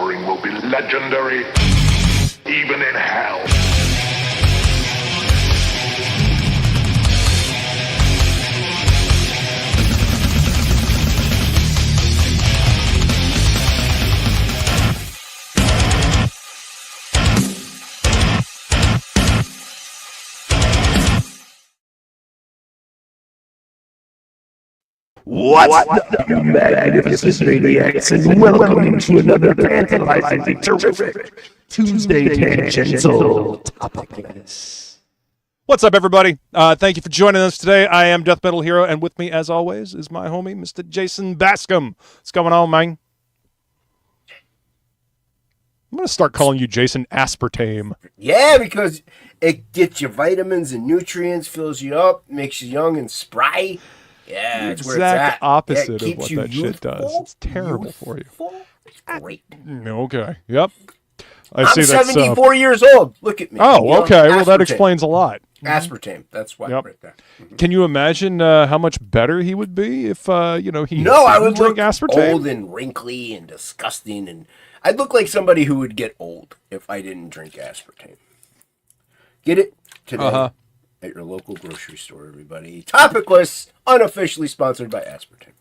suffering will be legendary, even in hell. What's up, you magnificent maniacs, and welcome to another tantalizing, terrific Tuesday Tangential Topicless. What's up, everybody? Thank you for joining us today. I am DeathMetalHero, and with me, as always, is my homie, Mr. Jason Bascom. What's going on, man? I'm going to start calling you Jason Aspartame. Yeah, because it gets you vitamins and nutrients, fills you up, makes you young and spry. Yeah, it's where it's at. Exact opposite yeah, of what that shit does. It's terrible for you. It's great. Okay. Yep. I'm 74 years old. Look at me. Oh, okay. Well, that aspartame. explains a lot. Aspartame. That's why right there. Mm-hmm. Can you imagine how much better he would be if, he I would drink look aspartame? old and wrinkly and disgusting, and I'd look like somebody who would get old if I didn't drink aspartame. Get it today at your local grocery store, everybody. Topicless, unofficially sponsored by aspartame.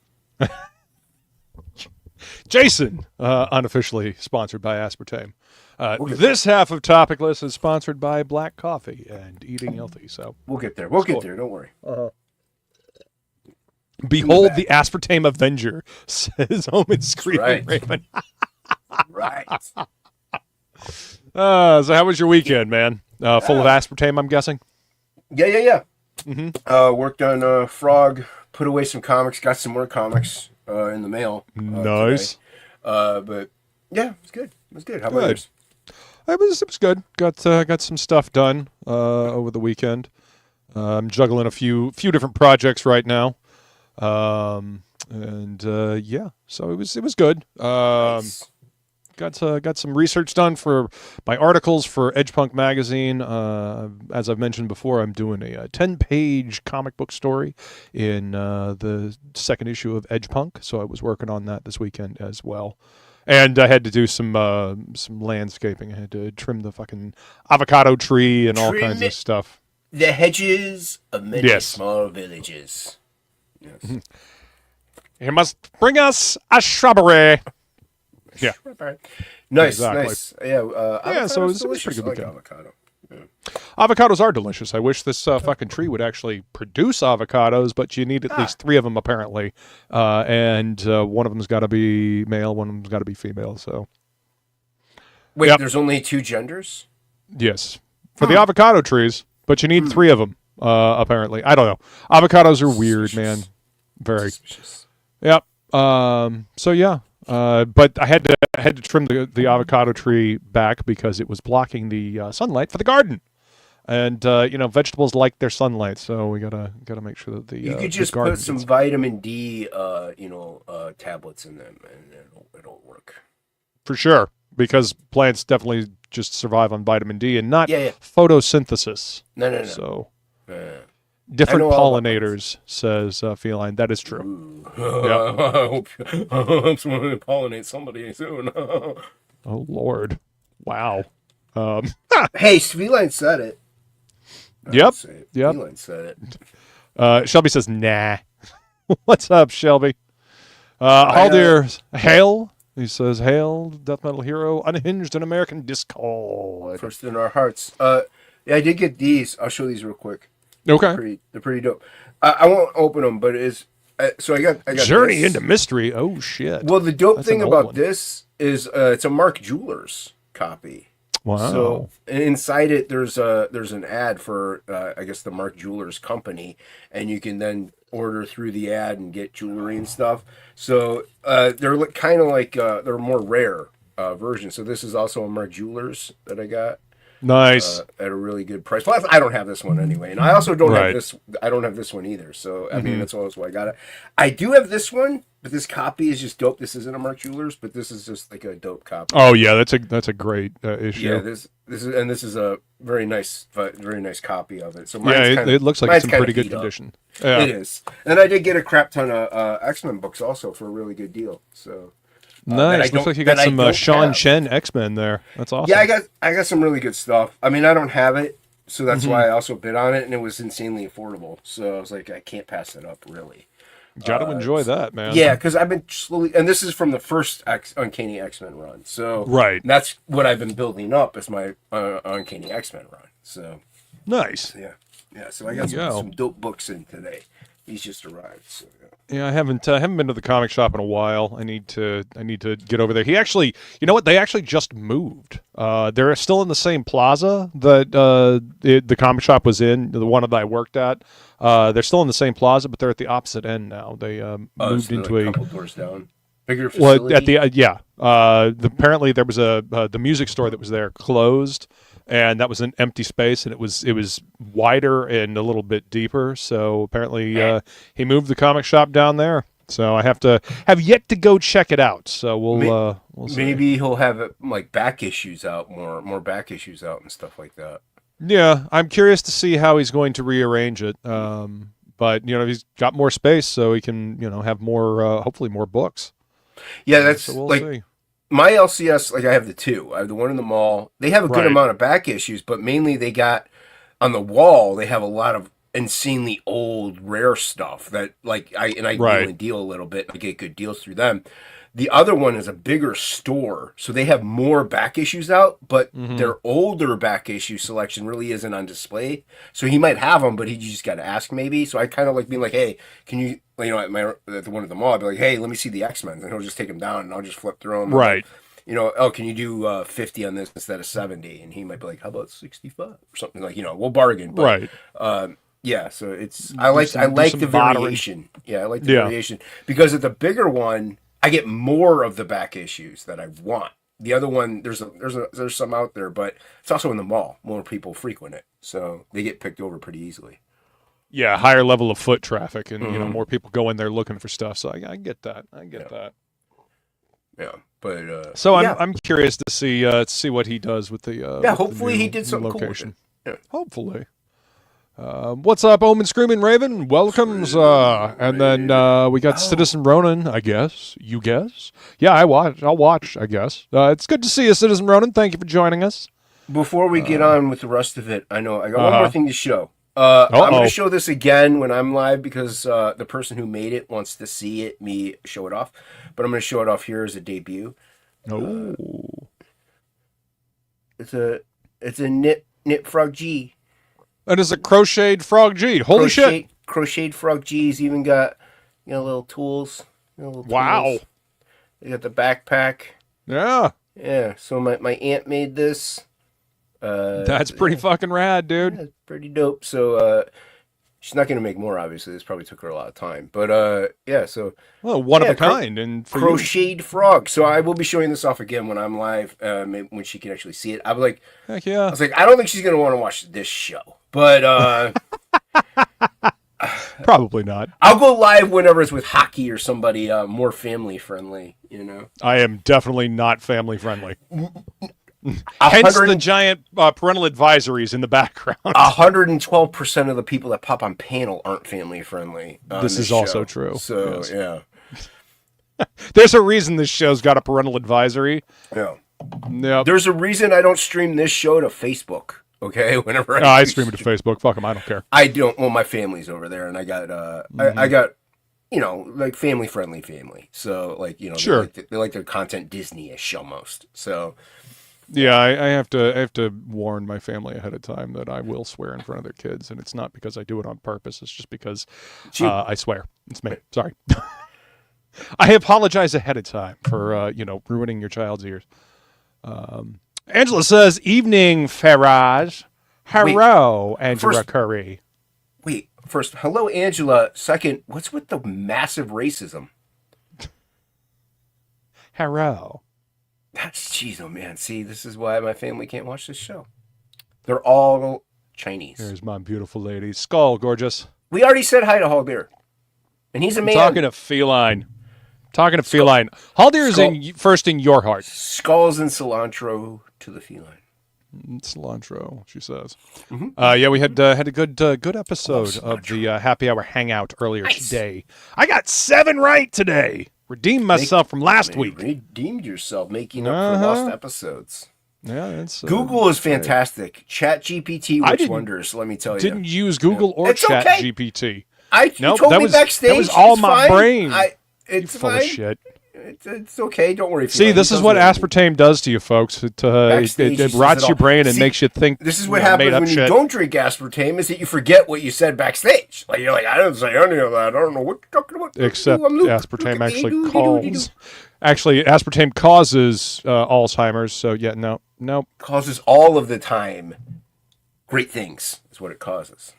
Jason, unofficially sponsored by aspartame. This half of Topicless is sponsored by black coffee and eating healthy. So we'll get there. We'll get there. Don't worry. Behold the aspartame avenger, says Omen Screaming Raven. Right. So how was your weekend, man? Full of aspartame, I'm guessing? Yeah. Mm-hmm. Worked on Frog, put away some comics, got some more comics in the mail. Nice. But yeah, it was good. It was good. How about yours? It was good. Got some stuff done over the weekend. I'm juggling a few different projects right now. So it was good. Nice. Got some research done for my articles for Edgepunk magazine. As I've mentioned before, I'm doing a 10-page comic book story in the second issue of Edgepunk, so I was working on that this weekend as well. And I had to do some landscaping. I had to trim the fucking avocado tree and all kinds of stuff. The hedges of many small villages. Yes. You must bring us a shrubbery. Yeah. Nice, exactly. Nice. Yeah, so it was pretty good weekend. Avocado. Yeah. Avocados are delicious. I wish this fucking tree would actually produce avocados, but you need at least 3 of them apparently, and one of them's got to be male, one of them's got to be female. So, wait, there's only 2 genders? Yes, for the avocado trees, but you need 3 of them apparently. I don't know. Avocados are weird, man. Very. Suspicious. Yep. So yeah. But I had to trim the avocado tree back because it was blocking the sunlight for the garden, and vegetables like their sunlight, so we gotta make sure that you could just put some vitamin D, tablets in them, and it'll work for sure. Because plants definitely just survive on vitamin D and not photosynthesis. No. So. Different pollinators, says Feline. That is true. I hope someone will pollinate somebody soon. Oh, Lord. Wow. Hey, Feline said it. Yep. Feline said it. Shelby says, nah. What's up, Shelby? Haldir, hail. He says, hail, DeathMetalHero, unhinged in American Discord. First in our hearts. I did get these. I'll show these real quick. Okay. They're pretty dope. I won't open them, but so I got Journey this. into Mystery. Oh shit. Well, the dope thing about this is it's a Mark Jewelers copy. Wow. So inside it, there's an ad for I guess the Mark Jewelers company, and you can then order through the ad and get jewelry and stuff. So they're kind of like they're more rare versions. So this is also a Mark Jewelers that I got. Nice. At a really good price. Plus, I don't have this one anyway, and I also don't have this. I don't have this one either. So I mean, that's always why I got it. I do have this one, but this copy is just dope. This isn't a Mark Jewelers, but this is just like a dope copy. Oh yeah, that's a great issue. Yeah, this is a very nice copy of it. So it looks like it's in pretty good condition. Yeah. It is, and I did get a crap ton of X-Men books also for a really good deal. So Nice. Looks like you got some Sean Chen X-Men there. That's awesome. Yeah, I got some really good stuff. I mean, I don't have it, so that's why I also bid on it, and it was insanely affordable. So I was like, I can't pass it up, really. Got to enjoy that, man. Yeah, because I've been slowly, and this is from the first Uncanny X-Men run. So that's what I've been building up as my Uncanny X-Men run. So nice. Yeah. So I got some dope books in today. He's just arrived. So yeah, I haven't been to the comic shop in a while. I need to get over there. He actually, you know what? They actually just moved. They're still in the same plaza that the comic shop was in, the one that I worked at. They're still in the same plaza, but they're at the opposite end now. They moved so into a couple doors down. Bigger facility. Well, at the apparently there was the music store that was there closed, and that was an empty space, and it was wider and a little bit deeper. So apparently he moved the comic shop down there. So I have yet to go check it out. So we'll see. Maybe he'll have like back issues out, more back issues out and stuff like that. Yeah, I'm curious to see how he's going to rearrange it. But he's got more space, so he can have more hopefully more books. Yeah, that's so we'll see. My LCS, like I have the two. I have the one in the mall. They have a good amount of back issues, but mainly they got on the wall. They have a lot of insanely old, rare stuff that I deal a little bit. I get good deals through them. The other one is a bigger store, so they have more back issues out, but their older back issue selection really isn't on display. So he might have them, but he just got to ask maybe. So I kind of like being like, hey, can you, at the one at the mall, I'd be like, hey, let me see the X-Men, and he'll just take them down, and I'll just flip through them. Right. Can you do 50 on this instead of 70? And he might be like, how about 65 or something, we'll bargain. But, right. Yeah, so it's I like the variation. Yeah, I like the variation because of the bigger one. I get more of the back issues that I want. The other one, there's some out there, but it's also in the mall. More people frequent it, so they get picked over pretty easily. Yeah, higher level of foot traffic, and more people go in there looking for stuff. So I get that. I get that. Yeah, but so I'm curious to see what he does with the hopefully he did something location. Cool with it. Hopefully. What's up, Omen Screaming Raven? Welcomes. And then we got Citizen Ronan, I guess. You guess? Yeah, I'll watch, I guess. It's good to see you, Citizen Ronan. Thank you for joining us. Before we get on with the rest of it, I got one more thing to show. I'm going to show this again when I'm live because the person who made it wants to see me show it off. But I'm going to show it off here as a debut. It's a knit frog G. That is a crocheted frog G. Holy shit! Crocheted frog G's even got little tools. Wow! They got the backpack. Yeah. Yeah. So my aunt made this. That's pretty fucking rad, dude. That's pretty dope. So she's not gonna make more. Obviously, this probably took her a lot of time. But yeah. So one of a kind, and for crocheted frog. So I will be showing this off again when I'm live. Maybe when she can actually see it. I was like, heck yeah. I was like, I don't think she's gonna want to watch this show. But probably not. I'll go live whenever it's with hockey or somebody more family friendly. I am definitely not family friendly. Hence the giant parental advisories in the background. 112% of the people that pop on panel aren't family friendly. This is also true. So yes. Yeah, there's a reason this show's got a parental advisory. Yeah. Yep. There's a reason I don't stream this show to Facebook. Okay, whenever I stream it to Facebook. Fuck them, I don't care. I don't. Well, my family's over there, and I got I got family friendly family. So sure. they like their content Disney-ish almost. So yeah, I have to warn my family ahead of time that I will swear in front of their kids, and it's not because I do it on purpose. It's just because I swear. It's me. Sorry. I apologize ahead of time for ruining your child's ears. Angela says, "Evening, Faraz. Hello, Angela Curry." Wait, first, hello, Angela. Second, what's with the massive racism? Hello. Jeez, oh man. See, this is why my family can't watch this show. They're all Chinese. There's my beautiful lady. Skull, gorgeous. We already said hi to Haldir. And he's a man. Talking to Feline. Haldir is first in your heart. Skulls and cilantro to the Feline. Cilantro, she says. Mm-hmm. Yeah, we had a good episode of the Happy Hour Hangout earlier today. I got 7 right today. Redeemed myself from last week. Redeemed yourself, making up for lost episodes. Yeah, that's Google is fantastic. ChatGPT works wonders. Let me tell you. Didn't use Google or ChatGPT. You told me backstage. That was all my fine. brain. It's full of shit. It's okay. Don't worry. See, this is what aspartame does to you, folks. It rots your brain and makes you think. This is what happens when you don't drink aspartame: is that you forget what you said backstage. Like you're like, I didn't say any of that. I don't know what you're talking about. Except aspartame actually calls. Actually, aspartame causes Alzheimer's. So yeah, no. Causes all of the time great things is what it causes.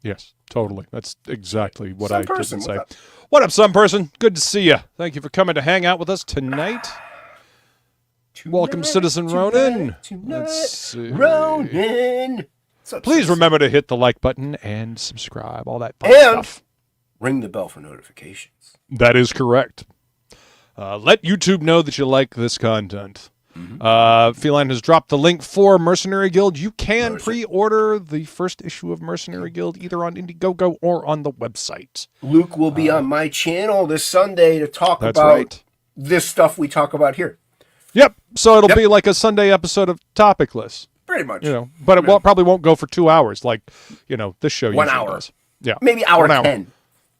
Yes, totally. That's exactly what I didn't say. What up, some person? Good to see you. Thank you for coming to hang out with us tonight. Welcome, Citizen Ronan. Let's see. Ronan. Please remember to hit the like button and subscribe. All that fun stuff. Ring the bell for notifications. That is correct. Let YouTube know that you like this content. Feline has dropped the link for Mercenary Guild. You can pre-order the first issue of Mercenary Guild either on Indiegogo or on the website. Luke will be on my channel this Sunday to talk about this stuff we talk about here. Yep. So it'll be like a Sunday episode of TOPicESS. Pretty much. But it probably won't go for 2 hours like, this show 1 usually hour. does. Yeah. Maybe hour 10.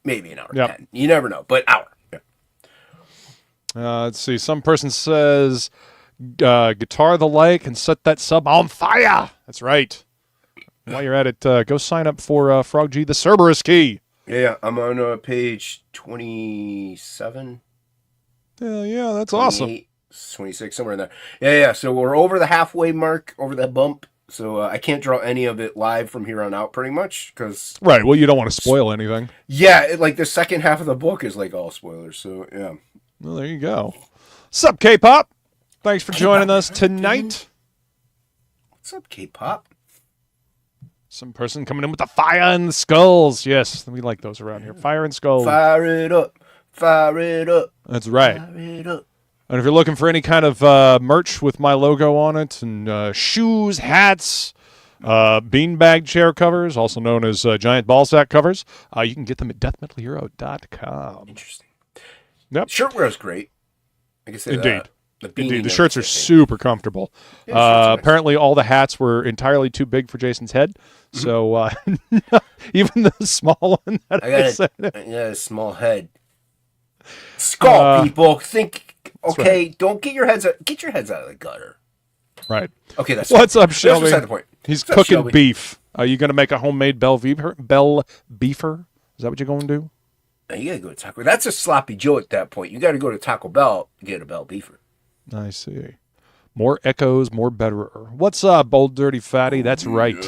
Maybe an hour 10. You never know, but hour. Yeah. Let's see. Some person says... guitar the like and set that sub on fire. That's right. While you're at it, go sign up for Frog G, the Cerberus key. Yeah, I'm on page 27. Yeah, that's awesome. 26, somewhere in there. Yeah. So we're over the halfway mark, over that bump. So I can't draw any of it live from here on out, pretty much, because right. Well, you don't want to spoil anything. Yeah, like the second half of the book is like all spoilers. So yeah. Well, there you go. Sup, K-pop? Thanks for joining us tonight. What's up, K-pop? Some person coming in with the fire and the skulls. Yes, we like those around here. Fire and skulls. Fire it up. Fire it up. That's right. Fire it up. And if you're looking for any kind of merch with my logo on it, and shoes, hats, beanbag chair covers, also known as giant ball sack covers, you can get them at DeathMetalHero.com. Interesting. Yep. Shirtwear is great. Like I said, Indeed. Indeed, the shirts are super comfortable. Apparently, all the hats were entirely too big for Jason's head, so even the small one that I said. I got a small head. Skull, people think. Okay, right. Don't get your heads out. Get your heads out of the gutter. Right. Okay, that's what's up, Shelby. That's beside the point. He's cooking beef. Are you going to make a homemade bell beefer? Is that what you're going to do? No, you got to go to Taco. That's a sloppy Joe at that point. You got to go to Taco Bell and get a bell beefer. I see. More echoes, more betterer. What's up, old dirty fatty? That's right.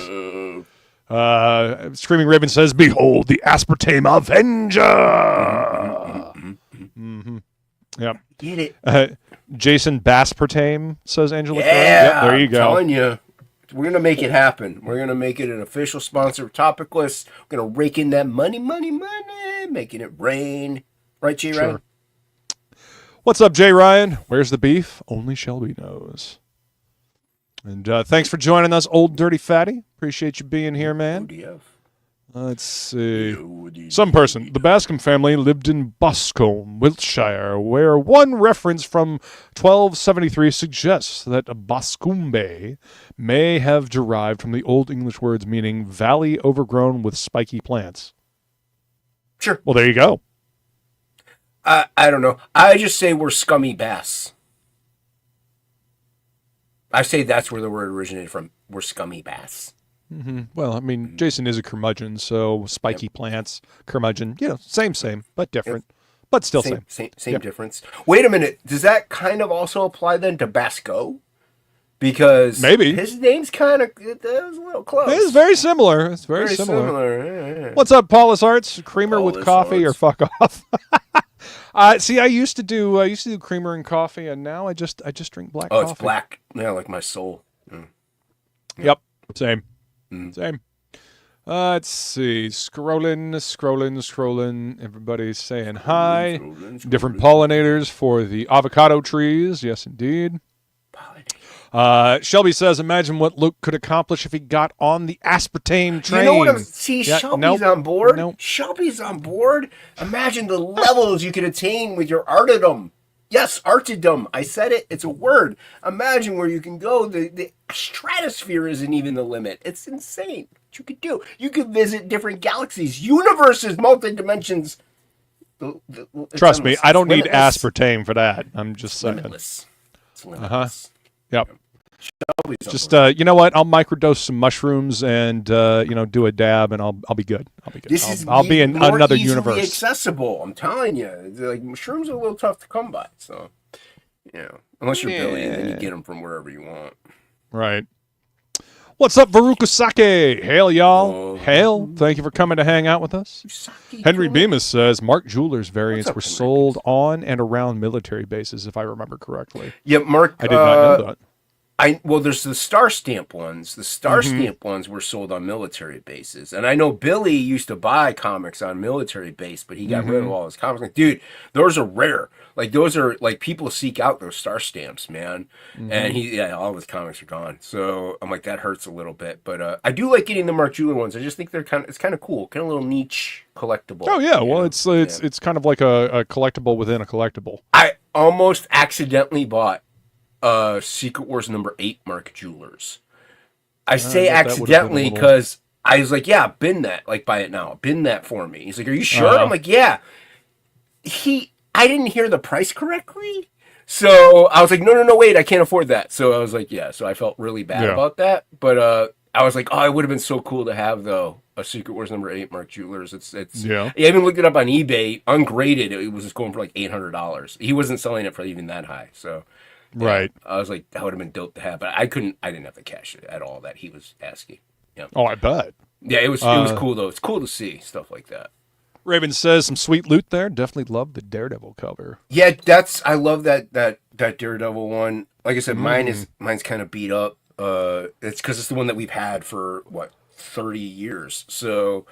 Screaming Raven says, "Behold the aspartame Avenger." Yep. Get it. Jason Baspartame says Angela. Yeah. Yep, there you go. I'm telling you. We're going to make it happen. We're going to make it an official sponsor of TOPicESS. We're going to rake in that money, making it rain. Right, Jay Ryan? What's up, Jay Ryan? Where's the beef? Only Shelby knows. And thanks for joining us, old dirty fatty. Appreciate you being here, man. ODF. Let's see. Some person. The Bascom family lived in Bascom, Wiltshire, where one reference from 1273 suggests that Bascombe may have derived from the Old English words meaning valley overgrown with spiky plants. Sure. Well, there you go. I don't know. I just say we're scummy bass. I say that's where the word originated from. We're scummy bass. Well, I mean, Jason is a curmudgeon, so spiky plants, curmudgeon, same, but different. But still same. Same difference. Wait a minute. Does that kind of also apply then to Basco? Because maybe his name's kind of a little close. It's very similar. It's very similar. Yeah. What's up, Paulus Arts? Creamer with coffee or fuck off? See, I used to do creamer and coffee, and now I just drink black coffee. Oh, it's black. Yeah, like my soul. Mm. Yep. Same. Same. Let's see. Scrolling. Everybody's saying hi. Different pollinators for the avocado trees. Yes, indeed. Shelby says, imagine what Luke could accomplish if he got on the aspartame train. You know what I'm Shelby's on board. Shelby's on board. Imagine the levels you could attain with your artedom. Yes, artedom. I said it. It's a word. Imagine where you can go. The stratosphere isn't even the limit. It's insane what you could do. You could visit different galaxies, universes, multi-dimensions. Trust me, I don't need aspartame for that. I'm just saying. Limitless. It's limitless. Yep. Just you know what? I'll microdose some mushrooms and do a dab, and I'll be good. I'll be in another universe. Accessible. I'm telling you, like mushrooms are a little tough to come by. So, unless you're Billy, then you get them from wherever you want. Right. What's up, Varukusake? Hail, y'all. Hail. Thank you for coming to hang out with us. Henry Bemis says Mark Jewelers variants were sold on and around military bases, if I remember correctly. Yeah, Mark. I did not know that. There's the Star Stamp ones. The Star Stamp ones were sold on military bases. And I know Billy used to buy comics on military base, but he got rid of all his comics. Like, dude, those are rare. Like, those are, like, people seek out those Star Stamps, man. And all of his comics are gone. So I'm like, that hurts a little bit. But I do like getting the Mark Jeweler ones. I just think it's kind of cool. Kind of a little niche collectible. Oh, yeah. Well, it's kind of like a collectible within a collectible. I almost accidentally bought Secret Wars #8 Mark Jewelers. I say accidentally because I was like, yeah, bin that. Like, buy it now. Bin that for me. He's like, are you sure? I'm like, yeah. I didn't hear the price correctly. So I was like, no, wait, I can't afford that. So I was like, yeah. So I felt really bad about that. But I was like, it would have been so cool to have, though, a Secret Wars #8 Mark Jewelers. I even looked it up on eBay, ungraded. It was just going for like $800. He wasn't selling it for even that high. So. Right. I was like, that would have been dope to have, but I didn't have the cash at all that he was asking. Yeah. Oh, I bet. Yeah, it was cool though. It's cool to see stuff like that. Raven says some sweet loot there. Definitely love the Daredevil cover. Yeah, I love that Daredevil one. Like I said, mine's kind of beat up. It's because it's the one that we've had for 30 years. So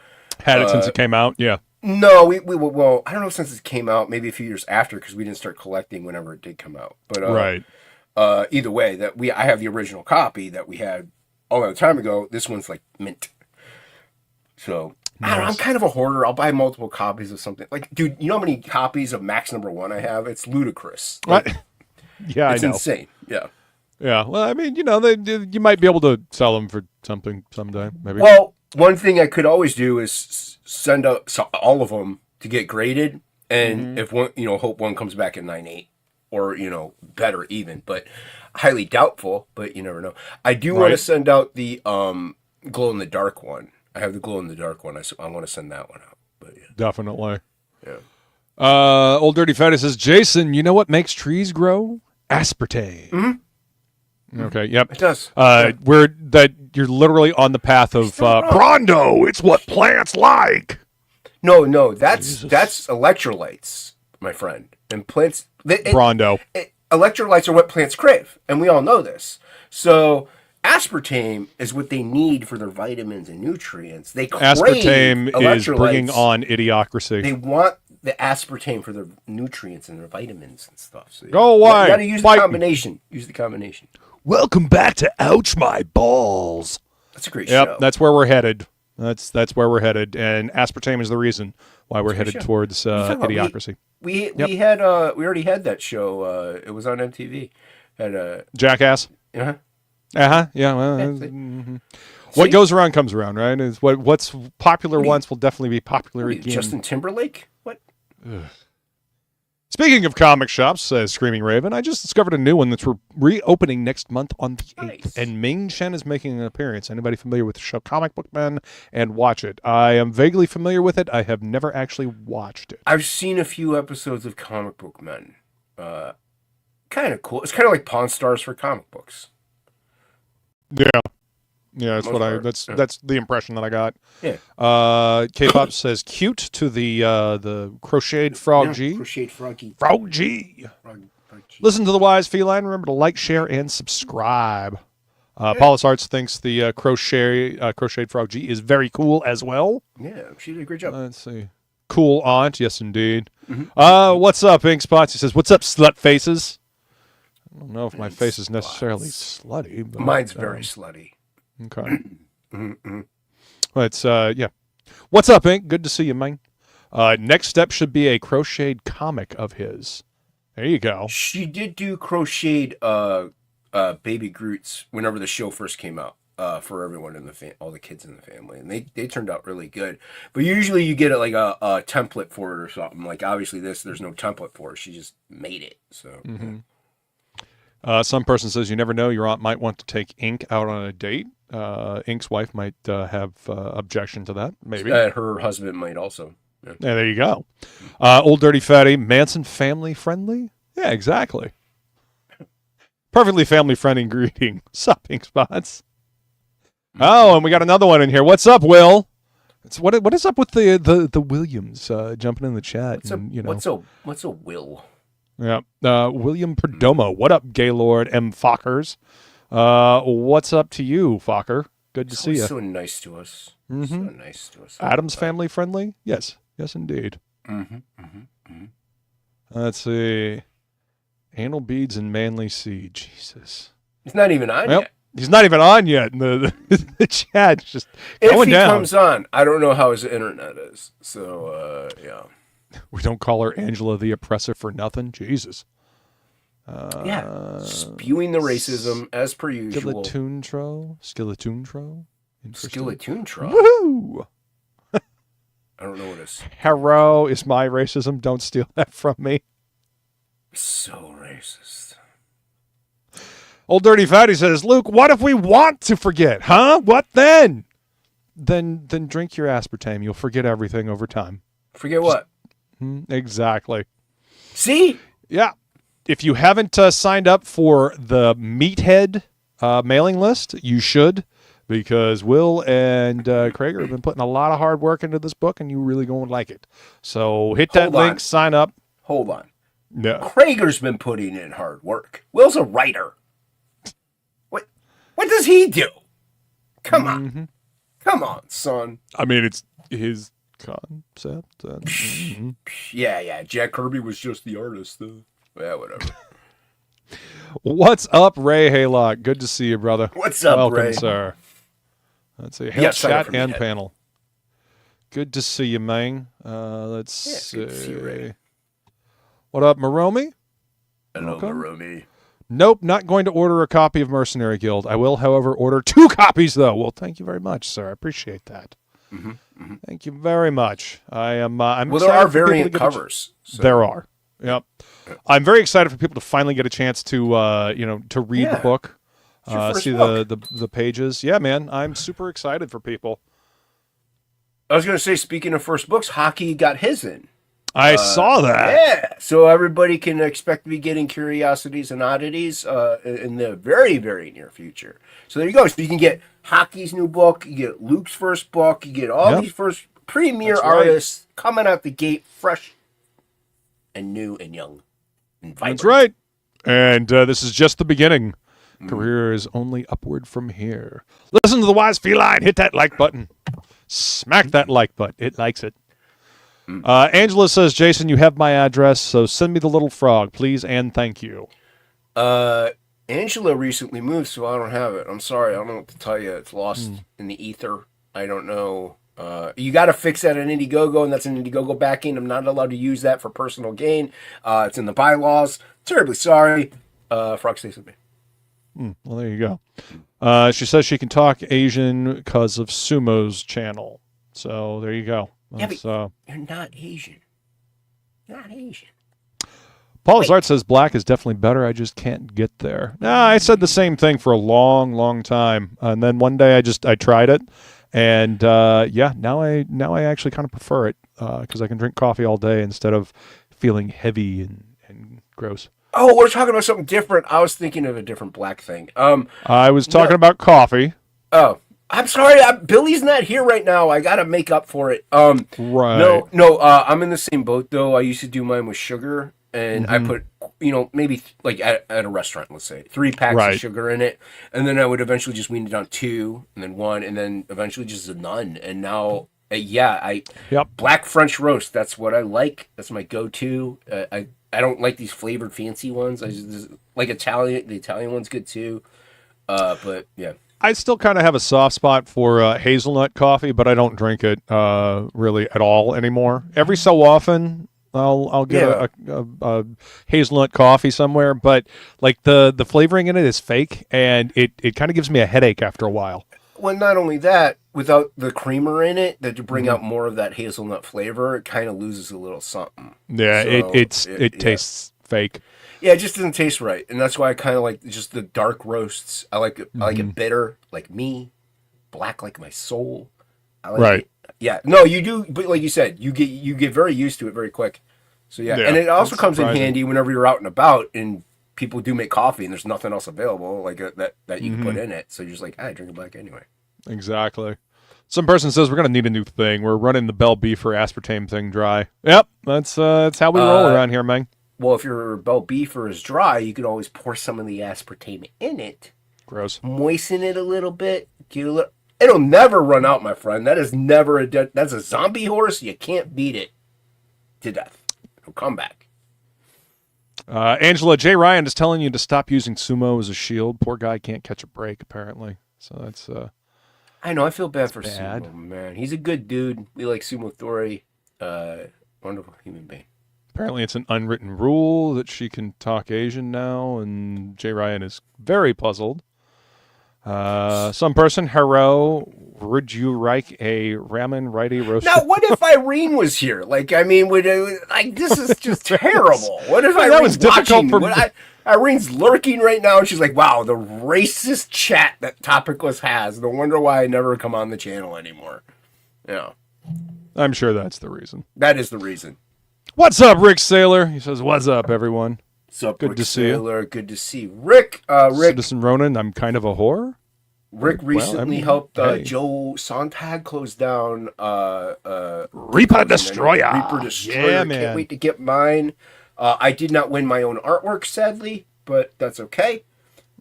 had it since it came out. Yeah. No, well, I don't know since it came out, maybe a few years after, because we didn't start collecting whenever it did come out. But right. Either way, I have the original copy that we had all that time ago. This one's like mint. So nice. I don't know, I'm kind of a hoarder. I'll buy multiple copies of something. Like, dude, you know how many copies of Max #1 I have? It's ludicrous. Like, yeah, I know. It's insane. Yeah. Yeah. Well, I mean, you might be able to sell them for something someday, maybe. Well, one thing I could always do is send up all of them to get graded, and if one, hope one comes back at 9.8 or better even, but highly doubtful. But you never know. I do want to send out the glow in the dark one. I have the glow in the dark one. I want to send that one out. But yeah. Definitely. Yeah. Old Dirty Fatty says, Jason, you know what makes trees grow? Aspartame. Okay. Yep. It does. You're literally on the path of Brondo. It's what plants like. No, that's electrolytes, my friend. And plants. Brondo. Electrolytes are what plants crave, and we all know this. So aspartame is what they need for their vitamins and nutrients. They crave aspartame is bringing on idiocracy. They want the aspartame for their nutrients and their vitamins and stuff. So go away. You got to use the combination. Use the combination. Welcome back to Ouch My Balls. That's a great show. Yep, that's where we're headed. That's where we're headed, and aspartame is the reason why we're headed towards idiocracy. We already had that show. It was on MTV. Jackass. Yeah. Yeah. Well, what goes around comes around, right? Is what's popular once will definitely be popular again. Justin Timberlake? What? Ugh. Speaking of comic shops, says Screaming Raven, I just discovered a new one that's reopening next month on the 8th. And Ming Chen is making an appearance. Anybody familiar with the show Comic Book Men? And watch it. I am vaguely familiar with it. I have never actually watched it. I've seen a few episodes of Comic Book Men. Kind of cool. It's kind of like Pawn Stars for comic books. Yeah. Yeah, that's the impression that I got. Yeah. K-pop says cute to the crocheted frog G. Crocheted froggy. Frog G. Listen to the wise feline. Remember to like, share, and subscribe. Paulus Arts thinks the crocheted frog G is very cool as well. Yeah, she did a great job. Let's see. Cool aunt, yes indeed. What's up, Ink Spots? He says, "What's up, slut faces?" I don't know if my face is necessarily slutty. But, Mine's very slutty. Okay. Let's, yeah. What's up, Ink? Good to see you, man. Next step should be a crocheted comic of his. There you go. She did do crocheted Baby Groots whenever the show first came out for everyone in the all the kids in the family, and they turned out really good. But usually you get like a template for it or something. Like obviously there's no template for it. She just made it. So. Some person says you never know. Your aunt might want to take Ink out on a date. Ink's wife might have objection to that. Maybe her husband might also. Yeah. Yeah, there you go. Old Dirty Fatty, Manson family friendly? Yeah, exactly. Perfectly family friendly greeting. Sup, Ink Spots? Oh, and we got another one in here. What's up, Will? What is up with the Williams jumping in the chat? What's a Will? Yeah. William Perdomo. What up, Gaylord M. Fockers? What's up to you, Fokker? Good to see you. So nice to us. So nice to us. Adam's family friendly? Yes. Yes, indeed. Let's see. Anal beads and manly seed. Jesus. He's not even on yet. He's not even on yet. The chat's just going down. If he comes on, I don't know how his internet is. So, yeah. We don't call her Angela the oppressor for nothing. Jesus. Spewing the racism as per usual. Skillatuntro. Skillatuntro. Woohoo! I don't know what it is. Hero is my racism. Don't steal that from me. So racist. Old Dirty Fatty says, Luke, what if we want to forget? Huh? What then? Then drink your aspartame. You'll forget everything over time. Forget what? Exactly. See? Yeah. If you haven't signed up for the Meathead mailing list, you should, because Will and Craig have been putting a lot of hard work into this book, and you really going to like it. So hit that link, sign up. Hold on. No. Krager's been putting in hard work. Will's a writer. What does he do? Come on. Come on, son. I mean, it's his concept. Yeah. Jack Kirby was just the artist, though. Yeah, whatever. What's up, Ray Haylock? Good to see you, brother. What's up, Welcome, Ray? Sir. Let's see. Hail chat and panel. Good to see you, man. Let's see. Good to see you, Ray. What up, Maromi? Hello, Maromi. Nope, not going to order a copy of Mercenary Guild. I will, however, order 2 copies, though. Well, thank you very much, sir. I appreciate that. Thank you very much. I'm there are variant covers. So. There are. Yep. I'm very excited for people to finally get a chance to to read the book, see the pages. Yeah, man, I'm super excited for people. I was going to say, speaking of first books, Hockey got his in. I saw that. Yeah, so everybody can expect to be getting Curiosities and Oddities in the very, very near future. So there you go. So you can get Hockey's new book, you get Luke's first book, you get all these first premier artists coming out the gate fresh and new and young and vibrant. That's right. And this is just the beginning. Career is only upward from here. Listen to the wise feline. Hit that like button. Smack that like button. It likes it. Angela says, Jason, you have my address, so send me the little frog, please, and thank you. Angela recently moved, so I don't have it. I'm sorry. I don't know what to tell you. It's lost in the ether. I don't know. You got to fix that in Indiegogo, and that's an Indiegogo backing. I'm not allowed to use that for personal gain. It's in the bylaws. Terribly sorry. Frog stays with me. Well, there you go. She says she can talk Asian because of Sumo's channel. So there you go. Yeah, but you're not Asian. You're not Asian. Paul's Art says black is definitely better. I just can't get there. Nah, I said the same thing for a long, long time, and then one day I tried it, and now I actually kind of prefer it because I can drink coffee all day instead of feeling heavy and gross. Oh, we're talking about something different. I was thinking of a different black thing. I was talking about coffee. Oh. I'm sorry, Billy's not here right now. I gotta make up for it. Right. No. I'm in the same boat though. I used to do mine with sugar, and I put, maybe like at a restaurant, let's say, 3 packs of sugar in it, and then I would eventually just wean it down 2, and then 1, and then eventually just a none. And now, black French roast. That's what I like. That's my go-to. I don't like these flavored fancy ones. I just like Italian. The Italian one's good too. But yeah. I still kind of have a soft spot for hazelnut coffee, but I don't drink it really at all anymore. Every so often, I'll get a hazelnut coffee somewhere, but like the flavoring in it is fake, and it kind of gives me a headache after a while. Well, not only that, without the creamer in it, that to bring out more of that hazelnut flavor, it kind of loses a little something. Yeah, So it tastes fake. Yeah, it just doesn't taste right, and that's why I kind of like just the dark roasts. I like it. I like it bitter, like me, black, like my soul. I like it. Yeah, no, you do, but like you said, you get very used to it very quick. So yeah, and it also comes in handy whenever you're out and about, and people do make coffee, and there's nothing else available like that you can put in it. So you're just like, I drink it black anyway. Exactly. Some person says we're gonna need a new thing. We're running the Bell Beef or aspartame thing dry. Yep, that's how we roll around here, man. Well, if your Bell Beefer is dry, you can always pour some of the aspartame in it. Gross. Moisten it a little bit. It'll never run out, my friend. That is never that's a zombie horse. You can't beat it to death. It'll come back. Angela, Jay Ryan is telling you to stop using sumo as a shield. Poor guy can't catch a break, apparently. So that's... I know. I feel bad for Sumo, man. He's a good dude. We like Sumo Thori. Wonderful human being. Apparently it's an unwritten rule that she can talk Asian now, and Jay Ryan is very puzzled. Some person, Hero, would you like a ramen righty roast? Now, what if Irene was here? Like, I mean, this is just terrible. What if Irene's watching? Irene's lurking right now, and she's like, wow, the racist chat that TOPicESS has. No wonder why I never come on the channel anymore. Yeah. I'm sure that's the reason. That is the reason. What's up, Rick Saylor? He says, what's up, everyone? What's up, Good Rick to see Saylor? you. Good to see Rick. Citizen Ronan, I'm kind of a whore. Rick recently helped Joe Sontag close down Reaper Destroyer. Reaper Destroyer. Yeah, man. Can't wait to get mine. I did not win my own artwork, sadly, but that's okay.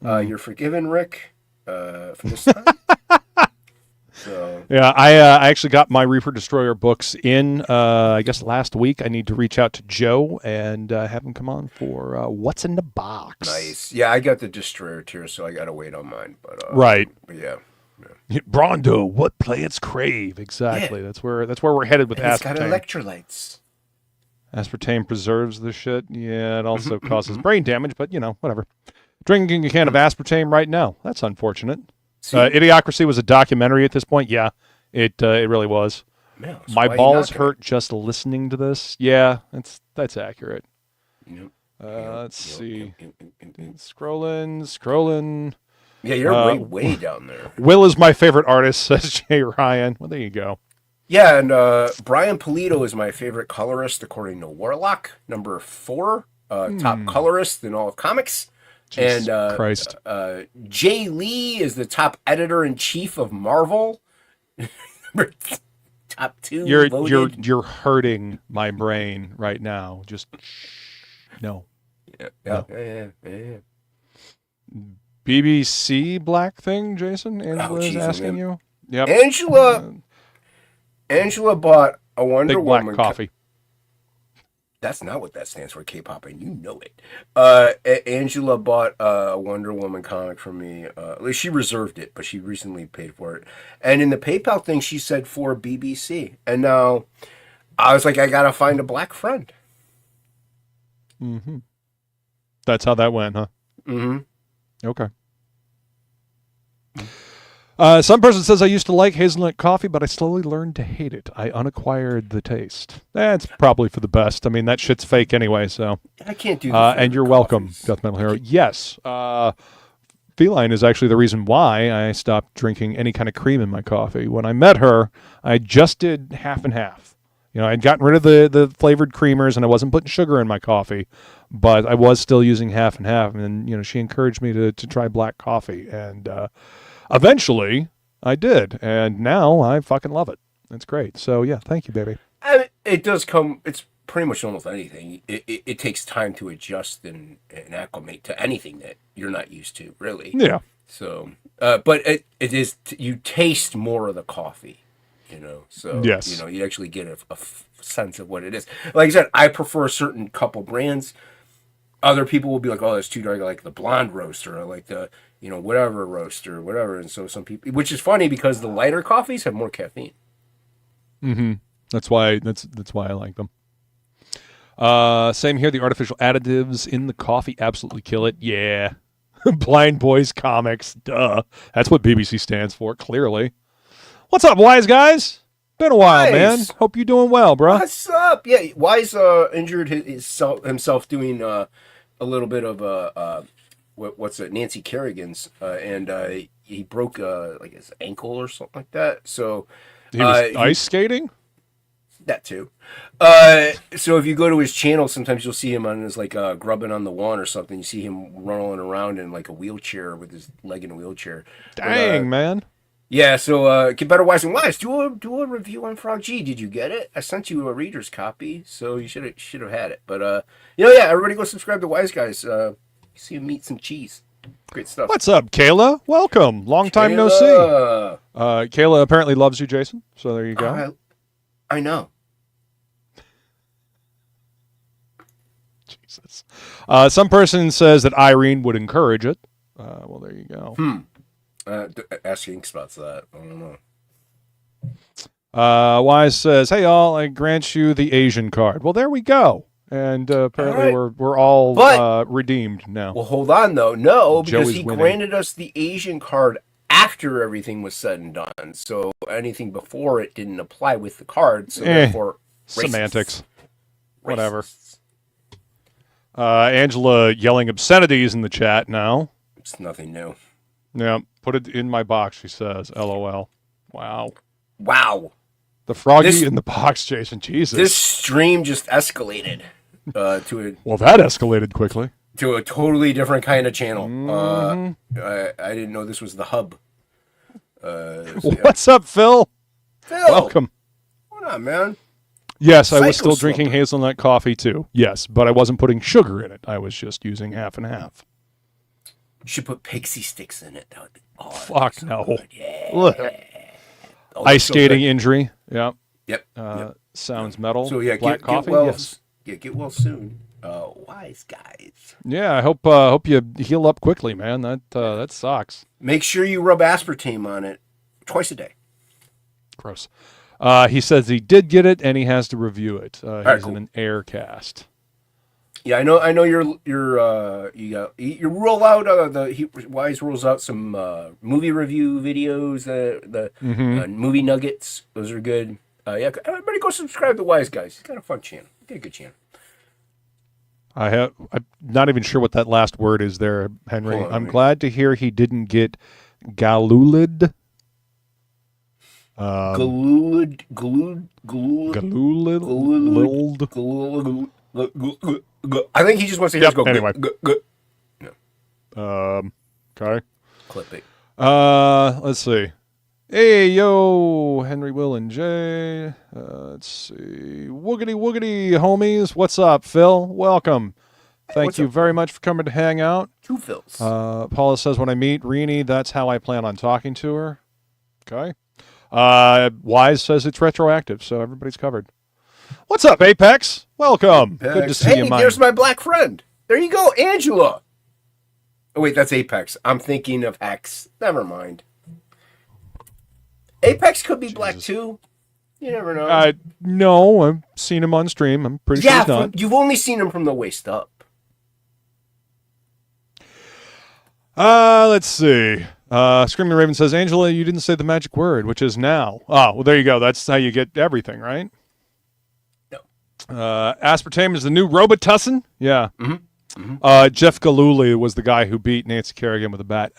You're forgiven, Rick, for this time. So. Yeah, I actually got my Reaper Destroyer books in, I guess, last week. I need to reach out to Joe and have him come on for What's in the Box. Nice. Yeah, I got the Destroyer tier, so I got to wait on mine. But right. But yeah. Brondo, what plants crave? Exactly. Yeah. That's where we're headed with aspartame. It's got electrolytes. Aspartame preserves the shit. Yeah, it also causes brain damage, but, whatever. Drinking a can of aspartame right now. That's unfortunate. Idiocracy was a documentary at this point. Yeah, it really was. Man, so my balls hurt just listening to this. Yeah, that's accurate. Yep. Let's see. Scrolling. Yeah, you're way down there. Will is my favorite artist, says Jay Ryan. Well, there you go. Yeah, and Brian Pulido is my favorite colorist, according to Warlock, number 4, top colorist in all of comics. Jesus and Christ. Jay Lee is the top editor-in-chief of Marvel. Top 2 voted. You're hurting my brain right now. Just no. Yeah. BBC black thing, Jason? Angela is asking you? Yep. Angela bought a Wonder Big black Woman coffee. That's not what that stands for, K-pop, and you know it. Angela bought a Wonder Woman comic from me. At least she reserved it, but she recently paid for it. And in the PayPal thing, she said for BBC. And now I was like, I gotta find a black friend. Mm-hmm. That's how that went, huh? Mm-hmm. Okay. Some person says, I used to like hazelnut coffee, but I slowly learned to hate it. I unacquired the taste. That's probably for the best. I mean, that shit's fake anyway, so. I can't do that. And you're welcome, DeathMetalHero. Yes. Feline is actually the reason why I stopped drinking any kind of cream in my coffee. When I met her, I just did half and half. I'd gotten rid of the flavored creamers, and I wasn't putting sugar in my coffee, but I was still using half and half. And, she encouraged me to try black coffee. And eventually, I did. And now I fucking love it. It's great. So, yeah, thank you, baby. It does come, it's pretty much almost anything. It takes time to adjust and acclimate to anything that you're not used to, really. Yeah. So, but it is, you taste more of the coffee. So Yes. you actually get a sense of what it is. Like I said, I prefer a certain couple brands. Other people will be like, oh, that's too dark. I like the blonde roaster. I like the whatever roaster, whatever. And so some people, which is funny because the lighter coffees have more caffeine. Mm-hmm. That's why I like them. Same here. The artificial additives in the coffee absolutely kill it. Yeah. Blind Boys Comics. Duh. That's what BBC stands for, clearly. What's up, Wise guys? Been a while, man. Hope you're doing well, bro. What's up? Yeah, Wise injured himself doing a little bit of what's it? Nancy Kerrigan's, and he broke like his ankle or something like that. So He was ice skating? that too. So if you go to his channel, sometimes you'll see him on his like grubbing on the lawn or something. You see him rolling around in like a wheelchair with his leg in a wheelchair. Dang, man. Yeah, so get better, Wise and Wise. Do a review on Frog G. Did you get it? I sent you a reader's copy, so you should have had it. But yeah, everybody go subscribe to Wise Guys. See him meet some cheese. Great stuff. What's up, Kayla? Welcome. Long time no see. Kayla apparently loves you, Jason. So there you go. I know. Jesus. Some person says that Irene would encourage it. Well, there you go. Ask Inkspots that. I don't know. Wise says, "Hey, all, I grant you the Asian card." Well, there we go. And apparently we're all redeemed now. Well, hold on, though. No, because Joey's he winning. granted us the Asian card after everything was said and done. So anything before it didn't apply with the card. So therefore, semantics. Whatever. Racists. Angela yelling obscenities in the chat now. It's nothing new. Yeah, put it in my box, she says. LOL. Wow. The froggy in the box, Jason. Jesus. This stream just escalated Well, that escalated quickly. To a totally different kind of channel. Mm-hmm. I didn't know this was the hub. What's up, Phil? Welcome. What up, man? Yes, I was still drinking hazelnut coffee, too. Yes, but I wasn't putting sugar in it. I was just using half and half. You should put pixie sticks in it. That would be Fuck no. Yeah. Ice skating injury. Yeah. Yep. Sounds metal. So yeah, black coffee. Get well, yes. Get well soon. Wise guys. Yeah, I hope you heal up quickly, man. That sucks. Make sure you rub aspartame on it twice a day. Gross. He says he did get it and he has to review it. He's in an air cast. Yeah, I know you roll out Wise rolls out some movie review videos, the movie nuggets. Those are good. Yeah, everybody go subscribe to Wise Guys. He's got a fun channel. He's got a good channel. I'm not even sure what that last word is there, Henry. I'm glad to hear he didn't get galulid. Galulid. I think he just wants to hear us go. Anyway. No. Okay. Clip it. Let's see. Hey, yo, Henry, Will, and Jay. Let's see. Woogity, homies. What's up, Phil? Welcome. Thank you very much for coming to hang out. Two Phils. Paula says, when I meet Rini, that's how I plan on talking to her. Okay. Wise says it's retroactive, so everybody's covered. What's up, Apex? Welcome. Good to see you, Mike. There's my black friend. There you go, Angela. Oh, wait, that's Apex. I'm thinking of Hex. Never mind. Apex could be black, too. You never know. No, I've seen him on stream. I'm pretty sure he's not. You've only seen him from the waist up. Let's see. Screaming Raven says, Angela, you didn't say the magic word, which is now. Oh, well, there you go. That's how you get everything, right? No. Aspartame is the new Robitussin? Yeah. Jeff Galooly was the guy who beat Nancy Kerrigan with a bat.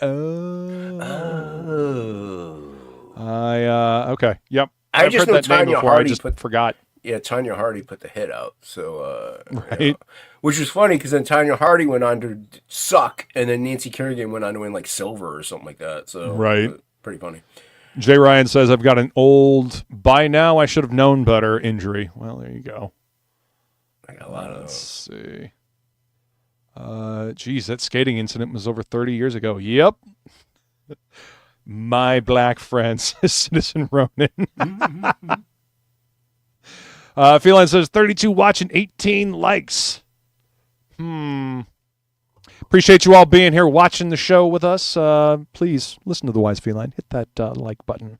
Okay. Yep. I just know Tanya Hardy forgot. Yeah, Tanya Hardy put the hit out. So, right. Which was funny because then Tanya Hardy went on to suck, and then Nancy Kerrigan went on to win like silver or something like that. So, right. Pretty funny. Jay Ryan says, I've got an old, by now I should have known better injury. Well, there you go. I got a lot of those. Let's see. Geez, that skating incident was over 30 years ago. Yep. My black friends, Citizen Ronan. Feline says 32 watching, 18 likes. Appreciate you all being here watching the show with us. Please listen to the Wise Feline. Hit that like button.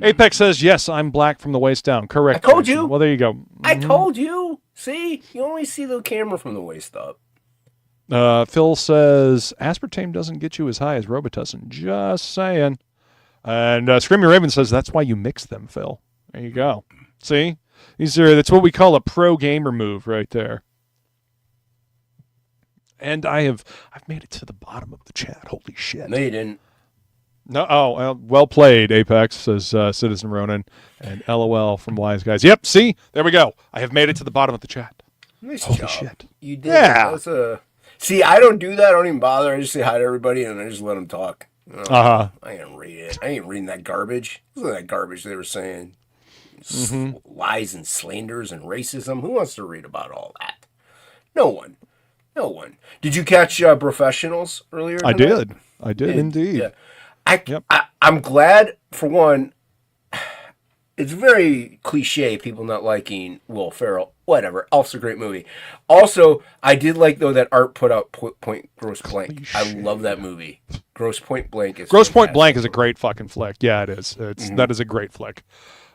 Apex says, yes, I'm black from the waist down. Correct. I told you. Well, there you go. I told you. See? You only see the camera from the waist up. Phil says, aspartame doesn't get you as high as Robitussin. Just saying. And Screaming Raven says, that's why you mix them, Phil. There you go. See? That's what we call a pro gamer move right there. And I've made it to the bottom of the chat. Holy shit. No, you didn't. No, well played, Apex, says Citizen Ronan. And LOL from Wise Guys. Yep, see? There we go. I have made it to the bottom of the chat. Nice Holy job. shit. You did. Yeah. See, I don't do that. I don't even bother. I just say hi to everybody and I just let them talk. I ain't read it. I ain't reading that garbage. Look at that garbage they were saying. Lies and slanders and racism. Who wants to read about all that? No one. No one. Did you catch Professionals earlier tonight? I did indeed. Yeah. I'm glad, for one, it's very cliche, people not liking Will Ferrell. Whatever. Elf's a great movie. Also, I did like, though, that Art put out Point Gross Blank. Cliche. I love that movie. Gross Point Blank is Gross Point Blank is a great fucking flick. Yeah, it is. That is a great flick.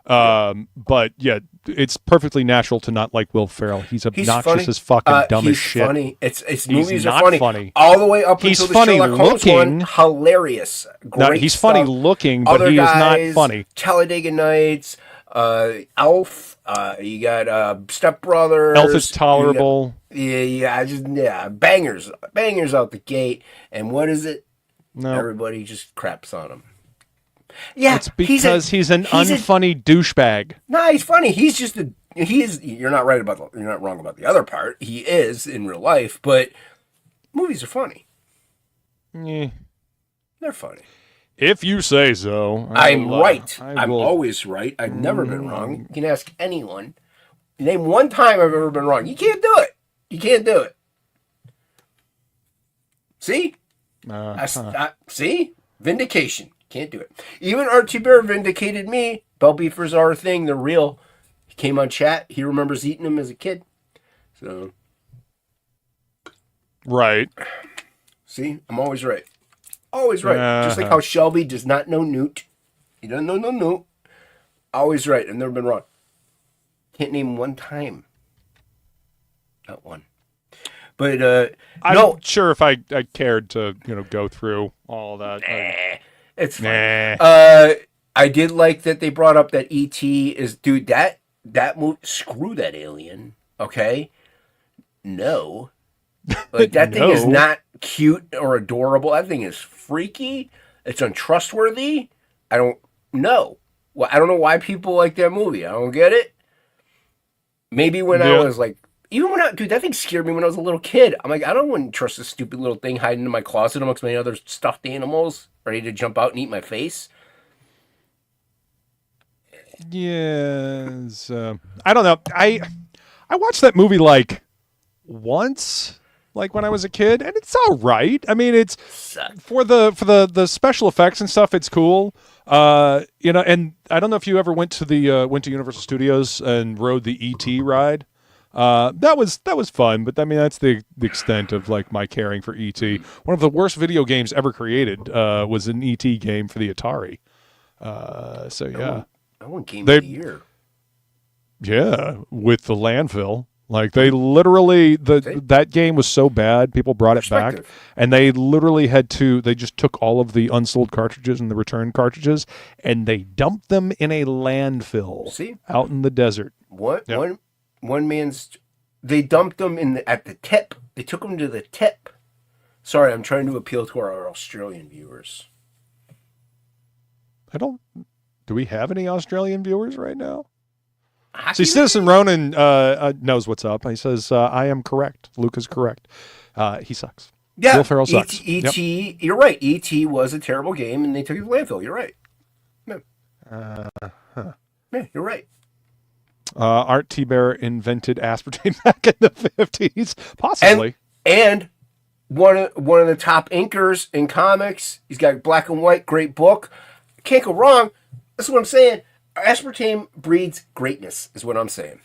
But yeah, it's perfectly natural to not like Will Ferrell. He's obnoxious as fucking dumb as shit. He's funny. It's He's movies not are funny. All the way up He's until the funny Sherlock Holmes looking. one. Hilarious. Great He's stuff. funny looking, but Other he guys, is not funny. Talladega Nights, Elf. You got Step Brothers. Elf is tolerable. Bangers out the gate. And what is it? No, Everybody just craps on him. Yeah, it's because he's an unfunny douchebag. No, he's funny. He's just you're not wrong about the other part. He is in real life, but movies are funny. Yeah. They're funny. If you say so. I'm right. I'm always right. I've never been wrong. You can ask anyone. Name one time I've ever been wrong. You can't do it. You can't do it. See? See? Vindication. Can't do it. Even R.T. Bear vindicated me. Bell beefers are a thing. They're real. He came on chat. He remembers eating them as a kid. So. Right. See? I'm always right. Always right. Just like how Shelby does not know Newt. He doesn't know Newt. Always right. I've never been wrong. Can't name one time. Not one. But I'm no. sure if I cared to go through all that. It's fine. Nah. I did like that they brought up that E.T. is, dude, that movie, screw that alien, okay? No. Like, that thing is not cute or adorable. That thing is freaky. It's untrustworthy. I don't know. Well, I don't know why people like that movie. I don't get it. Maybe when I was like, dude, that thing scared me when I was a little kid. I'm like, I don't want to trust this stupid little thing hiding in my closet amongst many other stuffed animals ready to jump out and eat my face. Yes. I don't know. I watched that movie like once, like when I was a kid, and it's all right. I mean, it's for the special effects and stuff. It's cool. And I don't know if you ever went to Universal Studios and rode the E.T. ride. That was fun, but I mean that's the extent of like my caring for E.T. One of the worst video games ever created was an E.T. game for the Atari. So yeah, that one game of the year. Yeah, with the landfill. Like they literally that game was so bad, people brought it back, and they literally they just took all of the unsold cartridges and the return cartridges, and they dumped them in a landfill out in the desert. What? Yep. They dumped them at the tip. They took them to the tip. Sorry, I'm trying to appeal to our Australian viewers. Do we have any Australian viewers right now? See, Citizen Ronan knows what's up. He says, I am correct. Luke is correct. He sucks. Yeah. Will Ferrell sucks. E.T., yep. You're right. E.T. was a terrible game, and they took it to the landfill. You're right. Yeah. Yeah, you're right. Art T. Bear invented aspartame back in the 50s. Possibly. And one of the top inkers in comics. He's got black and white, great book. Can't go wrong. That's what I'm saying. Aspartame breeds greatness, is what I'm saying.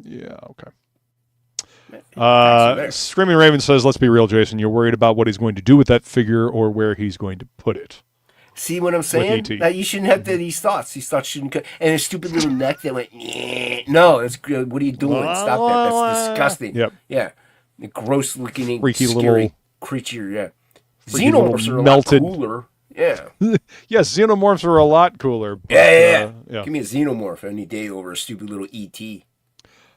Yeah, okay. Screaming Raven says, let's be real, Jason. You're worried about what he's going to do with that figure or where he's going to put it. See what I'm saying? You shouldn't have these thoughts. These thoughts shouldn't. And his stupid little neck that went. No, that's good. What are you doing? Stop that. That's disgusting. Yep. Yeah. The gross looking, freaky scary little creature. Yeah. Xenomorphs are a melted. lot cooler. Yeah. Yes, xenomorphs are a lot cooler. But, yeah. Give me a xenomorph any day over a stupid little ET.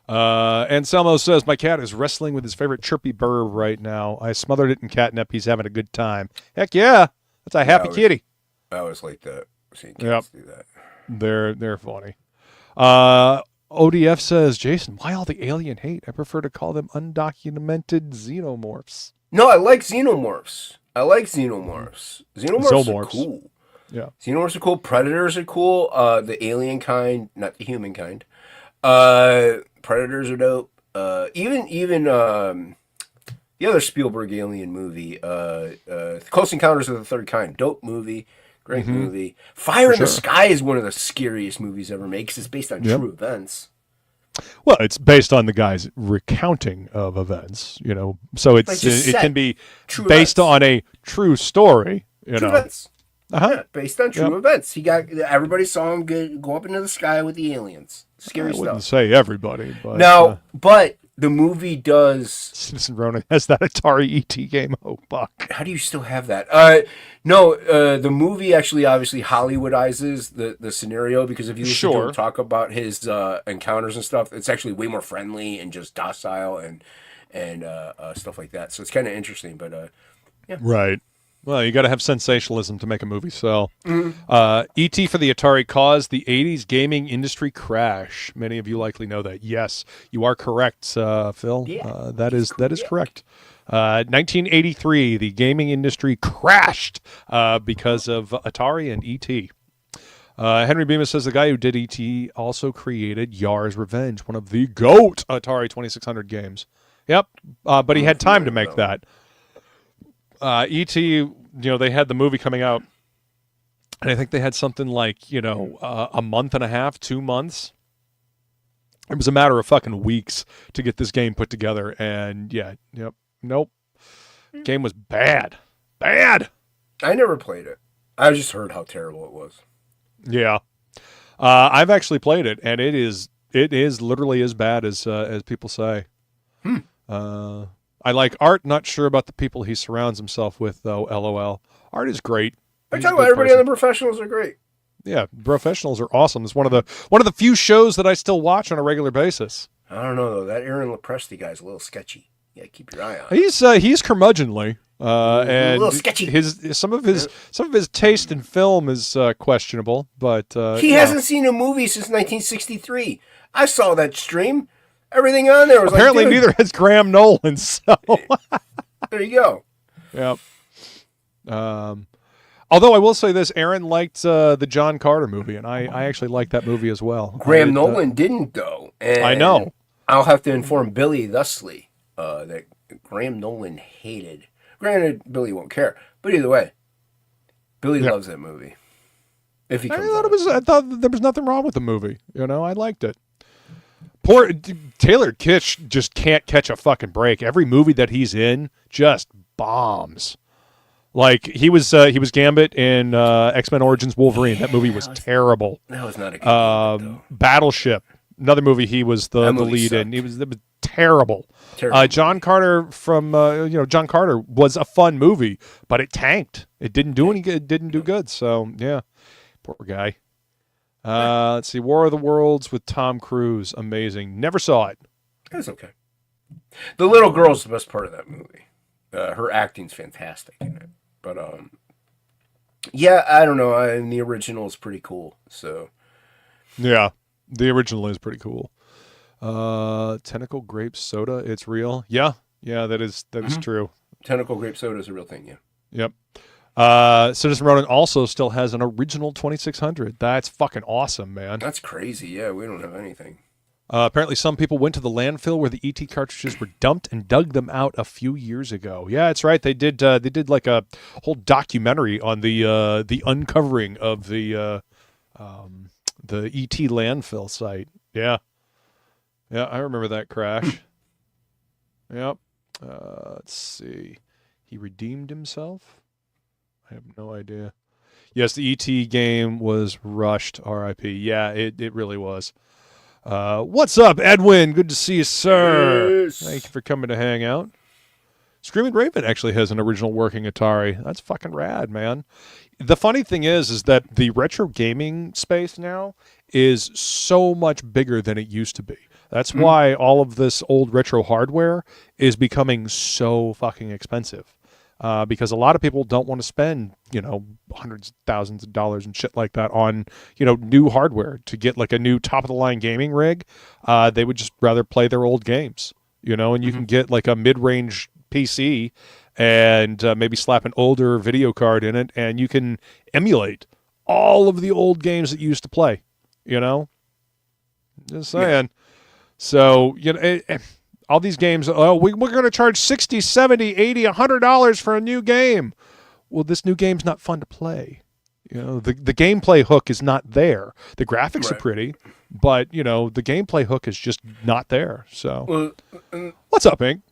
Anselmo says, my cat is wrestling with his favorite chirpy bird right now. I smothered it in catnip. He's having a good time. Heck yeah. That's a happy kitty. I always like that. Seeing cats do that. They're funny. ODF says, Jason, why all the alien hate? I prefer to call them undocumented xenomorphs. No, I like xenomorphs. Xenomorphs are cool. Yeah. Xenomorphs are cool. Predators are cool. The alien kind, not the human kind. Predators are dope. Even the other Spielberg alien movie, Close Encounters of the Third Kind, dope movie. Great movie. Fire in the Sky is one of the scariest movies ever made because it's based on true events. Well, it's based on the guy's recounting of events, so it can be based on a true story, True events. Yeah, based on true events. Everybody saw him go up into the sky with the aliens. Scary stuff. I wouldn't say everybody, but no, but the movie does. Citizen Ronin has that Atari ET game. Oh, fuck. How do you still have that? No, the movie actually obviously Hollywoodizes the scenario because if you listen to him talk about his encounters and stuff, it's actually way more friendly and just docile and stuff like that. So it's kind of interesting, but yeah. Right. Well, you got to have sensationalism to make a movie sell. E.T. for the Atari caused the 80s gaming industry crash. Many of you likely know that. Yes, you are correct, Phil. Yeah, that is correct. 1983, the gaming industry crashed because of Atari and E.T. Henry Bemis says the guy who did E.T. also created Yar's Revenge, one of the GOAT Atari 2600 games. Yep, but he had time to make that. E.T., they had the movie coming out, and I think they had something like, a month and a half, 2 months. It was a matter of fucking weeks to get this game put together, and nope. Game was bad. Bad! I never played it. I just heard how terrible it was. Yeah. I've actually played it, and it is literally as bad as people say. I like Art. Not sure about the people he surrounds himself with, though. LOL. Art is great. I tell you, everybody on the Professionals are great. Yeah, Professionals are awesome. It's one of the few shows that I still watch on a regular basis. I don't know though. That Aaron Lopresti guy's a little sketchy. Yeah, keep your eye on. He's curmudgeonly, and a little sketchy. Some of his taste in film is questionable, but he hasn't seen a movie since 1963. I saw that stream. Everything on there was apparently neither has Graham Nolan. So there you go. Yep. Although I will say this, Aaron liked the John Carter movie, and I actually liked that movie as well. Graham Nolan didn't though. And I know. I'll have to inform Billy thusly that Graham Nolan hated. Granted, Billy won't care, but either way, Billy loves that movie. If he comes I thought there was nothing wrong with the movie. I liked it. Poor Taylor Kitsch just can't catch a fucking break. Every movie that he's in just bombs. Like he was Gambit in X-Men Origins Wolverine. That movie was terrible. That was not a good movie, Battleship, another movie he was the lead in. It was terrible. John Carter John Carter was a fun movie, but it tanked. It didn't do any good. It didn't do good. So yeah, poor guy. Let's see, War of the Worlds with Tom Cruise, amazing. Never saw it. It's okay. The little girl's the best part of that movie. Her acting's fantastic in it. But yeah, I don't know. And the original is pretty cool. So yeah, the original is pretty cool. Tentacle grape soda, it's real. Yeah, that is true. Tentacle grape soda is a real thing. Yeah. Yep. Citizen Ronin also still has an original 2600. That's fucking awesome, man. That's crazy. Yeah, we don't have anything. Apparently, some people went to the landfill where the ET cartridges were dumped and dug them out a few years ago. Yeah, that's right. They did. They did like a whole documentary on the uncovering of the ET landfill site. Yeah, yeah, I remember that crash. Yep. Let's see. He redeemed himself? I have no idea. Yes, the ET game was rushed. R.I.P. Yeah, it really was. What's up, Edwin? Good to see you, sir. Yes. Thank you for coming to hang out. Screaming Raven actually has an original working Atari. That's fucking rad, man. The funny thing is that the retro gaming space now is so much bigger than it used to be. That's why all of this old retro hardware is becoming so fucking expensive. Because a lot of people don't want to spend, hundreds of thousands of dollars and shit like that on, new hardware to get like a new top of the line gaming rig. They would just rather play their old games, and you can get like a mid-range PC and maybe slap an older video card in it, and you can emulate all of the old games that you used to play, Just saying. Yeah. So, all these games, we're going to charge $60, $70, $80, $100 for a new game. Well, this new game's not fun to play. The gameplay hook is not there. The graphics are pretty, but, the gameplay hook is just not there. So, what's up, Ink?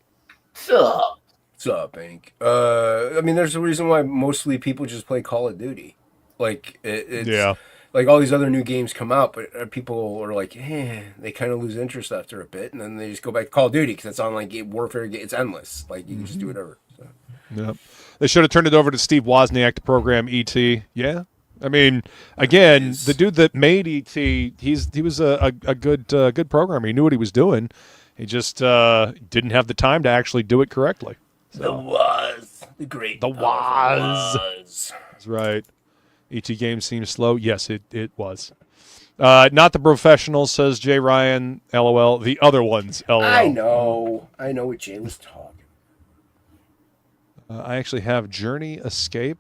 What's up, Ink? There's a reason why mostly people just play Call of Duty. Like, it's like all these other new games come out, but people are like, they kind of lose interest after a bit, and then they just go back to Call of Duty because it's online warfare. It's endless. Like, you can just do whatever. So. Yep. They should have turned it over to Steve Wozniak to program E.T. Yeah. Again, the dude that made E.T., he was a good programmer. He knew what he was doing. He just didn't have the time to actually do it correctly. So. The great Woz. That's right. ET game seems slow. Yes, it was. Not the professionals, says Jay Ryan. LOL. The other ones. LOL. I know what Jay was talking. I actually have Journey Escape.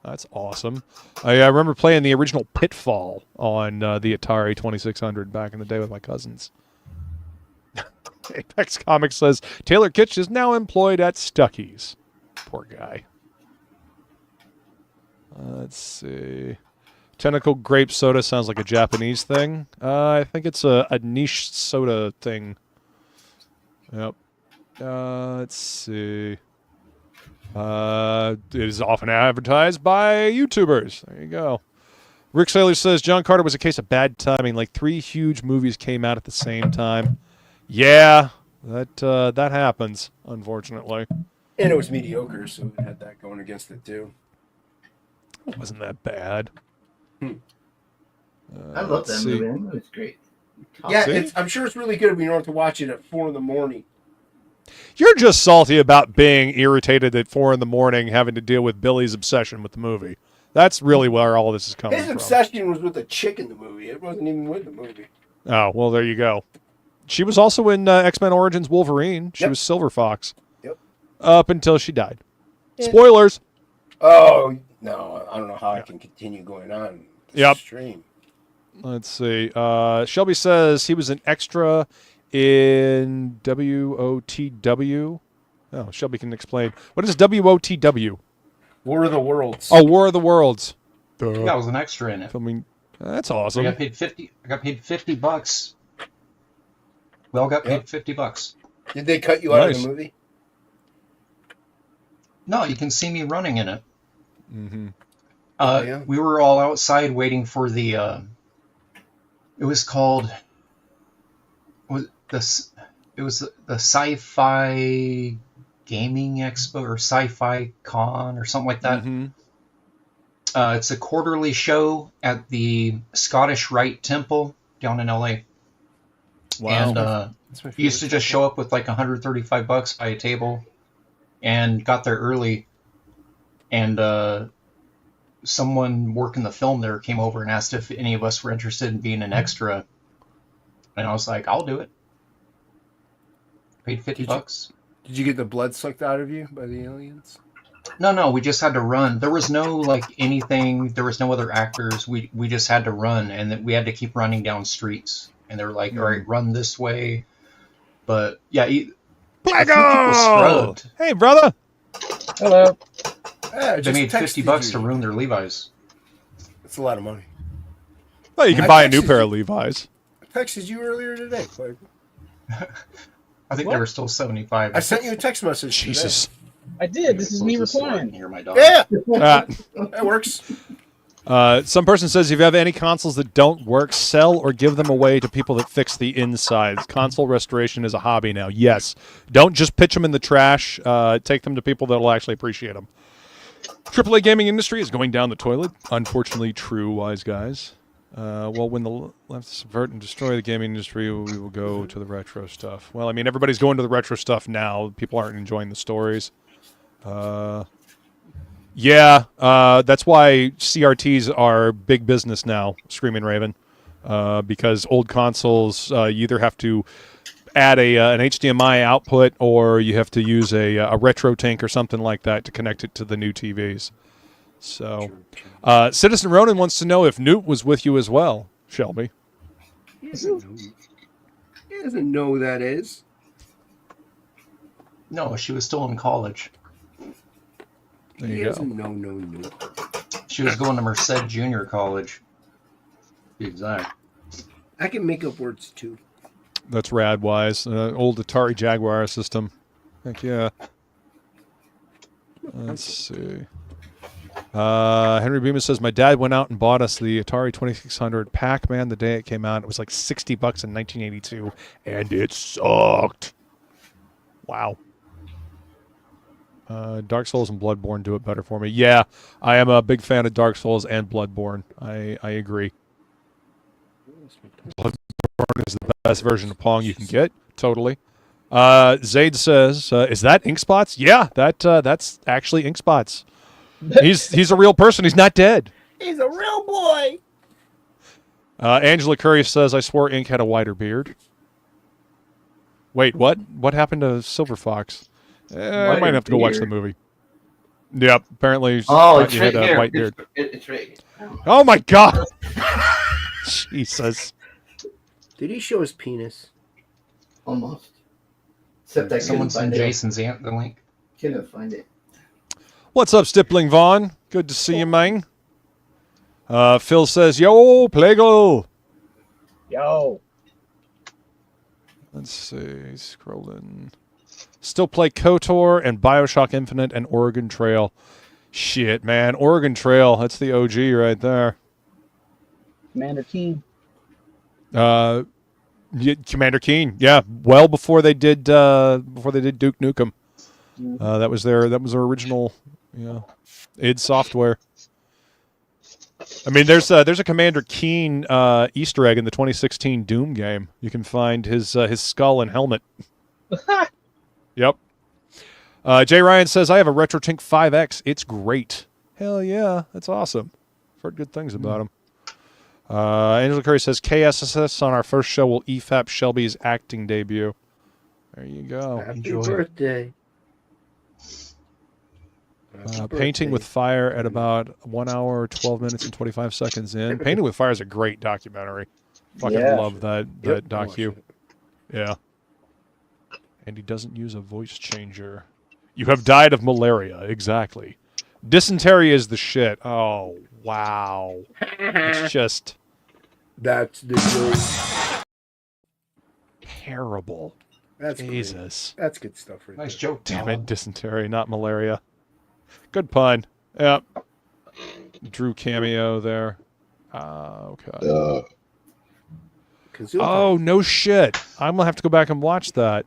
That's awesome. I remember playing the original Pitfall on the Atari 2600 back in the day with my cousins. Apex Comics says Taylor Kitsch is now employed at Stuckey's. Poor guy. Let's see. Tentacle grape soda sounds like a Japanese thing. I think it's a niche soda thing. Yep. Let's see. It is often advertised by YouTubers. There you go. Rick Saylor says John Carter was a case of bad timing. Like 3 huge movies came out at the same time. Yeah, that happens, unfortunately. And it was mediocre, so it had that going against it too. It wasn't that bad. I love that movie. That movie was great. I'm sure it's really good when you don't have to watch it at 4 a.m. You're just salty about being irritated at 4 a.m. having to deal with Billy's obsession with the movie. That's really where all this is coming from. His obsession was with the chick in the movie. It wasn't even with the movie. Oh, well, there you go. She was also in X-Men Origins Wolverine. She was Silver Fox. Yep. Up until she died. Spoilers. Oh, no. I don't know how I can continue going on this stream. Let's see. Shelby says he was an extra in WOTW. Oh, Shelby can explain. What is WOTW? War of the Worlds. Oh, War of the Worlds. Yeah, I was an extra in it. Filming. That's awesome. I got paid $50. We all got paid $50. Did they cut you out of the movie? No, you can see me running in it. Mm-hmm. We were all outside waiting for the. It was called. It was the Sci-Fi Gaming Expo or Sci-Fi Con or something like that. Mm-hmm. It's a quarterly show at the Scottish Rite Temple down in LA. Wow. And you used to just show up with like $135 by a table and got there early. And someone working the film there came over and asked if any of us were interested in being an extra. And I was like, I'll do it. Paid $50. Did you get the blood sucked out of you by the aliens? No, we just had to run. There was no anything. There was no other actors. We just had to run, and we had to keep running down streets. and they're like, all right, run this way. But yeah, a few Black people Hole! scrubbed. Hey, brother. Hello. They made $50 to ruin their Levi's. That's a lot of money. Well, you can I buy a new texted pair you. of Levi's. I texted you earlier today. Like, I think they were still 75. I sent you a text message. Jesus. I did. This is me replying. Hear my dog. Today. Ah. Yeah, that works. Some person says if you have any consoles that don't work, sell or give them away to people that fix the insides. Console restoration is a hobby now. Yes. Don't just pitch them in the trash. Take them to people that will actually appreciate them. AAA gaming industry is going down the toilet. Unfortunately true, wise guys. Well, when the left subvert and destroy the gaming industry, we will go to the retro stuff. Well, I mean, everybody's going to the retro stuff now. People aren't enjoying the stories. Yeah, that's why CRTs are big business now, Screaming Raven, because old consoles, you either have to add an HDMI output or you have to use a retro tank or something like that to connect it to the new TVs. So, Citizen Ronan wants to know if Newt was with you as well, Shelby. He doesn't know who that is. No, she was still in college. There He you go. doesn't know, no. She was going to Merced Junior College. To be exact. I can make up words too. That's rad, wise. Old Atari Jaguar system. Heck yeah. Let's see. Henry Beeman says, my dad went out and bought us the Atari 2600 Pac-Man the day it came out. It was like $60 in 1982, and it sucked. Wow. Dark Souls and Bloodborne do it better for me. Yeah, I am a big fan of Dark Souls and Bloodborne. I agree. Bloodborne is the best version of Pong you can get. Totally. Zaid says, is that Ink Spots? Yeah, that's actually Ink Spots. He's a real person. He's not dead. He's a real boy. Angela Curry says, I swore Ink had a wider beard. Wait, what? What happened to Silver Fox? I might have to go watch the movie. Yep, apparently he had a white beard. It's right. Oh my god! Jesus. Did he show his penis? Almost. Except I Someone couldn't sent find Jason's the link. Couldn't find it. What's up, Stippling Vaughn? Good to see you, man. Phil says, yo, Plagle. Yo. Let's see, scrolling. Still play KOTOR and Bioshock Infinite and Oregon Trail. Shit, man. Oregon Trail, that's the OG right there. Commander Keen. Commander Keen, yeah. Well before they did Duke Nukem. That was their original, id Software. I mean, there's a Commander Keen Easter egg in the 2016 Doom game. You can find his skull and helmet. Yep. Jay Ryan says, I have a RetroTink 5X. It's great. Hell yeah, that's awesome. I've heard good things about him. Angela Curry says, KSSS on our first show will EFAP Shelby's acting debut. There you go. Happy birthday. Painting with Fire at about 1 hour, 12 minutes, and 25 seconds in. Painting with Fire is a great documentary. Fucking love that docu. Yeah. And he doesn't use a voice changer. You have died of malaria. Exactly. Dysentery is the shit. Oh, wow. It's just... That's the joke. terrible. That's Jesus. Great. That's good stuff right Nice there. joke. Damn it, dysentery, not malaria. Good pun. Yep. Drew cameo there. Okay. Oh, no shit. I'm going to have to go back and watch that.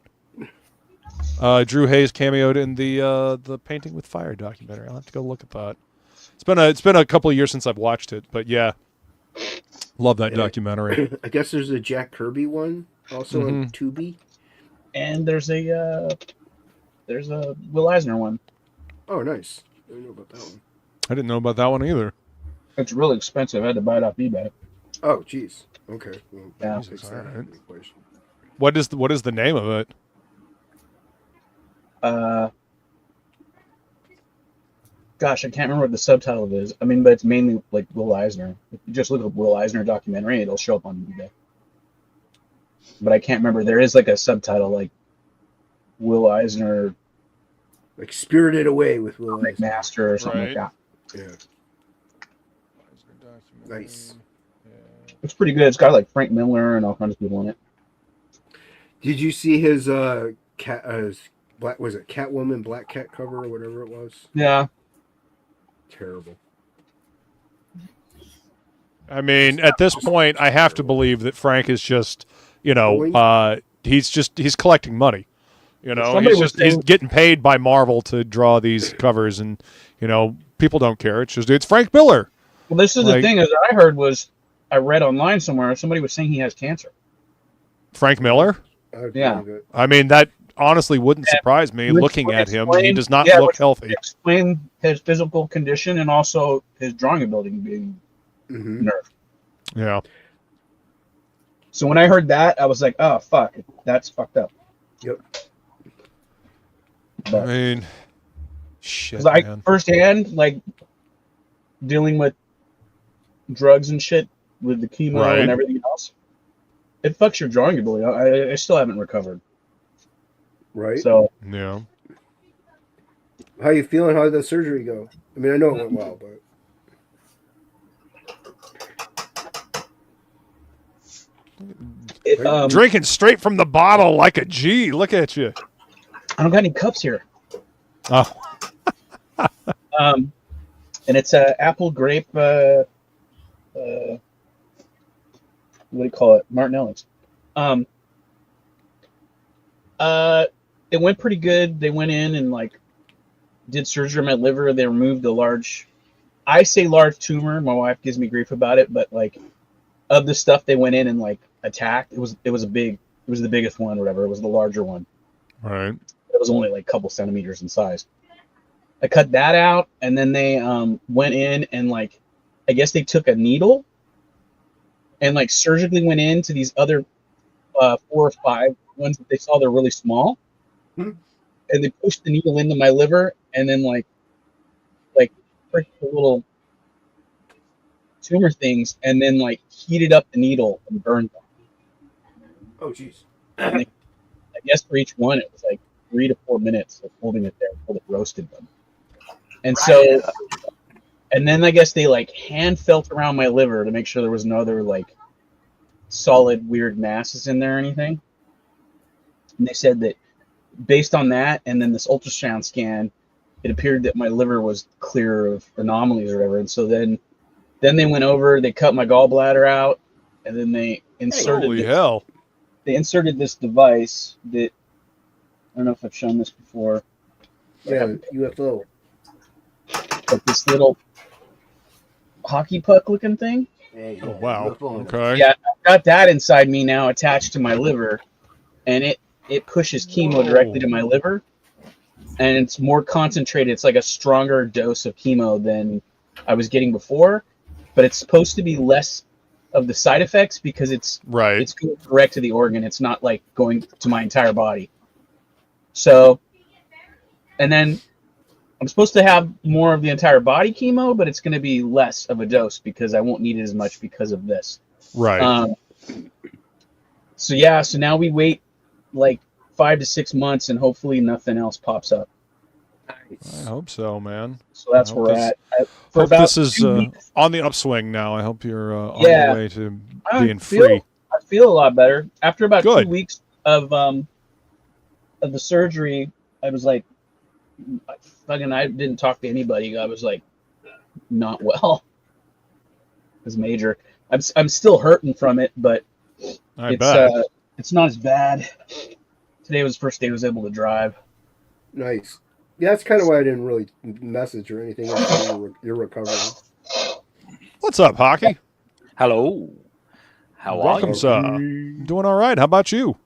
Drew Hayes cameoed in the Painting with Fire documentary. I'll have to go look at that. It's been a couple of years since I've watched it, but yeah. Love that documentary. I guess there's a Jack Kirby one also on Tubi. And there's a Will Eisner one. Oh, nice. I didn't know about that one. I didn't know about that one either. It's really expensive. I had to buy it off eBay. Oh, jeez. Okay. Well, Yeah. takes that out of the equation. What is the name of it? Gosh, I can't remember what the subtitle of it is. I mean, but it's mainly like Will Eisner. If you just look up Will Eisner documentary, it'll show up on eBay. but I can't remember. There is like a subtitle, like Will Eisner, Like Spirited Away with Will Eisner. Master or something like Right. that. Yeah. Nice. It's pretty good. It's got like Frank Miller and all kinds of people in it. Did you see his cat? Black, was it Catwoman Black Cat cover or whatever it was? Yeah. Terrible. I mean, at this point, I have to believe that Frank is just, he's collecting money. Somebody was He's saying- getting paid by Marvel to draw these covers, and people don't care. It's Frank Miller. Well, this is the thing that I heard I read online somewhere, somebody was saying he has cancer. Frank Miller? Yeah. I mean, that honestly wouldn't surprise me looking at him. He does not look healthy. Explain his physical condition and also his drawing ability being nerfed. Yeah. So when I heard that, I was like, oh, fuck. That's fucked up. Yep. I mean, shit, Like, man. firsthand, like, dealing with drugs and shit with the chemo Right. and everything else, it fucks your drawing ability. I still haven't recovered. Right. So, Yeah. How you feeling? How did the surgery go? I mean, I know it went well, but Drinking straight from the bottle like a G. Look at you. I don't got any cups here. Oh. And it's a apple grape. What do you call it? Martinelli's. It went pretty good. They went in and like did surgery on my liver. They removed a large, I say large tumor. My wife gives me grief about it, but like of the stuff they went in and like attacked, it was the biggest one or whatever. It was the larger one. Right. It was only like a couple centimeters in size. I cut that out, and then they went in and like, I guess they took a needle and like surgically went into these other 4 or 5 ones that they saw they're really small, and they pushed the needle into my liver, and then like pricked the little tumor things, and then like heated up the needle and burned them. oh jeez. And I guess for each one, it was like 3 to 4 minutes of holding it there until it roasted them. And so, and then I guess they like hand felt around my liver to make sure there was no other like solid weird masses in there or anything. And they said that based on that, and then this ultrasound scan, it appeared that my liver was clear of anomalies or whatever. And so then they went over, they cut my gallbladder out, and then they inserted Holy hell. they inserted this device that, I don't know if I've shown this before. Yeah, UFO. Like this little hockey puck looking thing. Oh, wow. Okay. Yeah, I've got that inside me now attached to my liver, and it pushes chemo directly to my liver, and it's more concentrated. It's like a stronger dose of chemo than I was getting before, but it's supposed to be less of the side effects because it's going direct to the organ. It's not like going to my entire body. So, and then I'm supposed to have more of the entire body chemo, but it's going to be less of a dose because I won't need it as much because of this. Right. So yeah, so now we wait like 5 to 6 months and hopefully nothing else pops up. I hope so, man. So that's I where hope we're this- at. Hope this is on the upswing now. I hope you're on Yeah. the way to I being feel- free. I feel a lot better after about Good. 2 weeks of the surgery. I was like, I didn't talk to anybody. I was like, not well. It was major. I'm still hurting from it, but I bet. it's not as bad. Today was the first day I was able to drive. Nice. Yeah, that's kind of why I didn't really message or anything. You're recovering. What's up, Hockey? Hello. How Welcome, are you? sir. Doing all right. How about you?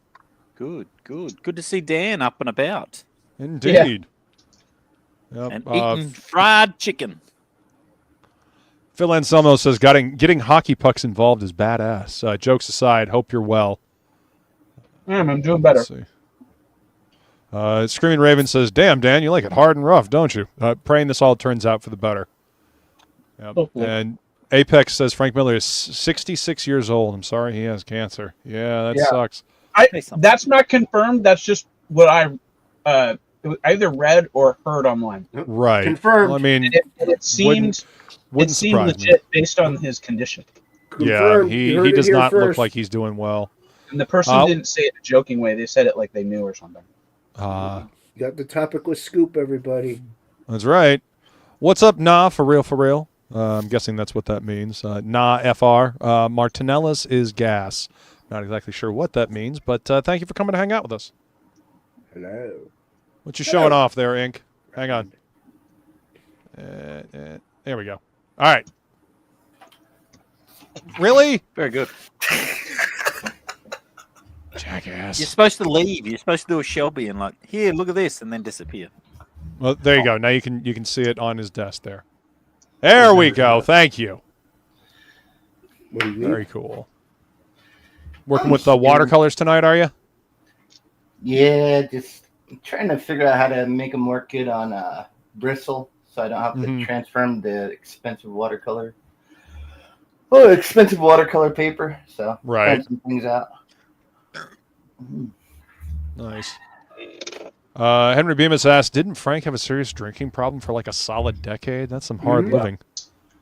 Good, good. Good to see Dan up and about. Indeed. Yep. And eating fried chicken. Phil Anselmo says getting hockey pucks involved is badass. Jokes aside, hope you're well. I'm doing better. Let's see. Screaming Raven says, "Damn, Dan, you like it hard and rough, don't you?" Praying this all turns out for the better. Yep. Hopefully. And Apex says Frank Miller is 66 years old. I'm sorry he has cancer. Yeah, that sucks. Say something. That's not confirmed. That's just what I either read or heard online. Right. Confirmed. Well, I mean, It seemed wouldn't surprise legit based on his condition. Yeah, Confirmed. You he heard it does here not look first. like he's doing well. And the person didn't say it in a joking way. They said it like they knew or something. You got the topicless scoop, everybody. That's right. What's up, Nah, for real, for real? I'm guessing that's what that means. Nah, FR. Martinellis is gas. Not exactly sure what that means, but thank you for coming to hang out with us. Hello. What you showing off there, Ink? Hang on. There we go. All right. Really? Very good. Jackass. You're supposed to leave. You're supposed to do a Shelby and like, here, look at this, and then disappear. Well, there you go. Now you can see it on his desk there. There we go. Thank you. What do you mean? Very cool. Working with the watercolors tonight, are you? Yeah, just trying to figure out how to make them work good on bristle, so I don't have to transfer the expensive watercolor. Oh, expensive watercolor paper. So Right. trying some things out. Nice. Henry Bemis asked, didn't Frank have a serious drinking problem for like a solid decade? That's some hard living.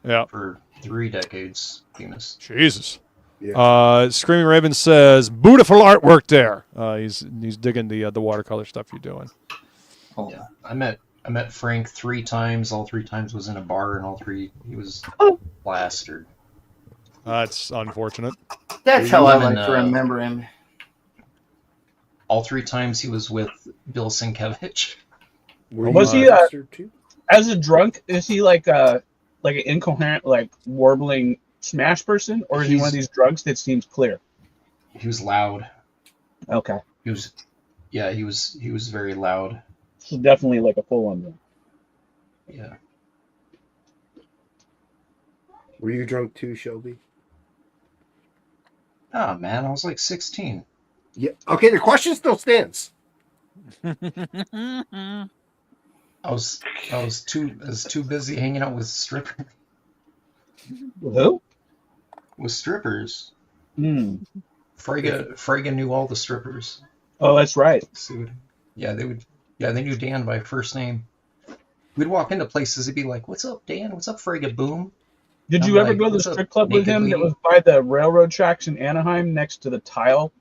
Yeah. For 3 decades, Venus. Jesus. Yeah. Screaming Raven says, beautiful artwork there. He's digging the watercolor stuff you're doing. Oh. Yeah, I met Frank 3 times. All 3 times was in a bar, and all 3 he was plastered. That's unfortunate. That's how I And, like to remember him. All 3 times he was with Bill Sienkiewicz. Was he as a drunk? Is he like an incoherent, like warbling smash person, or is he one of these drugs that seems clear? He was loud. Okay, He was very loud. so definitely like a full-on drunk. Yeah. Were you drunk too, Shelby? Oh man, I was like 16. Yeah. Okay, the question still stands. I was too busy hanging out with strippers. Who? With strippers. Hmm. Frege knew all the strippers. Oh, that's right. So they knew Dan by first name. We'd walk into places, it'd be like, "What's up, Dan? What's up, Frege? Boom." Did I'm you ever like, go to the "What's up, strip club with naked him that lady?" was by the railroad tracks in Anaheim next to the tile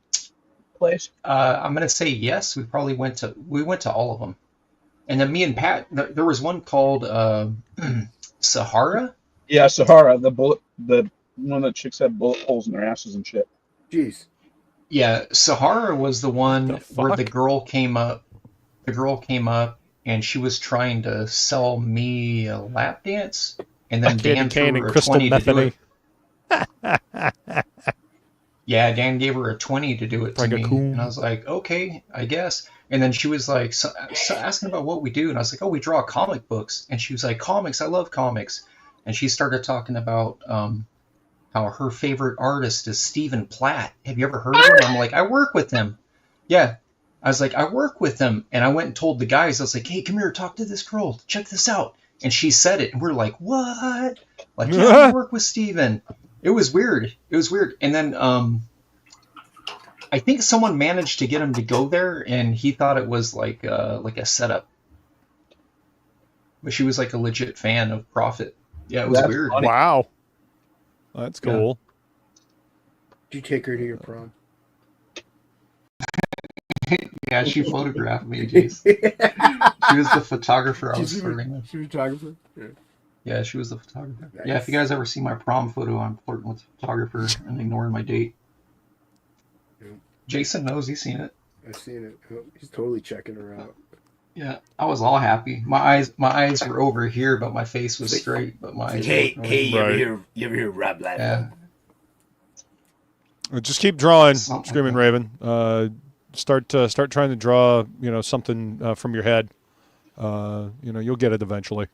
place? I'm gonna say yes. We went to all of them, and then me and Pat. There was one called Sahara. Yeah, Sahara, the one that chicks have bullet holes in their asses and shit. Jeez. Yeah, Sahara was the one where fuck? the girl came up. The girl came up and she was trying to sell me a lap dance, and then Dan threw Cane her and a crystal 20 to do methane. it. Yeah, Dan gave her a 20 to do it to me, Cool. and I was like, okay, I guess. And then she was like, so asking about what we do, and I was like, oh, we draw comic books. And she was like, comics, I love comics. And she started talking about how her favorite artist is Stephen Platt. Have you ever heard of him? I'm like, I work with him. Yeah. I was like, I work with him. And I went and told the guys, I was like, hey, come here, talk to this girl. Check this out. And she said it. And we're like, what? Like, yeah, I work with Stephen. It was weird. And then I think someone managed to get him to go there, and he thought it was like a setup. But she was like a legit fan of Prophet. Yeah, it was That's weird. funny. Wow. That's cool. Did you take her to your prom? Yeah, she photographed me, jeez. She was the photographer I was flirting with. She was a photographer? Yeah. Yeah, she was the photographer. Nice. Yeah, if you guys ever see my prom photo, I'm flirting with the photographer and ignoring my date. Yeah. Jason knows, he's seen it. I've seen it. Oh, he's totally checking her out. Yeah, I was all happy. My eyes were over here, but my face was straight. But my eyes Hey, were you Right. ever hear Rob Live? Yeah. Just keep drawing, Something. Screaming Raven. Start trying to draw, something from your head. You'll get it eventually.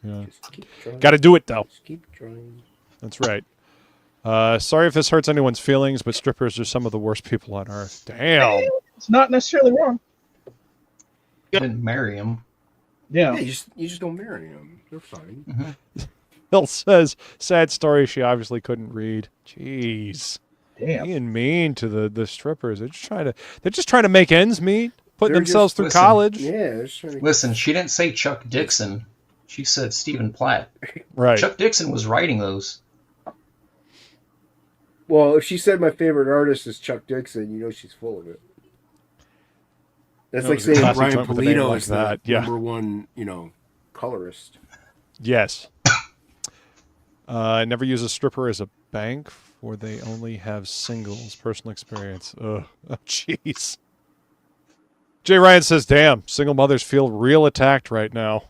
Yeah. Just keep trying. Got to do it though. Just keep trying. That's right. Sorry if this hurts anyone's feelings, but strippers are some of the worst people on earth. Damn. It's not necessarily wrong. I didn't marry him. Yeah. Yeah, you just don't marry them. They're fine. Bill says, sad story, she obviously couldn't read. Jeez. Damn. Being mean to the strippers. They're just trying to make ends meet, putting They're themselves just- through listen, college. Yeah, they're just trying to... Listen, she didn't say Chuck Dixon. She said Stephen Platt. Right. Chuck Dixon was writing those. Well, if she said my favorite artist is Chuck Dixon, you know she's full of it. That's No, like it's a saying classy Brian joint with a name Pulido like is that, the yeah. number one, colorist. Yes. I never use a stripper as a bank, for they only have singles. Personal experience. Ugh. Oh, jeez. Jay Ryan says, damn, single mothers feel real attacked right now.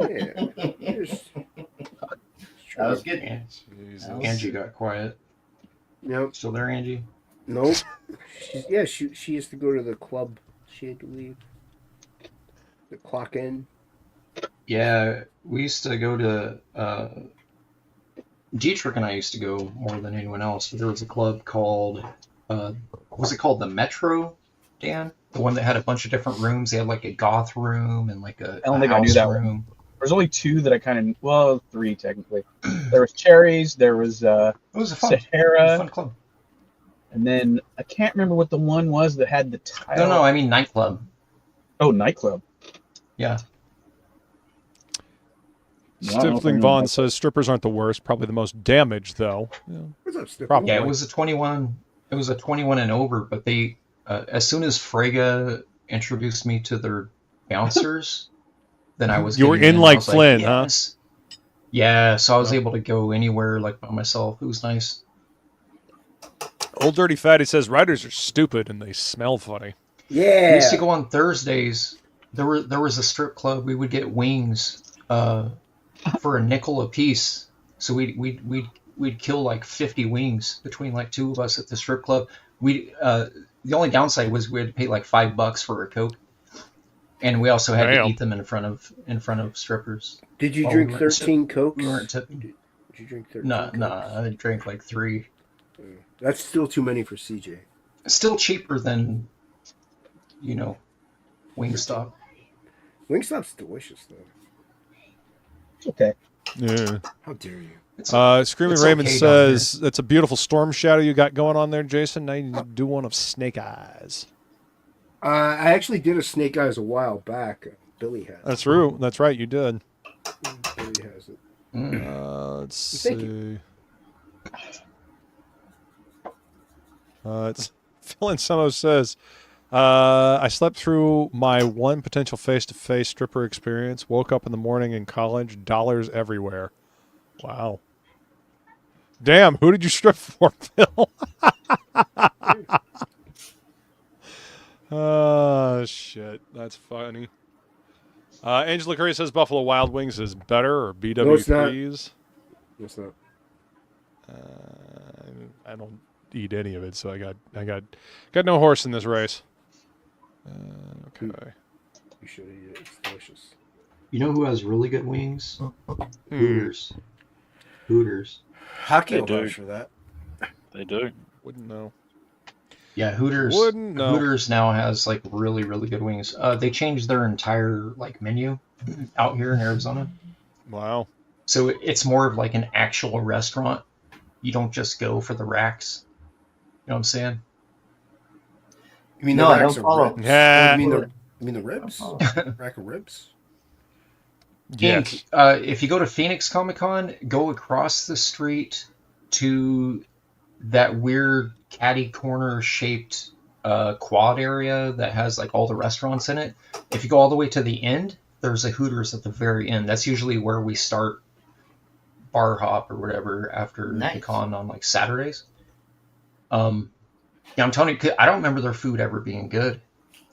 Yeah. That was good. Yeah. Jesus. Angie got quiet. Yep. Still there, Angie? Nope. She used to go to the club. She had to leave. The clock in. Yeah, we used to go to Dietrich and I used to go more than anyone else. But there was a club called was it called the Metro, Dan? The one that had a bunch of different rooms. They had like a goth room and like a I don't think I house knew that room. There's only two that I kind of, well, three technically. There was Cherries, there was It was a fun Sahara, club. and then I can't remember what the one was that had the tile. No, I mean nightclub. Oh, nightclub. Yeah. No, I don't know if I Stifling know Vaughn that. says strippers aren't the worst, probably the most damaged, though. Yeah. What's up, Steve? Probably. Yeah, it was a 21. It was a 21 and over. But they, as soon as Frege introduced me to their bouncers, then I was. You were getting in I like was Flynn, yes. Yeah, so I was able to go anywhere like by myself. It was nice. Old Dirty Fatty says writers are stupid and they smell funny. Yeah. We used to go on Thursdays. There was a strip club. We would get wings for a nickel a piece. So we'd kill like 50 wings between like two of us at the strip club. The only downside was we had to pay like $5 for a Coke, and we also had Damn. to eat them in front of strippers. Did you Well, drink we weren't 13 Cokes? We weren't tipping. Did you drink 13 No, Cokes? I drank like 3. That's still too many for CJ. Still cheaper than, Wingstop. Wingstop's delicious, though. It's okay. Yeah. How dare you? Screaming It's Raymond okay down says, that's a beautiful storm shadow you got going on there, Jason. Now you need to do one of Snake Eyes. I actually did a Snake Eyes a while back. Billy has it. That's true. That's right. You did. Billy has it. Let's Thank see. It's Phil Samo says, I slept through my one potential face-to-face stripper experience. Woke up in the morning in college. Dollars everywhere. Wow. Damn, who did you strip for, Phil? Oh, shit. That's funny. Angela Curry says Buffalo Wild Wings is better, or BW3s. What's up? I don't eat any of it, so I got no horse in this race. Okay. You should eat it. It's delicious. You know who has really good wings? Hooters. Hooters. Hockey They do. vouch for that. They do. Wouldn't know. Yeah, Hooters. Wouldn't know. Hooters now has like really, really good wings. They changed their entire like menu out here in Arizona, Wow. so it's more of like an actual restaurant. You don't just go for the racks. You know what I'm saying? You mean No, the I racks don't of follow. ribs? Yeah. Oh, you mean the ribs? Rack of ribs? Yes. If you go to Phoenix Comic Con, go across the street to that weird catty corner shaped quad area that has like all the restaurants in it. If you go all the way to the end, there's a Hooters at the very end. That's usually where we start bar hop or whatever after the Nice. con on like Saturdays. Yeah, I'm telling you, I don't remember their food ever being good.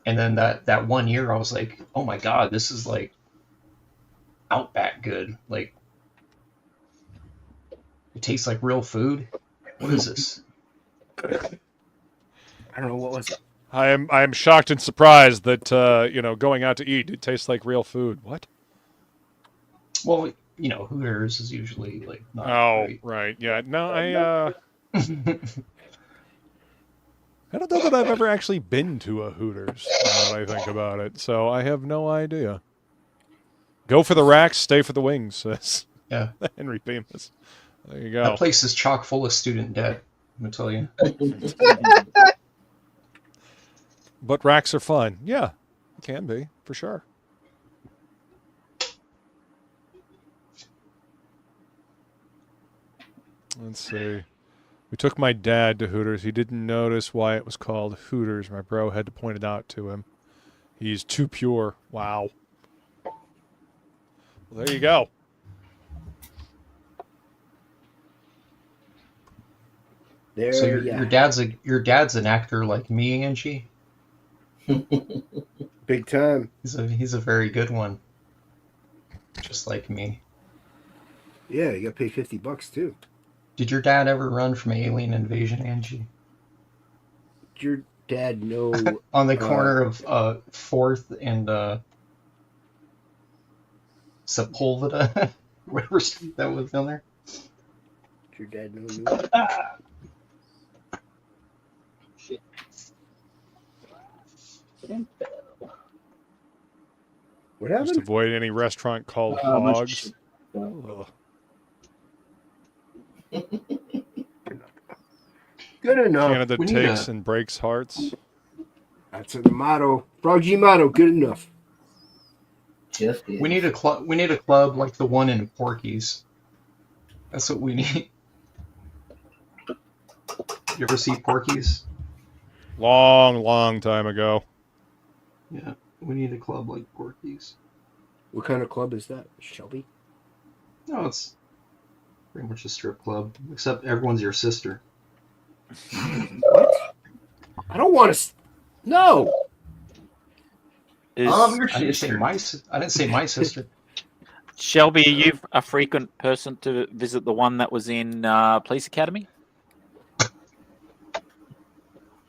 And then that one year, I was like, oh my god, this is like Outback good. Like, it tastes like real food. What is this? I don't know what was it. I am shocked and surprised that going out to eat, it tastes like real food. What? Well, Hooters is usually like not Oh, great. right. Yeah. No, I don't know that I've ever actually been to a Hooters, now that I think about it. So I have no idea. Go for the racks, stay for the wings, says Yeah. Henry Bemis. There you go. That place is chock full of student debt. I'm gonna tell you. But racks are fun. Yeah, it can be, for sure. Let's see. We took my dad to Hooters. He didn't notice why it was called Hooters. My bro had to point it out to him. He's too pure. Wow. Well, there you go. There, So yeah. your dad's an actor like me, Angie. Big time. He's a very good one. Just like me. Yeah, you got to pay $50 too. Did your dad ever run from alien invasion, Angie? Did your dad know On the corner of 4th and Sepulveda, whatever street that was down there. Did your dad know? Shit. What Just happened? avoid any restaurant called much Hogs. shit. Ugh. Good enough. Canada We need takes a- and breaks hearts. That's the motto. Frog G motto. Good enough. Just is. We need a club. We need a club like the one in Porky's. That's what we need. You ever see Porky's? Long time ago. Yeah, we need a club like Porky's. What kind of club is that? Shelby? No, it's pretty much a strip club, except everyone's your sister. What? I don't want to. No. Is, Your I didn't say sister. I didn't say my sister. Shelby, are you a frequent person to visit the one that was in Police Academy?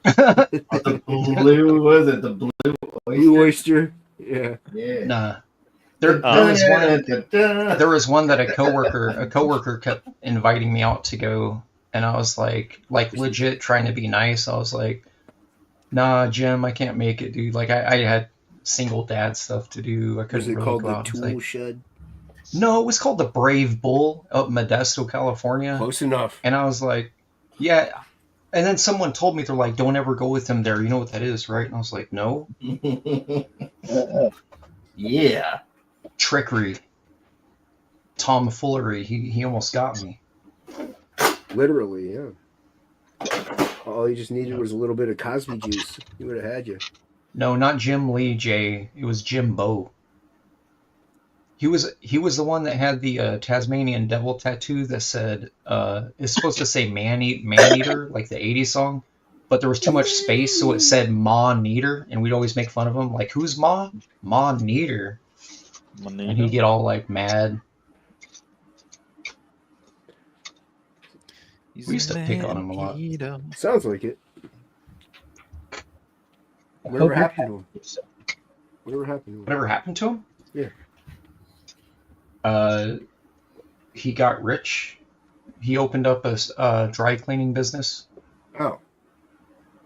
The blue, was it the blue Blue oyster? oyster. Yeah. Yeah. Nah. There was one that a coworker kept inviting me out to go, and I was like legit trying to be nice. I was like, nah, Jim, I can't make it, dude. Like I had single dad stuff to do. I Was couldn't it really called go the out. Tool Shed? No, it was called the Brave Bull out in Modesto, California. Close enough. And I was like, yeah. And then someone told me, they're like, don't ever go with him there. You know what that is, right? And I was like, no. Yeah. Trickery. Tomfoolery. He almost got me. Literally, yeah. All you just needed was a little bit of Cosby juice. He would have had you. No, not Jim Lee, Jay. It was Jim Bo. He was the one that had the Tasmanian devil tattoo that said it's supposed to say man eater, like the 80s song, but there was too much space, so it said Ma Neater, and we'd always make fun of him, like, who's Ma? Ma Neater. And he'd get all like mad. We used to pick on him a lot. Sounds like it. Whatever happened to him? Whatever happened to him? Whatever happened to him? Yeah. He got rich. He opened up a dry cleaning business. Oh.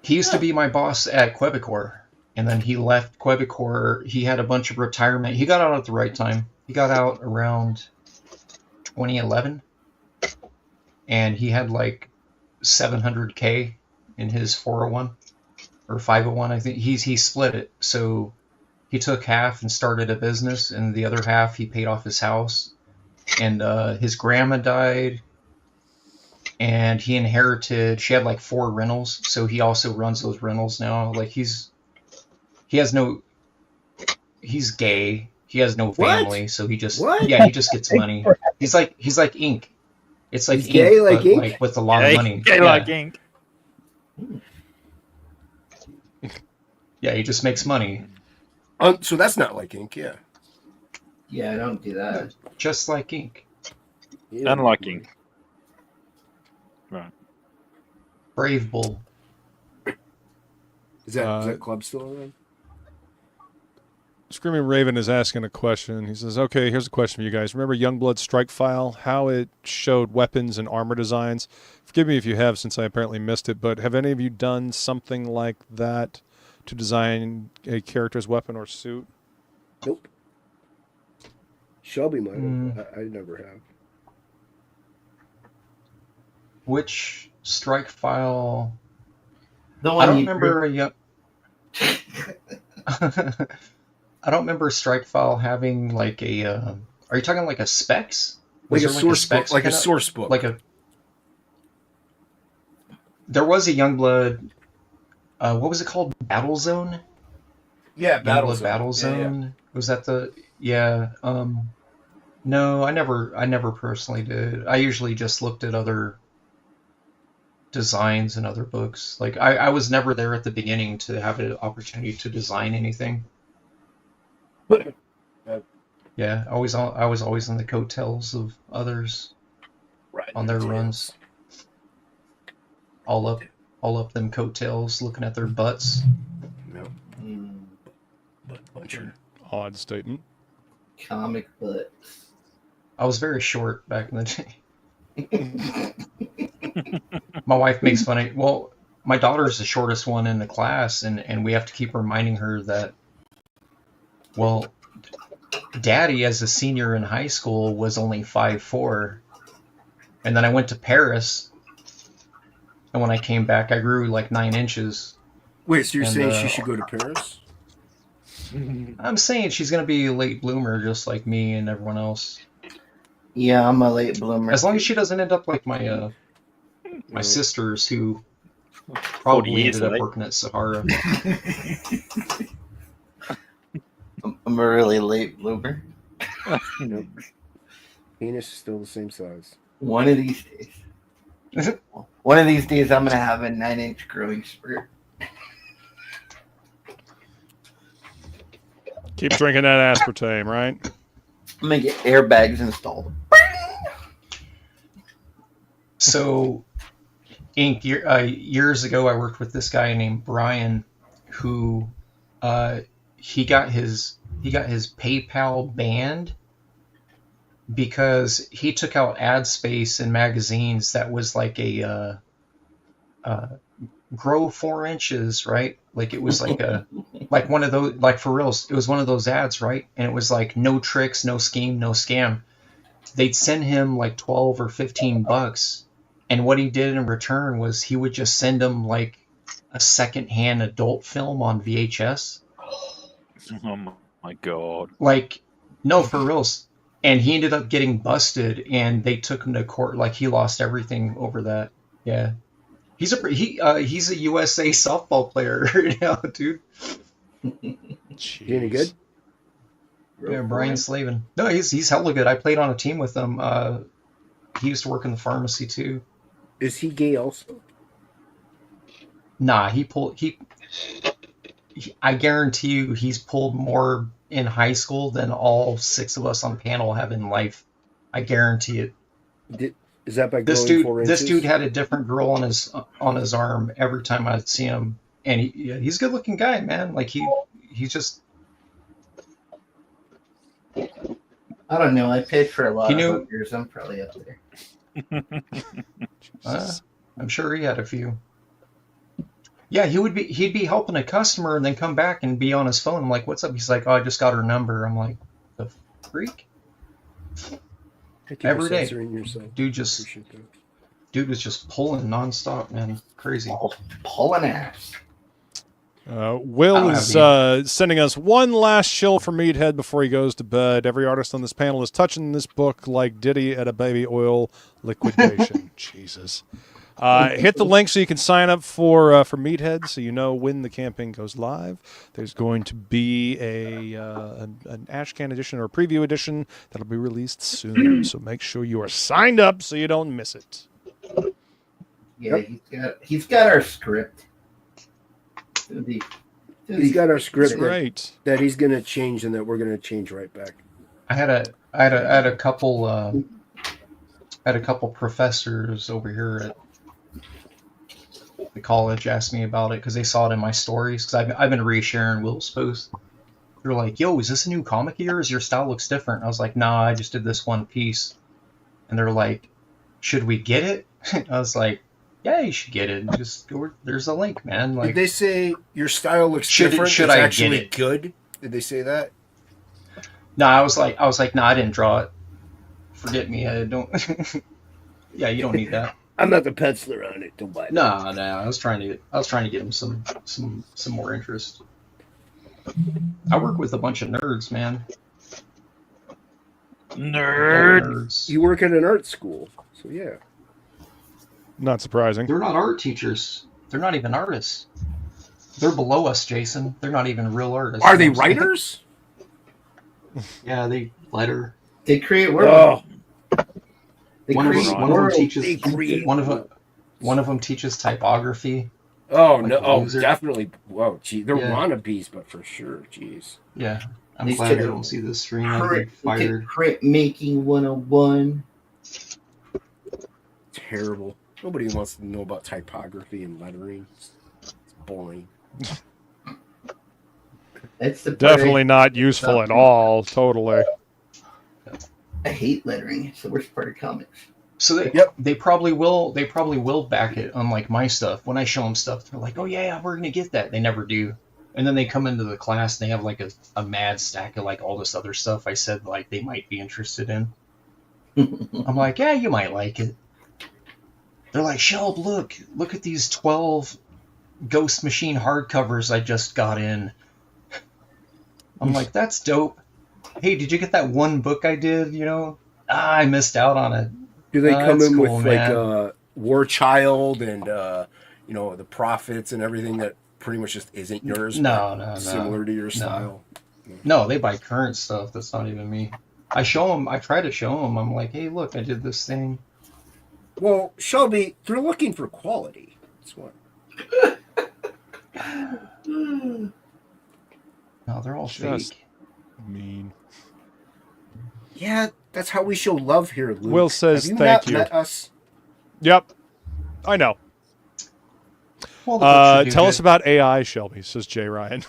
He used to be my boss at Quebecor, and then he left Quebecor. He had a bunch of retirement. He got out at the right time. He got out around 2011, and he had like $700K in his 401 or 501. I think he split it. So he took half and started a business, and the other half he paid off his house. And his grandma died, and he inherited. She had like 4 rentals, so he also runs those rentals now. Like he's gay. He has no family, so he just he just gets money. He's like Ink. It's like He's gay like but Ink? like with a lot of money. Gay like ink. Yeah, he just makes money. So that's not like Ink, yeah. Yeah, don't do that. Just like Ink. Yeah. Unlike ink. Right. Brave Bull. Is that club still around? Screaming Raven is asking a question. He says, okay, here's a question for you guys. Remember Youngblood's Strike File, how it showed weapons and armor designs? Forgive me if you have, since I apparently missed it, but have any of you done something like that to design a character's weapon or suit? Nope. Shelby might have. I never have. Which strike file? The I one don't you remember. Yep. I don't remember strike file having like a. Are you talking like a specs? Like Was a there source specs book, like a pinup? source book. Like a. There was a Youngblood. What was it called? Battle Zone. Yeah, Youngblood Battle Zone. Yeah. Was that the? Yeah. No, I never personally did. I usually just looked at other designs and other books. Like I was never there at the beginning to have an opportunity to design anything. Yeah, I was always on the coattails of others Right. on their runs. All up them coattails, looking at their butts. Yep. Butt puncher. Odd statement. comic books. I was very short back in the day. My wife makes fun of. Well, my daughter's the shortest one in the class, and we have to keep reminding her that. Well, Daddy, as a senior in high school, was only 5'4", and then I went to Paris, and when I came back, I grew like 9 inches. Wait, so you're saying she should go to Paris? I'm saying she's gonna be a late bloomer, just like me and everyone else. Yeah, I'm a late bloomer. As long as she doesn't end up like my my sisters, who probably ended up working at Sahara. I'm a really late bloomer. Nope. Penis is still the same size. One of these days. One of these days, I'm gonna have a 9-inch growing spurt. Keep drinking that aspartame, right? I'm gonna get airbags installed. So, Inc. Years ago, I worked with this guy named Brian, who he got his PayPal banned because he took out ad space in magazines that was like a grow 4 inches, right? Like it was like a like one of those, like for reals, it was one of those ads, right? And it was like no tricks, no scheme, no scam. They'd send him like 12 or 15 bucks, and what he did in return was he would just send him like a secondhand adult film on VHS. Oh my god! Like, no, for reals. And he ended up getting busted, and they took him to court. Like he lost everything over that. Yeah, he's a USA softball player right now, dude. He any good? Yeah, Brian Slavin. No, he's hella good. I played on a team with him. He used to work in the pharmacy too. Is he gay also? Nah, I guarantee you he's pulled more in high school than all 6 of us on panel have in life. I guarantee it. Is that by This growing 4 inches? This dude had a different girl on his arm every time I'd see him, and he's a good looking guy, man. Like he's just. I don't know. I paid for a lot He of knew- hookers. I'm probably up there. I'm sure he had a few. Yeah, he'd be helping a customer and then come back and be on his phone. I'm like, what's up? He's like, oh, I just got her number. I'm like, the freak? Thank you for Every day. censoring yourself. Dude Appreciate that. was just pulling nonstop, man. Crazy. Pulling ass. Will is sending us one last shill for Meathead before he goes to bed. Every artist on this panel is touching this book like Diddy at a baby oil liquidation. Jesus. Hit the link so you can sign up for Meathead, so you know when the campaign goes live. There's going to be an Ashcan edition or a preview edition that'll be released soon. So make sure you are signed up so you don't miss it. Yeah, he's got our script. He's got our script Right. that he's going to change and that we're going to change right back. I had a couple professors over here at the college ask me about it because they saw it in my stories, because I've been resharing Will's post. They're like, yo, is this a new comic of yours? Your style looks different. I was like, nah, I just did this one piece. And they're like, should we get it? I was like, yeah, you should get it. Just go, there's a link, man. Like, Did they say your style looks different? Should it's I actually get it? good? Did they say that? no, I was like, no, I didn't draw it. Forget me. I don't. Yeah, you don't need that. I'm not the penciler on it. Don't buy it. No. I was trying to get him some more interest. I work with a bunch of nerds, man. Nerds. You work at an art school, so yeah. Not surprising. They're not art teachers. They're not even artists. They're below us, Jason. They're not even real artists. Are they writers? Yeah, they letter. They create world. One of them teaches. They create One of them teaches typography. Oh Like no! a Oh, loser. definitely. Whoa, gee, they're Yeah. wannabes, but for sure, jeez. Yeah, I'm These glad kids they are don't see this stream. I'd be fired. Print making 101. Terrible. Nobody wants to know about typography and lettering. It's boring. That's the part Definitely not useful at all. Totally. I hate lettering. It's the worst part of comics. So they probably will back it, unlike my stuff. When I show them stuff, they're like, "Oh yeah, we're gonna get that." They never do, and then they come into the class and they have like a mad stack of like all this other stuff I said like they might be interested in. I'm like, yeah, you might like it. They're like, Shelb, look at these 12 Ghost Machine hardcovers I just got in. I'm like, that's dope. Hey, did you get that one book I did? You know, I missed out on it. Do they come that's in cool, with man. like War Child and you know, the Prophets and everything that pretty much just isn't yours? No, similar to your style. No, they buy current stuff. That's not even me. I try to show them. I'm like, hey, look, I did this thing. Well, Shelby, they're looking for quality. That's what. No, they're all Just fake. mean. Yeah, that's how we show love here, Luke. Will says Have you thank not you. met us? Yep. I know. Well, the books are Tell good. us about AI, Shelby, says Jay Ryan.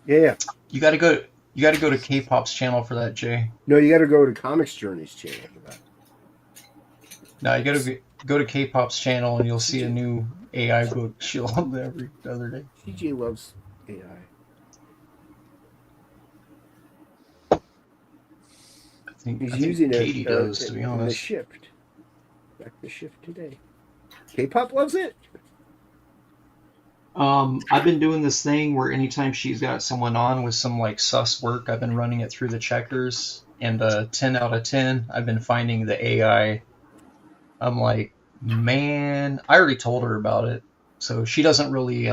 Yeah. You got to go to K-pop's channel for that, Jay. No, you got to go to Comics Journey's channel for that. No, you got to go to K-pop's channel and you'll see a new AI book she'll upload every other day. CJ loves AI. I think He's using Katie it. does, to be and they honest. shipped. Back to shift today. K-pop loves it. I've been doing this thing where anytime she's got someone on with some like sus work, I've been running it through the checkers, and 10 out of 10, I've been finding the AI. I'm like, man, I already told her about it, so she doesn't really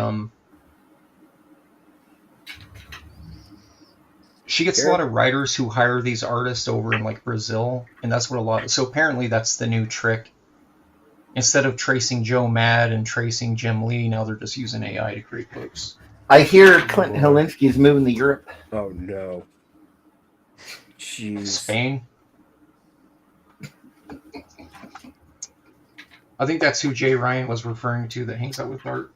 She gets a lot of writers who hire these artists over in like Brazil, and that's what a lot. So apparently that's the new trick. Instead of tracing Joe Mad and tracing Jim Lee, now they're just using AI to create books. I hear Clinton Helinski is moving to Europe. Oh no. Jeez. Spain. I think that's who Jay Ryan was referring to that hangs out with Art.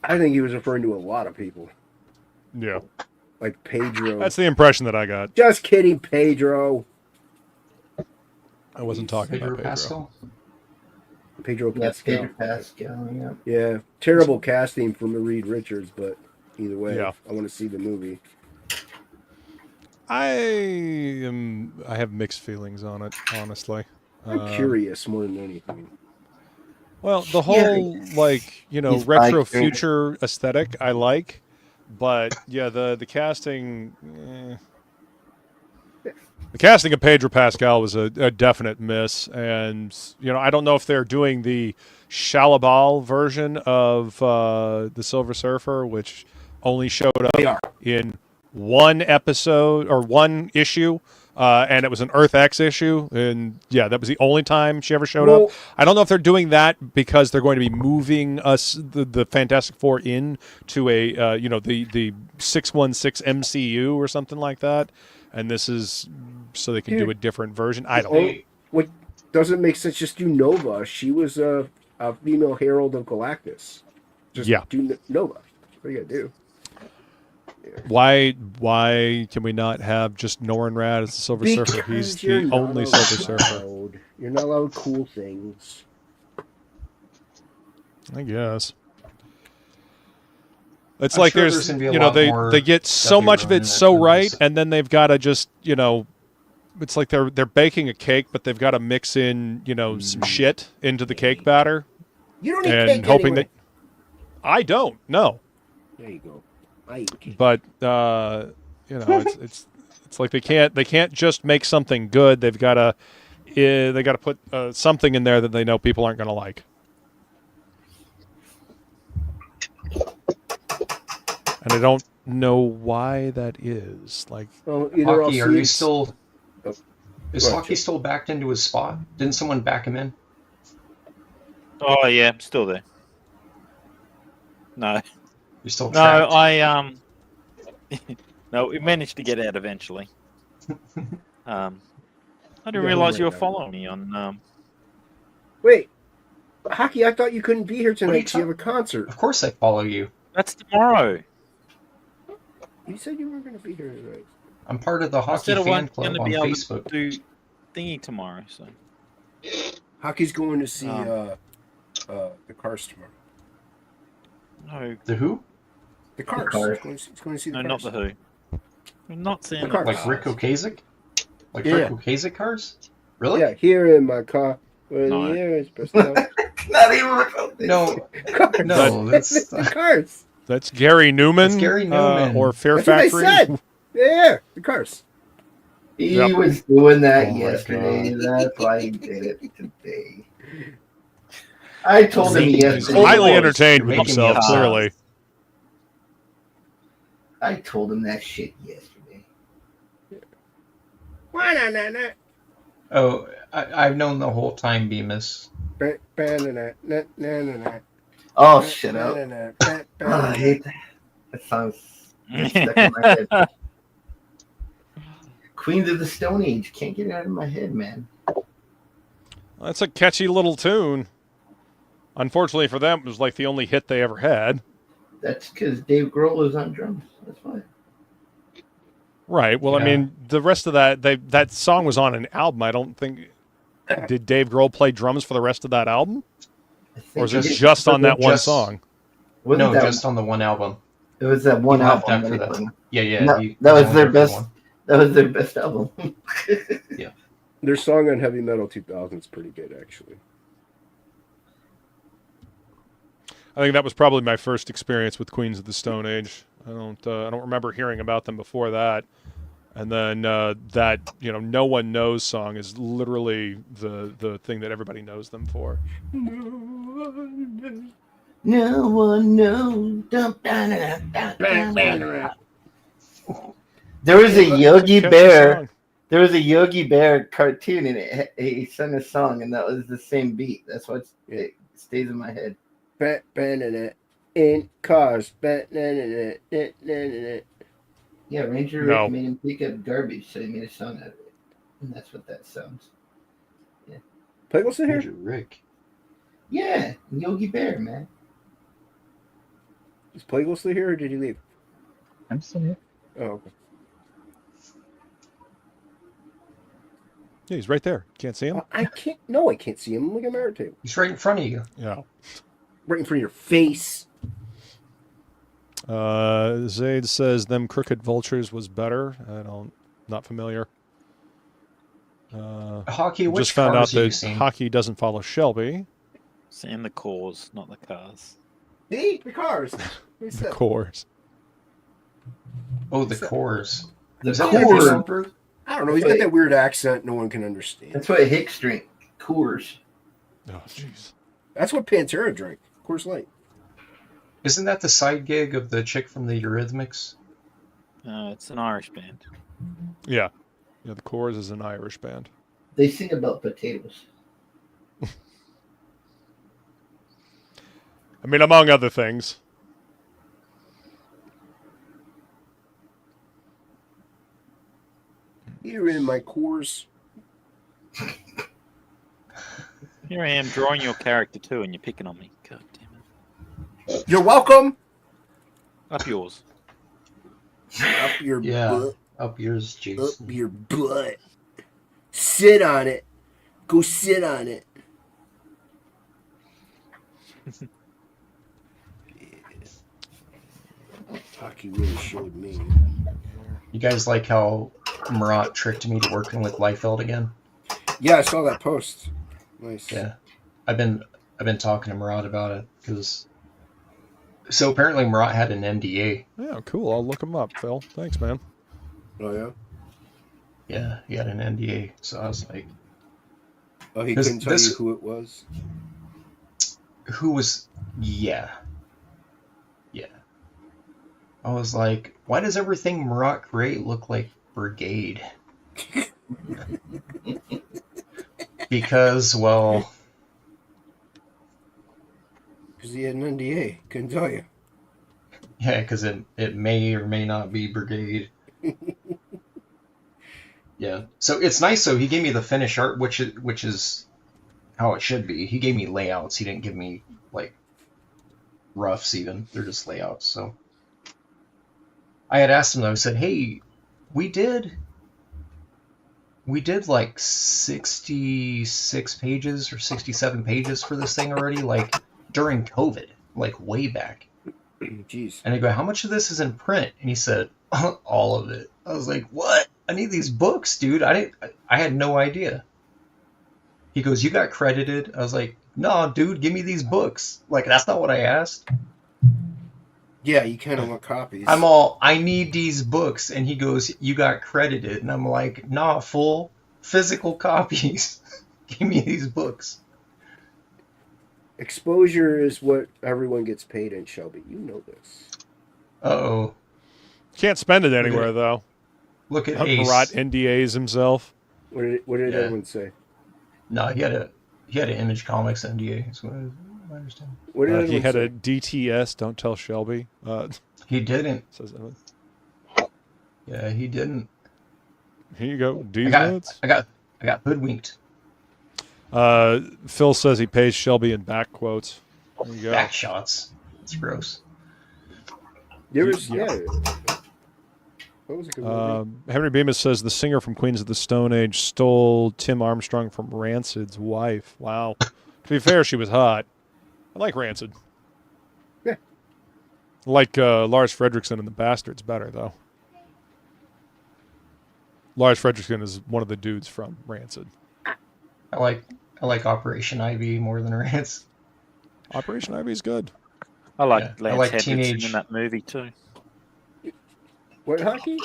I think he was referring to a lot of people. Yeah. Like Pedro. That's the impression that I got. Just kidding, Pedro. I wasn't talking Pedro about Pedro. Pascal. Pedro Yes, Pascal. Pedro Pascal. Yeah. Yeah, terrible casting from Reed Richards, but either way, Yeah. I want to see the movie. I have mixed feelings on it, honestly. I'm curious more than anything. Well, the whole like He's retro like- future aesthetic I like, but yeah, the casting. The casting of Pedro Pascal was a definite miss, and I don't know if they're doing the Shalabal version of the Silver Surfer, which only showed They up are. in one episode or one issue, and it was an Earth X issue, and yeah, that was the only time she ever showed up. I don't know if they're doing that because they're going to be moving us the Fantastic Four in to a the 616 MCU or something like that, and this is so they can do a different version. I don't know. What doesn't make sense? Just do Nova. She was a female herald of Galactus. Just do Nova. What do you gotta do? Why can we not have just Norrinrad as the Silver Surfer? He's Because you're the not only Silver Surfer. allowed. You're not allowed cool things. I guess. It's I'm like sure there's gonna be a lot more they get so stuff much of running it so that right, than and then they've got to just it's like they're baking a cake, but they've got to mix in, some shit into the cake batter, You don't eat and cake hoping anyway. that I don't. No, There you go. I eat cake. but it's like they can't just make something good. They've got to put something in there that they know people aren't going to like. And I don't know why that is. Like, Well, either Hockey, I'll are see you still? Is Go ahead, Hockey Chip. still backed into his spot? Didn't someone back him in? Oh yeah, I'm still there. No, You're still no, trapped? no, we managed to get out eventually. I didn't Yeah, realize right you were now. following me on. Wait, Hockey, I thought you couldn't be here are you tonight because you have a concert. Of course I follow you. That's tomorrow. You said you weren't going to be here tonight. I'm part of the I Hockey said I fan wasn't club going to on be able Facebook. to do thingy tomorrow. So Hockey's going to see the Cars tomorrow. no, The who? The Cars. Cars. He's going to see the no, Cars. not the Who. I'm not seeing The the Cars. Like Cars. Rick Ocasek? Like Yeah. Rick Ocasek cars? Really? Yeah, here in my car. Where No. the air is pressed out. Not even. No, Cars. no, that's the Cars. that's Gary Newman, That's Gary Newman. or Fair That's what I Factory. said. Yeah, the Cars. He Yep. was doing that Oh my yesterday. That's why he did it today. I told him He's He's yesterday. highly You're entertained with making me himself, upset. clearly. I told him that shit yesterday. Why not? Oh, I've known the whole time, Bemis. Oh, shut up. Oh, I hate that. That song's stuck in my head. Queens of the Stone Age. Can't get it out of my head, man. That's a catchy little tune. Unfortunately for them, it was like the only hit they ever had. That's because Dave Grohl was on drums. That's why. Right. Well, I Yeah. mean, the rest of that song was on an album. I don't think. Did Dave Grohl play drums for the rest of that album, I think or was it Just- just on that one just- song? wasn't No, that, just on the one album. it was that one He left album. after that that. he- Yeah. No, he that was only their did best. one. That was their best album. Their song on Heavy Metal 2000 is pretty good, actually. I think that was probably my first experience with Queens of the Stone Age. I don't remember hearing about them before that. And then that No One Knows song is literally the thing that everybody knows them for. No one knows. There was a Yogi Catchy Bear. song. There was a Yogi Bear cartoon, and he sang a song, and that was the same beat. That's what it stays in my head. In cars. Yeah, Ranger No. Rick made him pick up garbage, so he made a song out of it, and that's what that sounds. Plagueis in here? Andrew Rick. Yeah, Yogi Bear, man. Is Plagueis still here, or did he leave? I'm still here. Oh, okay. Yeah, he's right there. Can't see him? I can't. No, I can't see him. Look at my art table. He's right in front of you. Yeah. Right in front of your face. Zaid says Them Crooked Vultures was better. Not familiar. Hockey, which Just found out cars have you that seen? Hockey doesn't follow Shelby. Seeing the cause, not the cars. See? The cars. What's Of that? course. Oh, the cores. The Is that Coors. your soundproof? I don't know. He's got that weird accent no one can understand. That's what Hicks drink. Coors. Oh, jeez. That's what Pantera drank. Coors Light. Isn't that the side gig of the chick from the Eurythmics? It's an Irish band. Yeah. Yeah, the Coors is an Irish band. They sing about potatoes. I mean, among other things. You're in my Coors. Here I am drawing your character too, and you're picking on me. God damn it. You're welcome. Up yours. Up your Yeah. butt. Up yours, Up Jason. your butt. Sit on it. Go sit on it. Hockey really showed me. You guys like how Murat tricked me to working with Liefeld again? Yeah, I saw that post. Nice. Yeah, I've been talking to Murat about it because so apparently Murat had an NDA. Yeah, cool. I'll look him up, Phil. Thanks, man. Oh yeah. Yeah, he had an NDA. So I was like, Oh, he couldn't tell you who it was. Who was? Yeah. I was like, why does everything Murat create look like Brigade? Because, well... Because he had an NDA. Couldn't tell you. Yeah, because it may or may not be Brigade. Yeah. So it's nice, though. He gave me the finished art, which is how it should be. He gave me layouts. He didn't give me, like, roughs even. They're just layouts, so... I had asked him, though, I said, hey, we did like 66 pages or 67 pages for this thing already, like, during COVID, like, way back. Jeez. And I go, how much of this is in print? And he said, all of it. I was like, what? I need these books, dude. I had no idea. He goes, you got credited? I was like, no, dude, give me these books. Like, that's not what I asked. Yeah, you kind of want copies. I need these books. And he goes, you got credited. And I'm like, nah, full physical copies. Give me these books. Exposure is what everyone gets paid in, Shelby. You know this. Uh-oh. Can't spend it anywhere, though. Look at Ace. Murat NDAs himself. What did everyone say? No, he had an Image Comics NDA. That's what I understand. What did he had say? a DTS. Don't tell Shelby. He didn't. Says Yeah, he didn't. Here you go. I got hoodwinked. Phil says he pays Shelby in back quotes. There you go. Back shots. It's gross. There was, yeah. That was a good movie. Henry Bemis says the singer from Queens of the Stone Age stole Tim Armstrong from Rancid's wife. Wow. To be fair, she was hot. I like Rancid. Yeah. I like Lars Fredrickson and the Bastards better, though. Lars Fredrickson is one of the dudes from Rancid. I like Operation Ivy more than Rance. Operation Ivy is good. I like Lance Henriksen Teenage in that movie too. What hockey?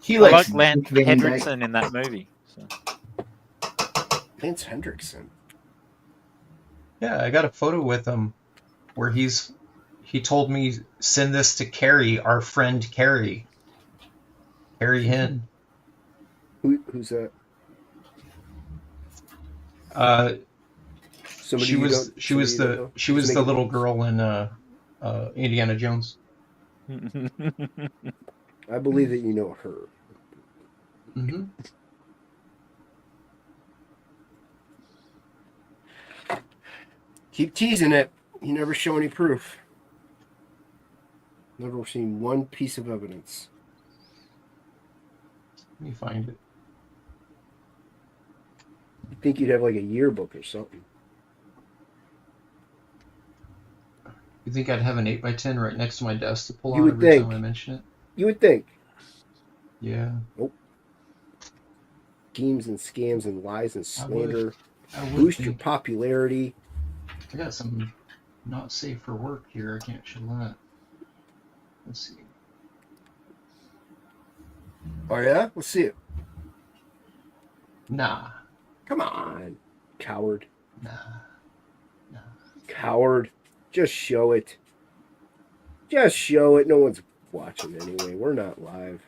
He I likes like Lance Van Dyke. Henriksen in that movie. So. Lance Hendrickson. Yeah, I got a photo with him where he told me send this to Carrie, our friend Carrie. Carrie Hinn. Who's that? Somebody She was the little girl in Indiana Jones. I believe that you know her. Mm-hmm. Keep teasing it. You never show any proof. Never seen one piece of evidence. Let me find it. You'd think you'd have like a yearbook or something. You think I'd have an 8x10 right next to my desk to pull You out would every think. time I mention it? You would think. Yeah. Nope. Schemes and scams and lies and slander. I would Boost your think. popularity. I got some not safe for work here. I can't show that. Let's see. Oh yeah? Let's see it. Nah. Come on. Coward. Nah. Coward. Just show it. Just show it. No one's watching anyway. We're not live.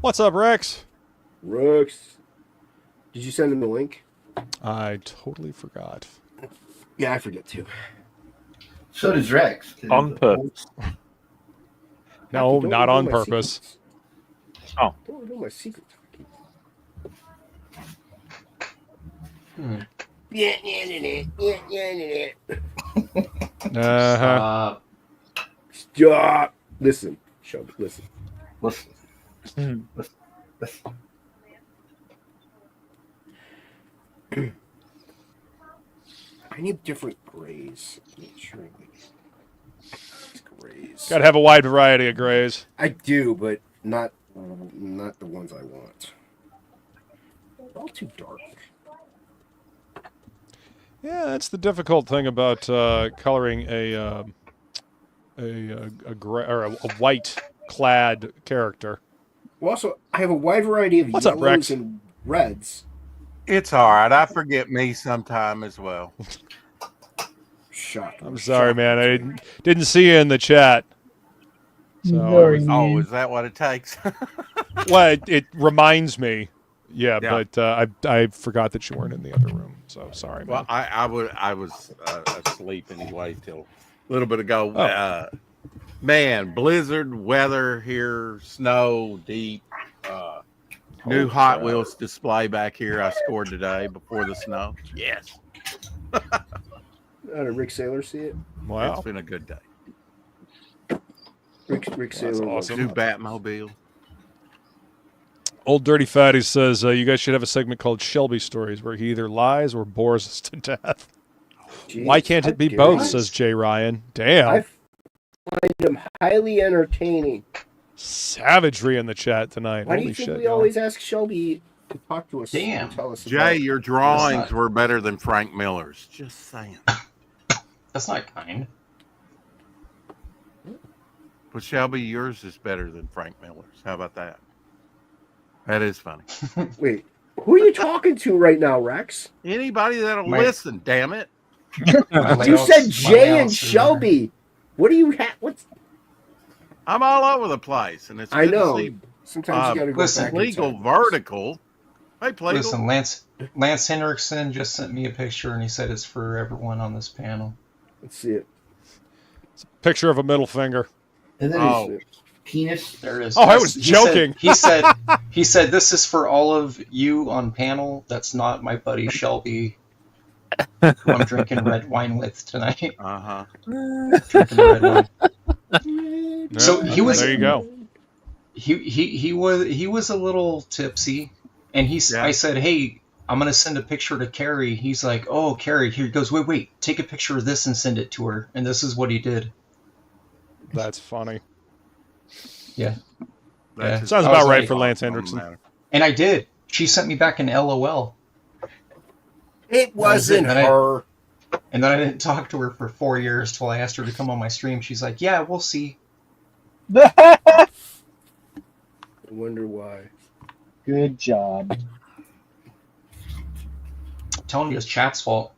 What's up, Rex? Rex. Did you send him the link? I totally forgot. Yeah, I forget too. So does Rex. On purpose. No, Don't not know on my purpose. secrets. Oh. Don't know my secrets. Uh-huh. Stop. Listen. Shelby, listen. Listen. I need different grays. Make sure. grays. Got to have a wide variety of grays. I do, but not the ones I want. They're all too dark. Yeah, that's the difficult thing about coloring a gray or a white clad character. Well, also, I have a wide variety of What's up, yellows Rex? and reds. It's all right. I forget me sometime as well. Shocked. I'm sorry, man. I didn't see you in the chat. So, Sorry, man. Oh, is that what it takes? well, it reminds me. Yeah, Yeah. but I forgot that you weren't in the other room. So sorry, man. Well, I was asleep anyway till a little bit ago. Oh. Man, blizzard weather here, snow deep. New Hot Wheels display back here. I scored today before the snow. Yes, How did Rick Saylor see it? Wow. it's been a good day. Rick Saylor. awesome. New Batmobile. Old Dirty Fatty says you guys should have a segment called Shelby Stories where he either lies or bores us to death. Jeez, Why can't how it be dare both, you. says Jay Ryan. Damn. I find him highly entertaining. Savagery in the chat tonight. Why Holy do you think shit. we y'all. always ask Shelby to talk to us? Damn. And tell us Jay, about your drawings were better than Frank Miller's. Just saying. That's not kind. But Shelby, yours is better than Frank Miller's. How about that? That is funny. Wait, who are you talking to right now, Rex? Anybody that'll My- listen, damn it. My You layouts- said my Jay and layouts are- Shelby. What do you have? What's? I'm all over the place, and it's I good know. to see Sometimes you got to go listen, back in legal time. vertical. Hey, Plagal. Listen, Lance Henriksen just sent me a picture and he said it's for everyone on this panel. Let's see it. Picture of a middle finger. And then Oh. his penis. There is. Oh, I was He joking. He said this is for all of you on panel. That's not my buddy Shelby, who I'm drinking red wine with tonight. Uh-huh. Drinking red wine. So Yeah, he was. There you go. He was a little tipsy, and Yeah. I said, "Hey, I'm gonna send a picture to Carrie." He's like, "Oh, Carrie." He goes, "Wait, take a picture of this and send it to her." And this is what he did. That's funny. Yeah. That's just- Sounds I was about right like- for Lance Doesn't Hendrickson. matter. And I did. She sent me back an LOL, It wasn't And I- her. and then I didn't talk to her for 4 years till I asked her to come on my stream. She's like, "Yeah, we'll see." I wonder why. Good job. Telling me it's chat's fault.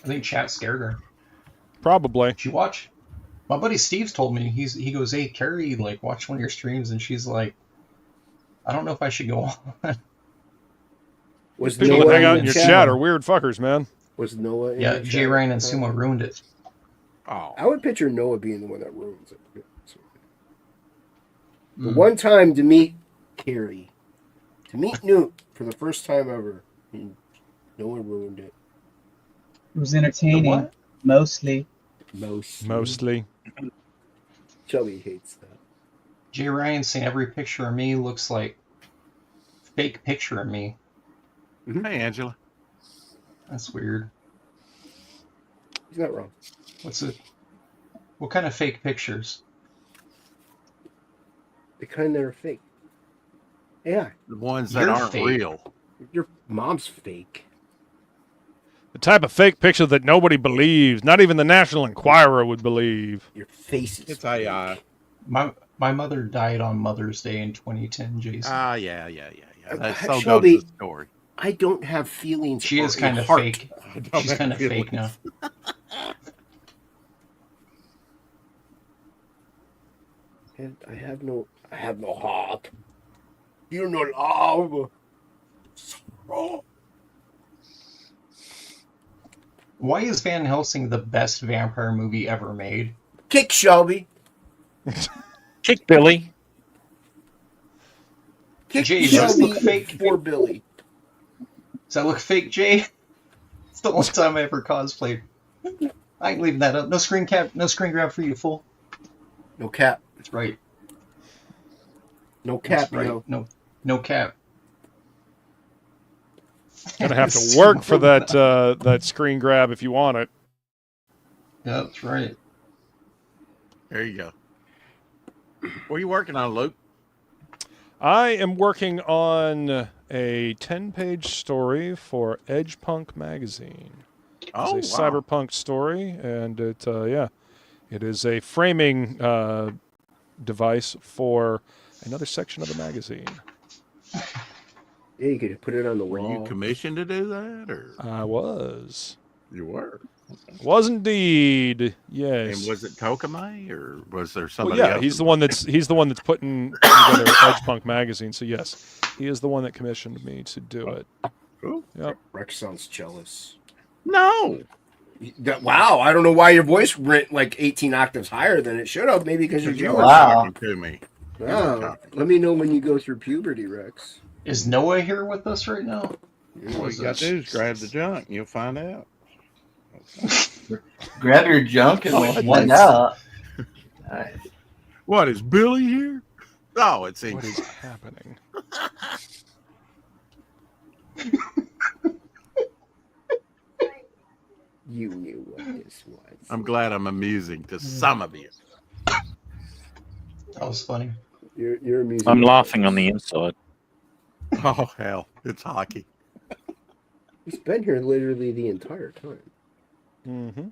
I think chat scared her. Probably. She watch. My buddy Steve's told me he goes, "Hey, Carrie, like watch one of your streams," and she's like, "I don't know if I should go on." Was People that Noah hang out in in the your chat? chat are weird fuckers, man. Was Noah in Yeah, the Jay chat? Ryan and Sumo ruined it. Oh. I would picture Noah being the one that ruins it. The Mm. one time to meet Carrie, to meet Newt for the first time ever, and Noah ruined it. It was entertaining, what? mostly. Mostly. Shelby hates that. Jay Ryan saying every picture of me looks like fake picture of me. Hey, Angela. That's weird. He's not wrong. What's it? What kind of fake pictures? The kind that are fake. Yeah, The ones that You're aren't fake. real. your mom's fake. The type of fake picture that nobody believes, not even the National Enquirer would believe. Your face is It's fake. AI. My mother died on Mother's Day in 2010, Jason. Ah, yeah. That so Shelby- goes the story. I don't have feelings. She or is a kind of heart. fake. don't She's have kind of fake feelings. now. And I have no heart. You no love. Oh. Why is Van Helsing the best vampire movie ever made? Kick Shelby. Kick Billy. Kick Jay, does this Shelby look fake? for Billy. Does that look fake, Jay? It's the only time I ever cosplayed. I ain't leaving that up. No screen cap, no screen grab for you, fool. No cap. That's right. No cap, That's right. yo. No cap. Gonna have to work for that screen grab if you want it. Yeah, that's right. There you go. What are you working on, Luke? I am working on a 10-page story for Edgepunk magazine. Oh, It's a wow. cyberpunk story, and it is a framing device for another section of the magazine. Yeah, you could put it on the Were wall. you commissioned to do that, or I was. you were? Was indeed. Yes. And was it Tokamai, or was there Well, somebody yeah, else? he's the one that's putting together Edgepunk magazine. So yes, he is the one that commissioned me to do it. Cool. Yep. Rex sounds jealous. No. Wow, I don't know why your voice went like 18 octaves higher than it should have. Maybe because you're You were jealous. Wow. talking to me. Wow. Let me know when you go through puberty, Rex. Is Noah here with us right now? All you got to do is grab the junk, and you'll find out. Grab your junk and we'll What? find out. Nice. What, is Billy here? Oh, it's What Inky. is happening? You knew what this was. I'm glad I'm amusing to some of you. That was funny. You're amusing. I'm laughing on the inside. Oh, hell. It's hockey. He's been here literally the entire time. Mm-hmm.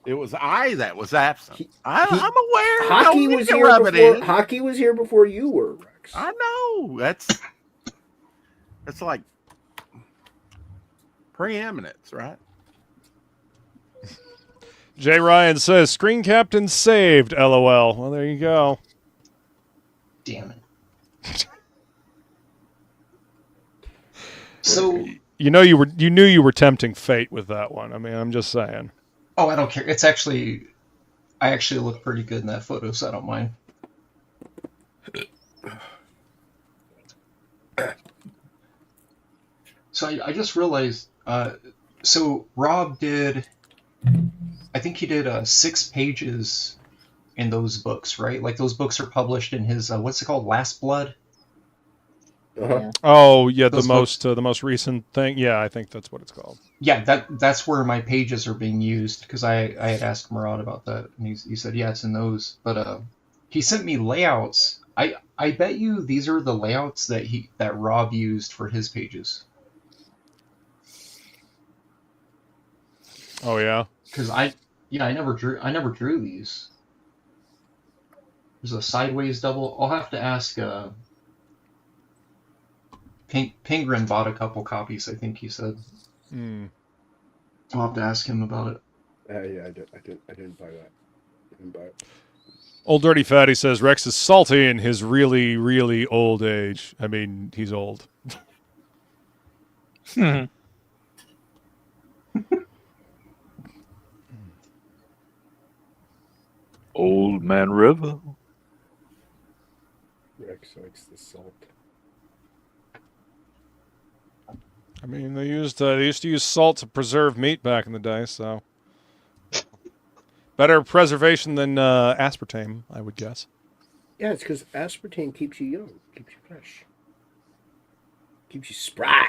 It was I that was absent. I'm aware. Hockey Don't was get to here rub it before. in. Hockey was here before you were, Rex. I know. That's like preeminence, right? Jay Ryan says, "Screen Captain saved." LOL. Well, there you go. Damn it. So, You knew you were tempting fate with that one. I mean, I'm just saying. oh, I don't care. It's actually, I actually look pretty good in that photo, so I don't mind. So I just realized, so Rob did, I think he did 6 pages in those books, right? Like those books are published in his, what's it called, Last Blood? Uh-huh. Oh yeah, Those the most recent thing. Yeah, I think that's what it's called. Yeah, that's where my pages are being used, because I had asked Murad about that, and he said, yeah, it's in those. But he sent me layouts. I bet you these are the layouts that Rob used for his pages. Oh yeah. Because I never drew these. There's a sideways double. I'll have to ask. Pingrin bought a couple copies, I think he said. I'll have to ask him about it. Yeah, I didn't buy that. I didn't buy it. Old Dirty Fatty says Rex is salty in his really, really old age. I mean, he's old. Old Man River. Rex likes the salt. I mean, they used to use salt to preserve meat back in the day, so better preservation than aspartame, I would guess. Yeah, it's because aspartame keeps you young, keeps you fresh, keeps you spry.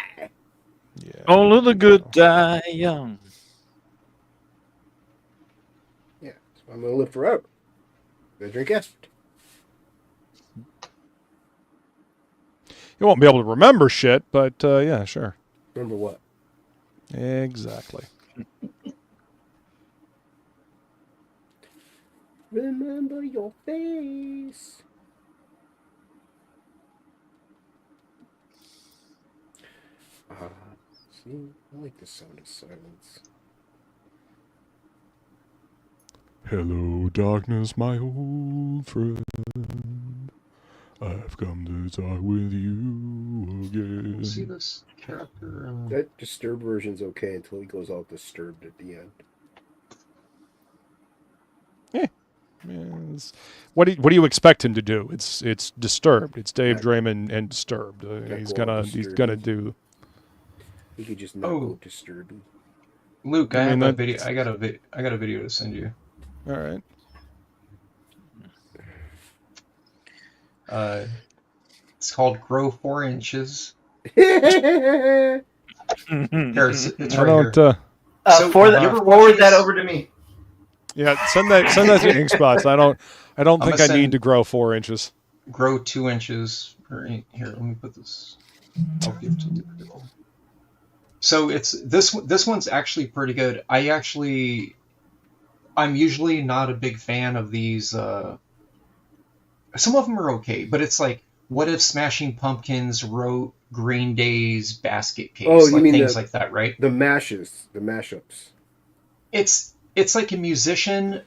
Yeah. Only the good die young. Yeah, so I'm gonna live forever. I'm gonna drink aspartame. You won't be able to remember shit, but yeah, sure. Remember what? Exactly. Remember your face. See, I like the sound of silence. Hello, darkness, my old friend. I've come to talk with you again. See this character? That disturbed version's okay until he goes all disturbed at the end. Yes. What do you expect him to do? It's Disturbed. It's Dave Draymond and Disturbed. He's gonna do. He could just not go disturbed. Luke, I I mean, have a video. I got a video to send you. All right. It's called "Grow 4 Inches." Yeah, Here, it's I right don't. here. So, Forward that over to me. Yeah, send that to ink spots. I don't think I need to grow 4 inches. Grow 2 inches. Here, let me put this. I'll give to the people. So it's this one's actually pretty good. I'm usually not a big fan of these. Some of them are okay, but it's like, what if Smashing Pumpkins wrote Green Day's Basket Case? Oh, you like mean things like that, right? The mashups. It's like a musician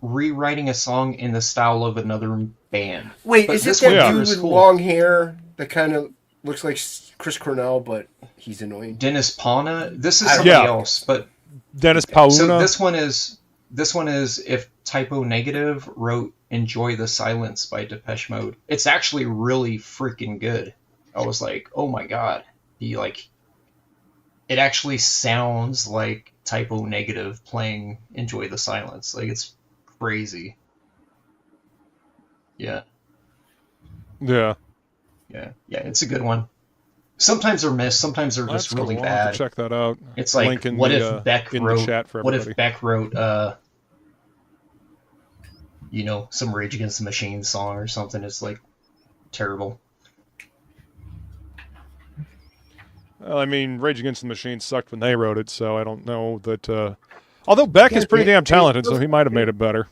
rewriting a song in the style of another band. Wait, but is this that dude with cool. long hair that kind of looks like Chris Cornell, but he's annoying? Dennis Pauna. This is somebody else, but Dennis Pauna. So this one is if Typo Negative wrote "Enjoy the Silence" by Depeche Mode. It's actually really freaking good. I was like, oh my god, it actually sounds like Typo Negative playing "Enjoy the Silence." Like, it's crazy. Yeah. It's a good one. Sometimes they're missed. Sometimes they're just really bad. I'll have to check that out. It's like, what if Beck wrote some Rage Against the Machine song or something? It's like terrible. Well, I mean, Rage Against the Machine sucked when they wrote it, so I don't know that. Although Beck is pretty damn talented, so he might have made it better.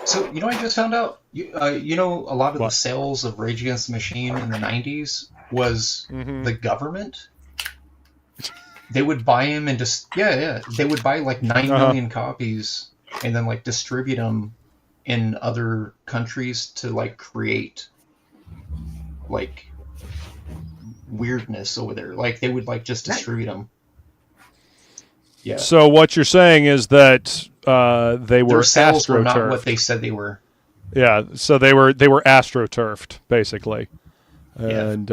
So, I just found out, a lot of the sales of Rage Against the Machine in the 90s was the government. They would buy them and they would buy like 9 million copies and then like distribute them in other countries to like create like weirdness over there. Like, they would like just distribute them. Yeah. So what you're saying is that they were their sales were not astroturfed. what they said they were. Yeah, so they were astroturfed basically, and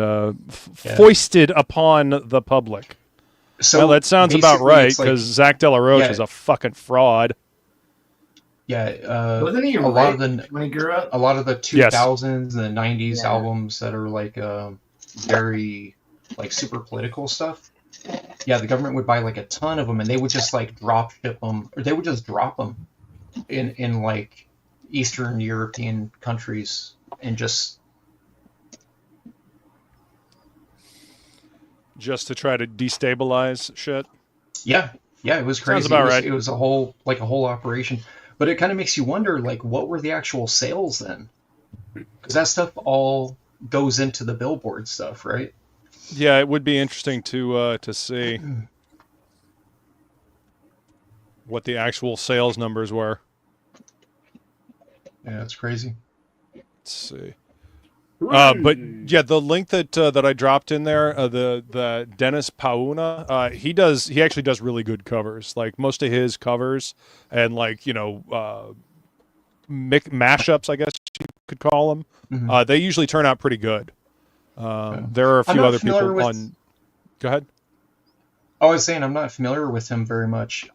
foisted upon the public. So well, that sounds about right, it's like- because Zach De La Rocha is a fucking fraud. Yeah, Wasn't he a lot raped of the when he grew up? a lot of the 2000s and the 90s Yeah. albums that are like very like super political stuff. Yeah, the government would buy like a ton of them, and they would just like drop ship them, or they would just drop them in like Eastern European countries, and just to try to destabilize shit. yeah, it was crazy. Sounds about right. It was a whole operation, but it kind of makes you wonder, like, what were the actual sales then? Because that stuff all goes into the Billboard stuff, right? Yeah, it would be interesting to see what the actual sales numbers were. Yeah, it's crazy. Let's see. But yeah, the link that I dropped in there, the Dennis Pauna, he actually does really good covers. Like, most of his covers and like mashups, I guess you could call them. They usually turn out pretty good. There are a few other people on. Go ahead. I was saying I'm not familiar with him very much.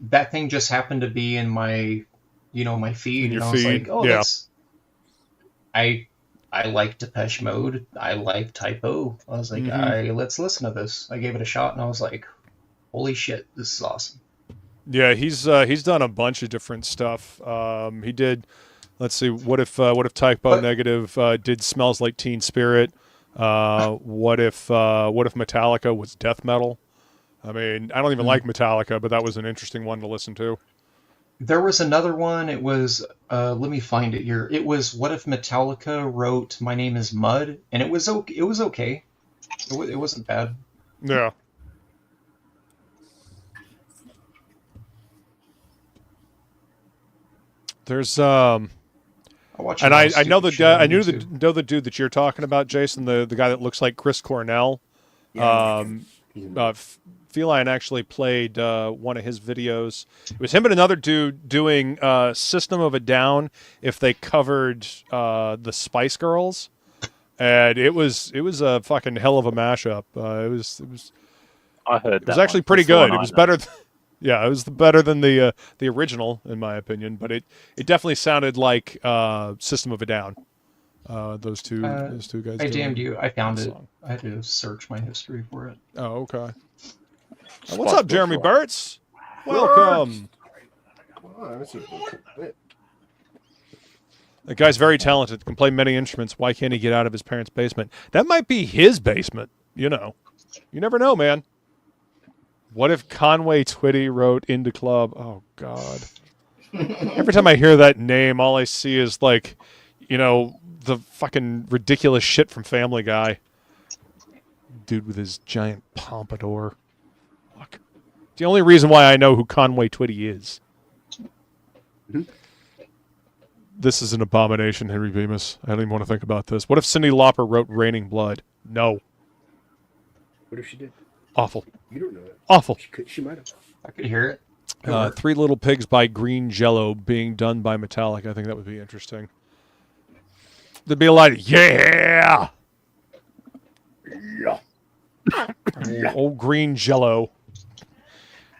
That thing just happened to be in my, my feed, and I was like, oh, that's. I like Depeche Mode. I like Typo. I was like, let's listen to this. I gave it a shot, and I was like, holy shit, this is awesome. Yeah, he's done a bunch of different stuff. He did. Let's see. What if Typo Negative did "Smells Like Teen Spirit"? What if Metallica was death metal? I mean, I don't even like Metallica, but that was an interesting one to listen to. There was another one. It was let me find it here. It was, what if Metallica wrote "My Name Is Mud," and it was okay. It was okay. It wasn't bad. Yeah. There's and I know the guy. I know the dude that you're talking about, Jason. The guy that looks like Chris Cornell. Feline actually played one of his videos. It was him and another dude doing System of a Down if they covered the Spice Girls, and it was a fucking hell of a mashup. It was. I heard that. It was actually pretty good. It was better. Yeah, it was better than the original, in my opinion. But it definitely sounded like System of a Down. Those two guys. I damned you. I found it. I had to search my history for it. Oh, okay. What's up, Jeremy Burtz? Welcome. Oh, that's a cool bit. The guy's very talented, can play many instruments. Why can't he get out of his parents' basement? That might be his basement, you know. You never know, man. What if Conway Twitty wrote Into Club? Oh, God. Every time I hear that name, all I see is, like, you know, the fucking ridiculous shit from Family Guy. Dude with his giant pompadour. Fuck. It's the only reason why I know who Conway Twitty is. This is an abomination, Henry Bemis. I don't even want to think about this. What if Cyndi Lauper wrote Raining Blood? No. What if she did? Awful. You don't know that. Awful. She might have. I could hear it. Three Little Pigs by Green Jello being done by Metallic. I think that would be interesting. There'd be a lot of, yeah! Old Green Jello.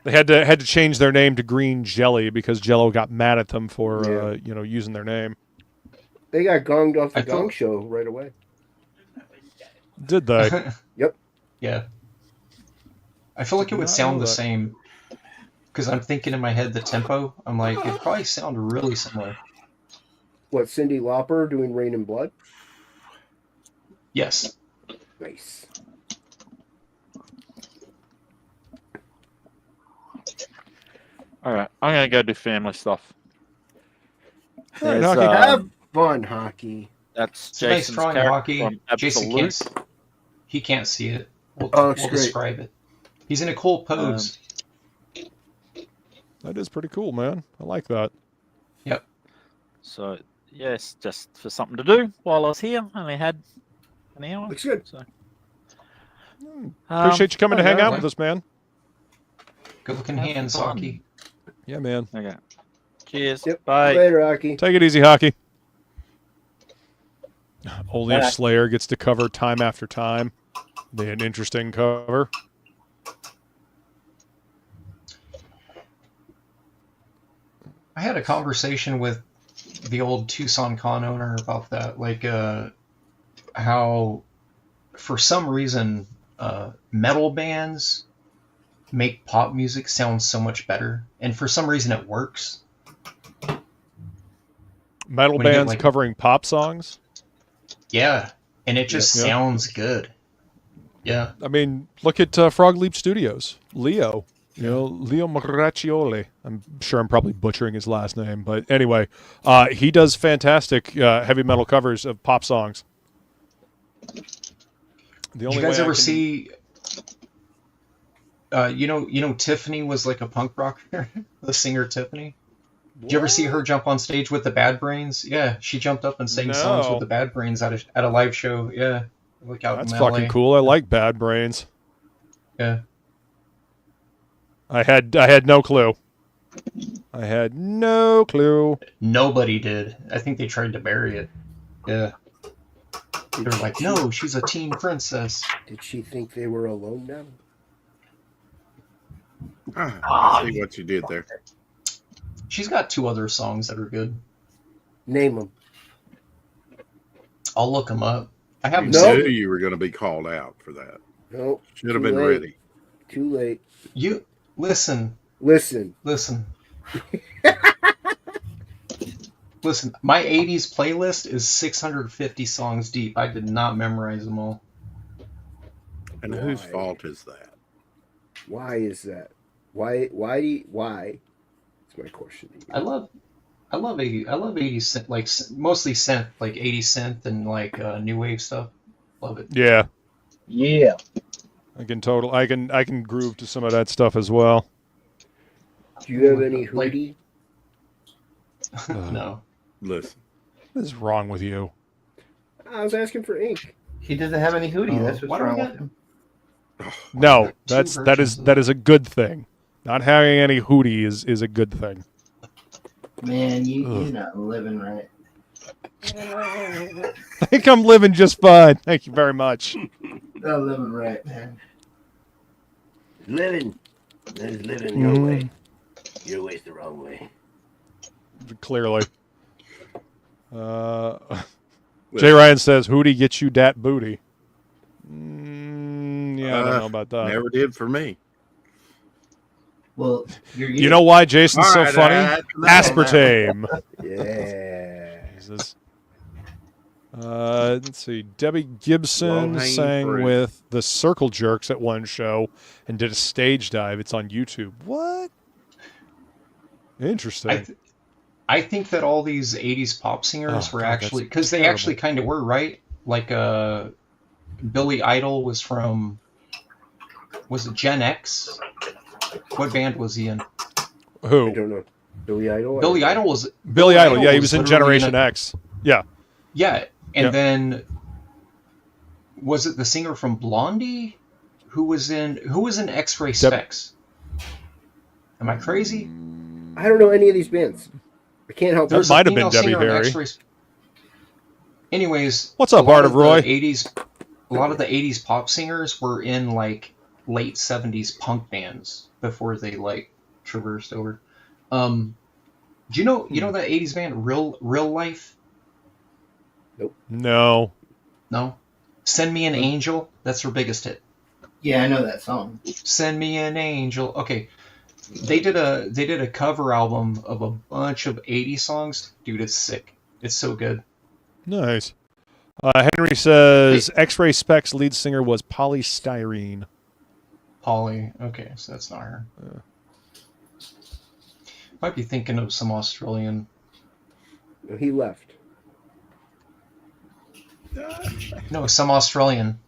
They had to change their name to Green Jelly because Jello got mad at them for using their name. They got gonged off the Gong Show right away. Did they? Yep. Yeah. I feel like it would sound the same because I'm thinking in my head the tempo. I'm like, it'd probably sound really similar. What, Cyndi Lauper doing Rain and Blood? Yes. Nice. All right, I'm gonna go do family stuff. All right, There's, Hockey. Have fun, Hockey. That's It's a nice Jason's drawing, character Hockey. from Jason Absolute. he can't see it. We'll it's great. describe it. He's in a cool pose. That is pretty cool, man. I like that. Yep. So yes, just for something to do while I was here. Only had an hour. Looks good. So. Appreciate you coming to hang out with us, man. Good looking Have hands, fun. Hockey. Yeah, man. Okay. Cheers. Yep. Bye. Later, Hockey. Take it easy, Hockey. Only if Slayer gets to cover time after time. Be an interesting cover. I had a conversation with the old Tucson Con owner about that, like how for some reason metal bands make pop music sound so much better, and for some reason it works. Metal When you get, bands like- covering pop songs. Yeah, and it just Yeah. sounds good. Yeah. I mean, look at Frog Leap Studios. Leo. You know, Leo Maraccioli. I'm sure I'm probably butchering his last name, but anyway, he does fantastic heavy metal covers of pop songs. The Did you guys ever see? You know, Tiffany was like a punk rocker. The singer Tiffany. Did you ever see her jump on stage with the Bad Brains? Yeah, she jumped up and sang songs No. with the Bad Brains at a live show. Yeah, like out That's in fucking LA. cool. I like Bad Brains. Yeah. I had no clue. I had no clue. Nobody did. I think they tried to bury it. Yeah. They were like, no, she's a teen princess. Did she think they were alone now? I see what you did there. She's got 2 other songs that are good. Name them. I'll look them up. I haven't No. Knew you were going to be called out for that. Nope. Should have Too been late. ready. Too late. You listen. Listen. Listen. Listen, my 80s playlist is 650 songs deep. I did not memorize them all. And whose Why? fault is that? Why is that? Why? That's my question to you. I love 80 synth, like mostly synth, like 80 synth and like new wave stuff. Love it. Yeah, Yeah. I can groove to some of that stuff as well. Do you have any Like- hoodie? No. Listen, What is wrong with you? I was asking for ink. He doesn't have any hoodie. Oh, That's what's why do we wrong got- with him. No, Two that versions is a good thing. Not having any hootie is a good thing. Man, you're not living right. I think I'm living just fine. Thank you very much. Not living right, man. Living. There's living your way. Your way's the wrong way. Clearly. Jay Ryan says, "Hootie gets you dat booty." Yeah, I don't know about that. never did for me. Well, You know why Jason's All so right, funny? I had to know that. Aspartame. Yeah. Jesus. Let's see. Debbie Gibson Low-hanging sang fruit. with the Circle Jerks at one show and did a stage dive. It's on YouTube. What? Interesting. I think that all these 80s pop singers Oh, were God, actually, that's because they terrible. actually kind of were, right? Like Billy Idol was from, was it Gen X? What band was he in? I Who? don't know. Billy Idol? Billy Idol was Billy Idol. Yeah, he was in literally Generation X. Yeah. Yeah, and Yep. then was it the singer from Blondie who was in X-Ray Specs? Am I crazy? I don't know any of these bands. I can't help There's it. might a have been female Debbie singer on Harry. X-Ray. Anyways, What's up, a lot Art of Roy? the 80s, a lot of the 80s pop singers were in like late 70s punk bands before they like traversed over. Do you know that 80s band Real Life? No. No. Send Me an Angel. That's her biggest hit. Yeah, I know that song. Send Me an Angel. Okay. They did a cover album of a bunch of 80s songs. Dude, it's sick. It's so good. Nice. Henry says X-Ray Specs lead singer was Polystyrene. Polly. Okay, so that's not her. Might be thinking of some Australian. He left. No, some Australian.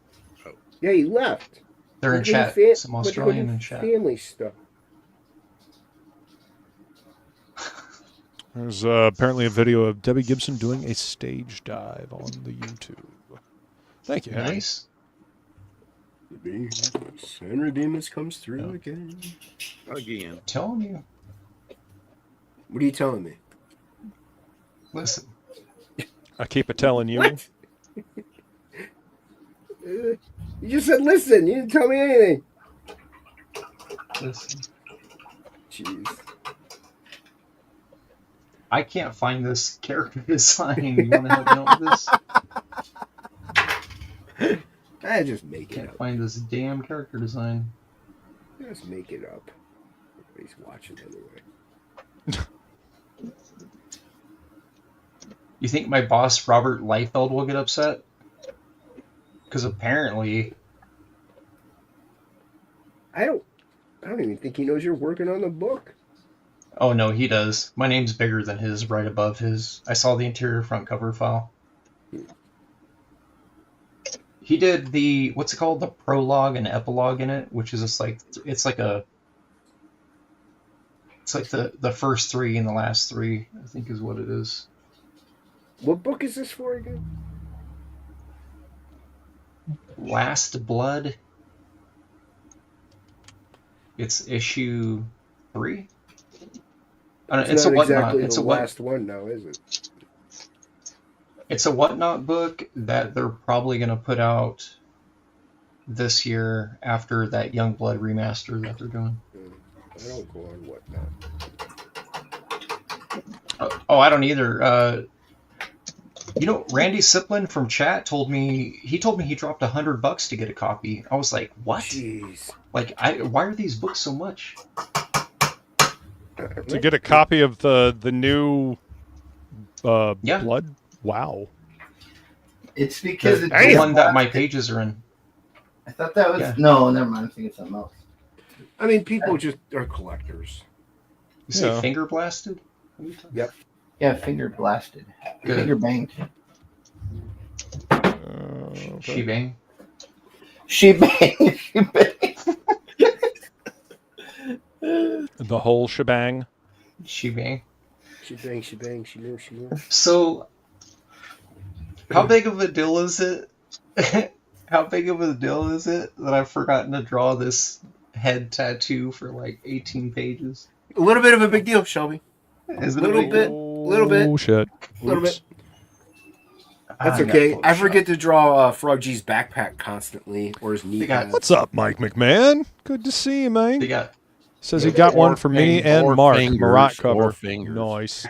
Yeah, he left. They're in Look at chat. the Some look at Australian the in chat. Family stuff. There's apparently a video of Debbie Gibson doing a stage dive on the YouTube. Thank you, Henry. Nice. Henry Bemis comes through again. Again. Telling you. What are you telling me? Listen. I keep a telling you. What? You just said listen. You didn't tell me anything. Listen. Jeez. I can't find this character design. You want to help me out with this? I just make it Can't up. find this damn character design. Just make it up. Everybody's watching anyway. You think my boss Robert Liefeld will get upset? Because apparently, I don't even think he knows you're working on the book. oh no, he does. My name's bigger than his, right above his. I saw the interior front cover file. He did the what's it called, the prologue and epilogue in it, which is just like it's like the first three and the last three, I think is what it is. What book is this for again? Last Blood. It's issue 3. It's a not whatnot. exactly It's the a last one now, is it? It's a whatnot book that they're probably going to put out this year after that Youngblood remaster that they're doing. I don't go on whatnot. Oh, I don't either. Randy Siplin from chat told me he dropped $100 to get a copy. I was like, what? Jeez. Like, why are these books so much? To get a copy of the new Yeah. Blood? Wow. It's because it's The one that my pages are in. I thought that was no. Never mind. I'm thinking something else. I mean, people just are collectors. You say finger blasted? Yep. Yeah, finger blasted. Good. Finger banged. She bang. She banged. She banged. The whole shebang. She bang. She bang, she bang, she knew, she knew. So, how big of a deal is it? How big of a deal is it that I've forgotten to draw this head tattoo for like 18 pages? A little bit of a big deal, Shelby. Is A it little big bit. deal? Little bit. Oh, shit. A little Oops. bit. That's I okay. got I forget to draw Frog G's backpack constantly, or his knee pads. What's up, Mike McMahon? Good to see you, man. They got Says he got one for me and Mark. Marat Four cover. fingers. Nice.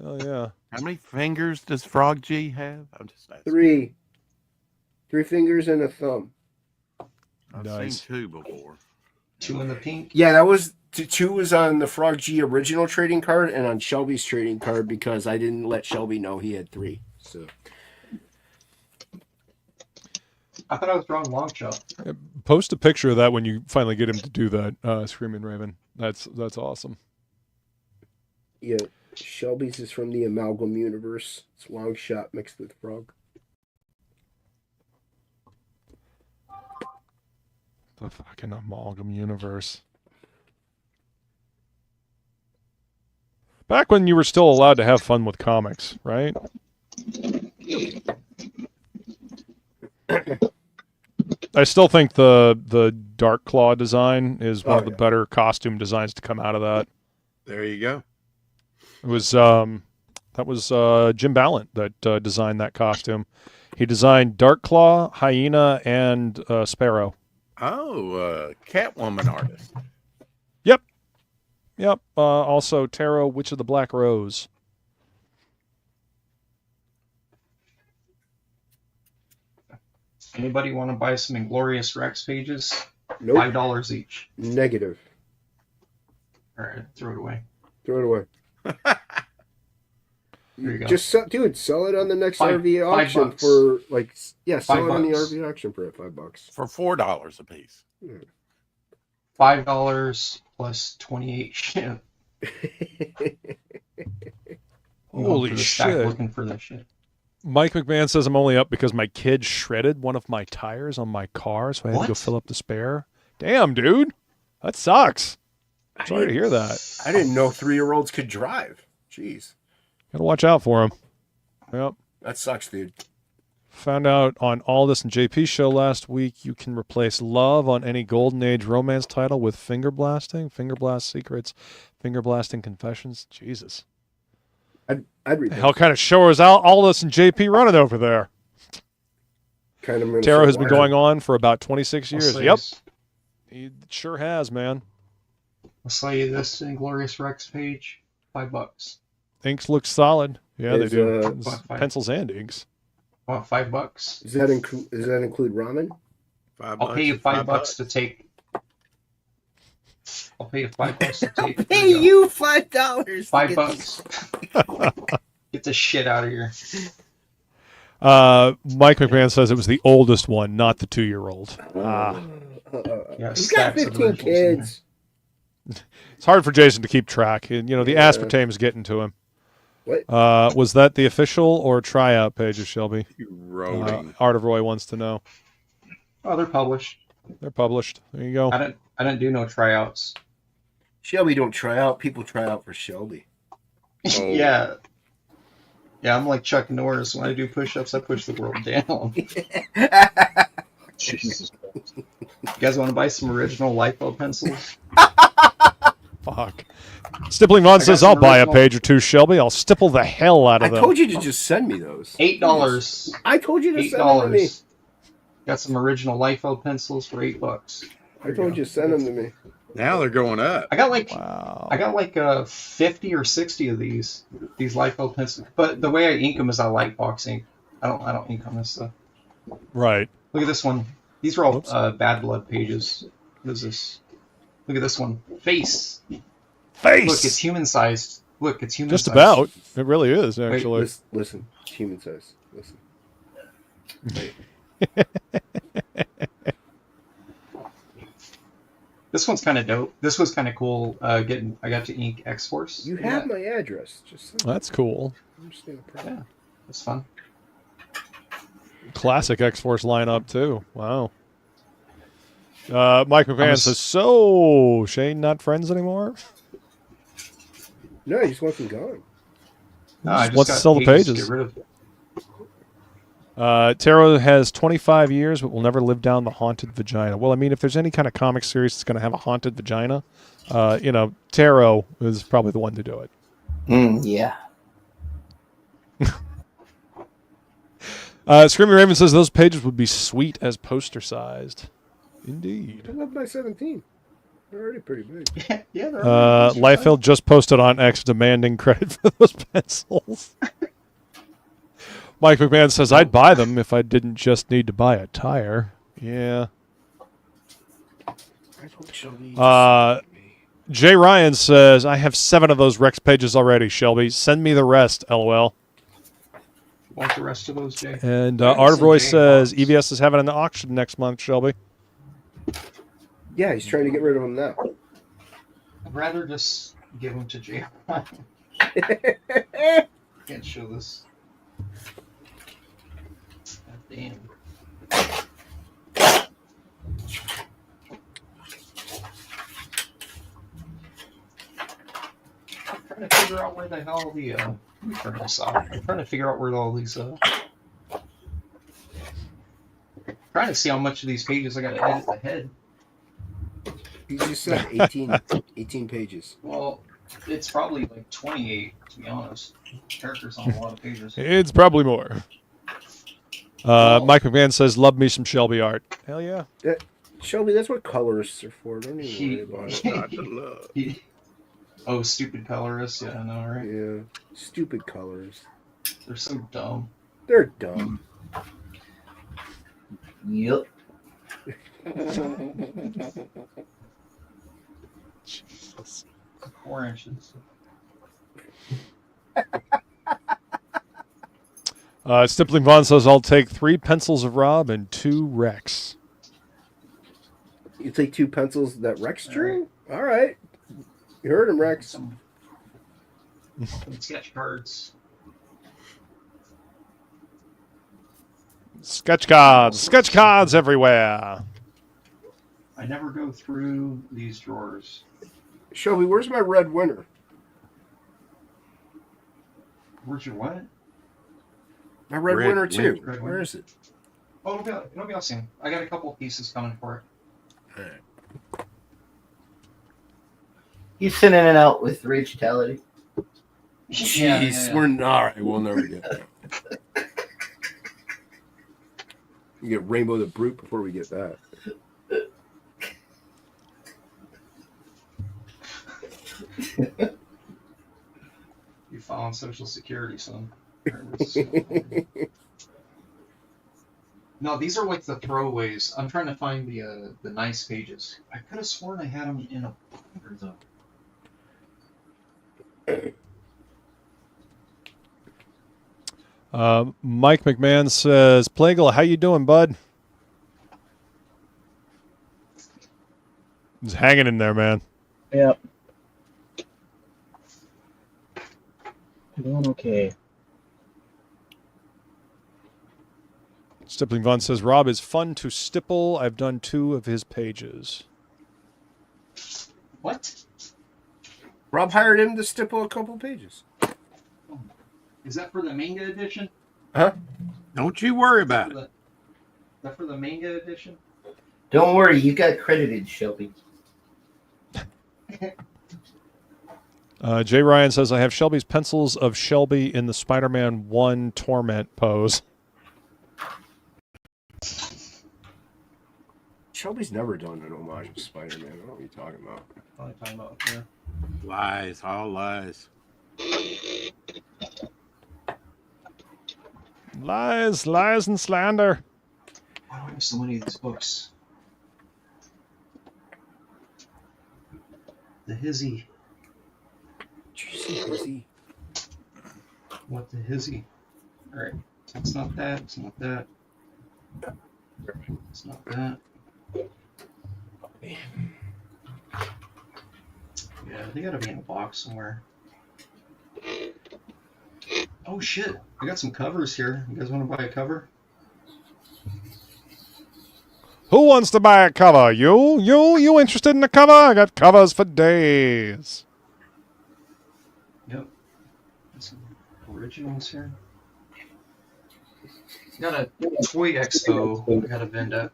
Oh, yeah. How many fingers does Frog G have? I'm just asking. 3. 3 fingers and a thumb. I've Nice. seen 2 before. 2 in the pink. Yeah, that was 2 was on the Frog G original trading card and on Shelby's trading card because I didn't let Shelby know he had 3. So I thought I was drawing long shot. Post a picture of that when you finally get him to do that, Screaming Raven. That's awesome. yeah, Shelby's is from the Amalgam universe. It's long shot mixed with Frog. The fucking Amalgam universe. Back when you were still allowed to have fun with comics, right? I still think the Dark Claw design is one of the better costume designs to come out of that. There you go. It was that was Jim Ballant that designed that costume. He designed Dark Claw, Hyena, and Sparrow. Oh, Catwoman artist. Yep. Also Tarot, Witch of the Black Rose. Anybody want to buy some Inglorious Rex pages? Nope. $5 each. Negative. All right, throw it away. Throw it away. There you go. Just sell it on the next $5 RV auction $5. for like sell it on the $5. RV auction for $5. For $4 a piece. $5 plus 28 shit. Holy shit. Looking for this shit. Mike McMahon says I'm only up because my kid shredded one of my tires on my car, so I had to go fill up the spare. Damn, dude. That sucks. Sorry to hear that. I didn't know 3-year-olds could drive. Jeez. Gotta watch out for him. Yep. That sucks, dude. Found out on All This and JP's show last week you can replace love on any Golden Age romance title with finger blasting, finger blast secrets, finger blasting confessions. Jesus. I'd read that. Hell kind of show is All This and JP running over there. Kind of Tarot has been going on for about 26 years. I'll Yep. He sure has, man. I'll sell you this Inglorious Rex page. $5. Inks look solid. Yeah, they Is, do. uh, It's pencils and inks. Want $5? Does that include ramen? I'll pay you $5 to take. I'll pay you $5 to take. Pay you $5. $5. Get the shit out of here. Mike McMahon says it was the oldest one, not the 2-year-old. Yeah, He's got 15 kids. It's hard for Jason to keep track. And, the aspartame is getting to him. What? Was that the official or tryout pages, Shelby? Art of Roy wants to know. Oh, they're published. They're published. There you go. I don't do no tryouts. Shelby don't try out. People try out for Shelby. Yeah. Yeah, I'm like Chuck Norris. When I do push-ups, I push the world down. Jesus Christ. You guys want to buy some original LIPO pencils? Fuck. Stippling Vaughn says, I'll buy a original- page or two, Shelby. I'll stipple the hell out I of them. told you to just send me those. $8. I told you to send them to me. $8. Got some original LIFO pencils for $8. I told you to send them to me. Now they're going up. I got like Wow. 50 or 60 of these LIFO pencils. But the way I ink them is I light box ink. I don't ink on this stuff. Right. Look at this one. These are all Bad Blood pages. What is this? Look at this one. Face. Face. Look, it's human sized. Look, it's human Just sized. about. It really is, actually. Wait, listen. It's human size. Listen. This one's kind of dope. This was kind of cool. I got to ink X-Force. You have my address. Just send That's cool. Yeah, that's fun. Classic X-Force lineup, too. Wow. Mike McMahon says, so, Shane not friends anymore? No, he just wants them gone. No, I just wants to got sell the to pages. Get rid of. Tarot has 25 years, but will never live down the haunted vagina. Well, I mean, if there's any kind of comic series that's going to have a haunted vagina, Tarot is probably the one to do it. Yeah. Screaming Raven says those pages would be sweet as poster sized. Indeed. I love my 17. They're already pretty big. Yeah, they're Liefeld just posted on X demanding credit for those pencils. Mike McMahon says, I'd buy them if I didn't just need to buy a tire. Yeah. Jay Ryan says, I have 7 of those Rex pages already, Shelby. Send me the rest, LOL. Want the rest of those, Jay? And Art of Roy says, EVS is having an auction next month, Shelby. Yeah, he's trying to get rid of them now. I'd rather just give them to Jay. Can't show this. God damn. I'm trying to figure out where the hell the let me turn this off. I'm trying to figure out where all these trying to see how much of these pages I gotta edit the head. You just said 18 pages. Well, it's probably like 28 to be honest. Characters on a lot of pages. It's probably more. Mike McMahon says, love me some Shelby art. Hell yeah. Shelby, that's what colorists are for. Don't even worry about it. Not to love. Oh, stupid colorists. Yeah, I know, right? Yeah, stupid colors. They're so dumb. They're dumb. Yep. 4 inches. Stippling Vaughn says, I'll take 3 pencils of Rob and 2 Rex. You take 2 pencils that Rex drew? All right. You heard him, Rex. Some sketch cards. Sketch cards everywhere. I never go through these drawers. Shelby, where's my red winner? Where's your what? My red Red winner too. winner. Where is it? Oh, it'll be all soon. I got a couple pieces coming for it. You sending it out with Rage-tality? Jeez, we're not. All right, we'll never get that. You get Rainbow the Brute before we get that. You following Social Security, son. No, these are like the throwaways. I'm trying to find the nice pages. I could have sworn I had them in a binder though. Mike McMahon says, Plagle, how you doing, bud? He's hanging in there, man. Yep. Doing okay. Stippling Vaughn says, Rob is fun to stipple. I've done 2 of his pages. What? Rob hired him to stipple a couple pages. Is that for the manga edition? Huh? Don't you worry about it. Is that for the manga edition? Don't worry, you got credited, Shelby. Jay Ryan says, I have Shelby's pencils of Shelby in the Spider-Man 1 Torment pose. Shelby's never done an homage to Spider-Man. I don't know what you're talking about. What are you talking about here? Lies, all lies. Lies and slander. Why do I have so many of these books? The hizzy. Did you say Hizzy? What the hizzy? Alright. It's not that. It's not that. It's not that. Yeah, they gotta be in a box somewhere. Oh shit! I got some covers here. You guys want to buy a cover? Who wants to buy a cover? You interested in a cover? I got covers for days. Yep. Got some originals here. Got a Toy Expo. I got a vend at.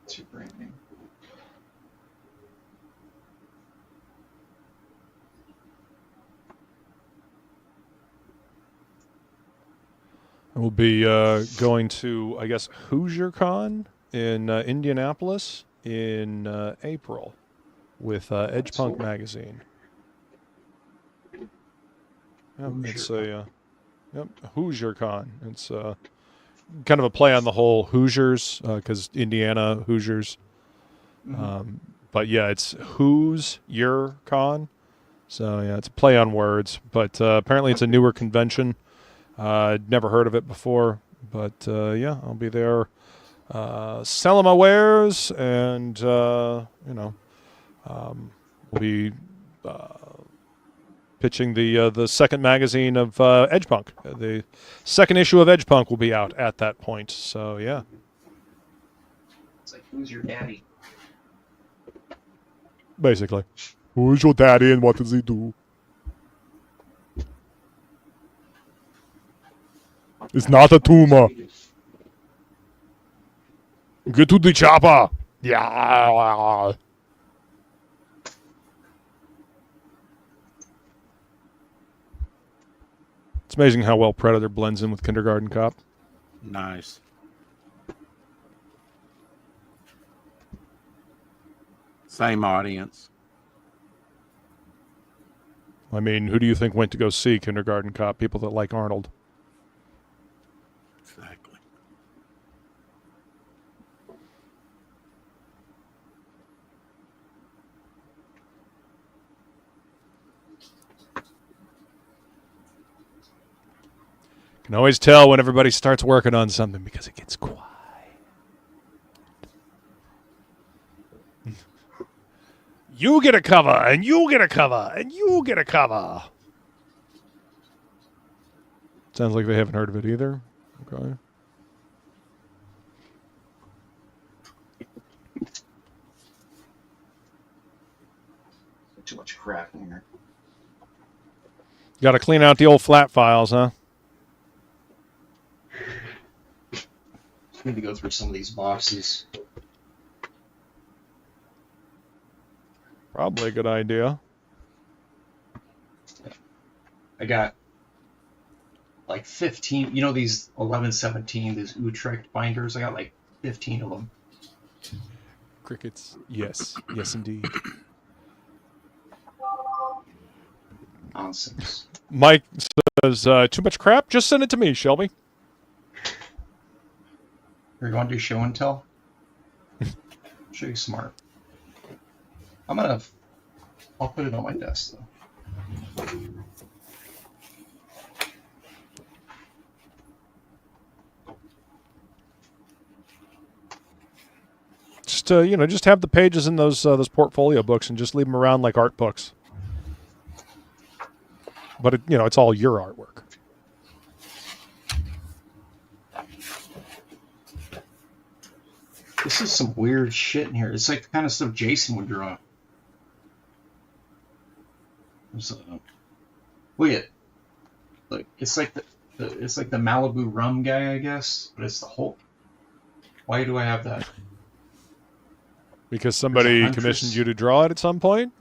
What's your brand name? We'll be going to, I guess, HoosierCon in Indianapolis in April with Edgepunk Magazine. Yep, it's a HoosierCon. It's kind of a play on the whole Hoosiers, because Indiana Hoosiers. But yeah, it's Who's Your Con. So yeah, it's a play on words. But apparently it's a newer convention. I'd never heard of it before. But yeah, I'll be there selling my wares, and we'll be pitching the second magazine of Edgepunk. The second issue of Edgepunk will be out at that point. So yeah. It's like, who's your daddy? Basically. Who is your daddy and what does he do? It's not a tumor. Get to the chopper. Yeah. It's amazing how well Predator blends in with Kindergarten Cop. Nice. Same audience. I mean, who do you think went to go see Kindergarten Cop? People that like Arnold. Exactly. Can always tell when everybody starts working on something because it gets quiet. You get a cover, and you get a cover, and you get a cover. Sounds like they haven't heard of it either. Okay. Too much crap in here. Got to clean out the old flat files, huh? Need to go through some of these boxes. Probably a good idea. I got like 15, you know, these 1117, these Utrecht binders. I got like 15 of them. Crickets. Yes. Yes, indeed. Nonsense. Mike says, too much crap? Just send it to me, Shelby. You're going to do show and tell? Show you smart. I'll put it on my desk though. Just just have the pages in those portfolio books and just leave them around like art books. But it's all your artwork. This is some weird shit in here. It's like the kind of stuff Jason would draw. Look at, look, it's like the Malibu rum guy, I guess, but it's the Hulk. Why do I have that? Because somebody commissioned you to draw it at some point?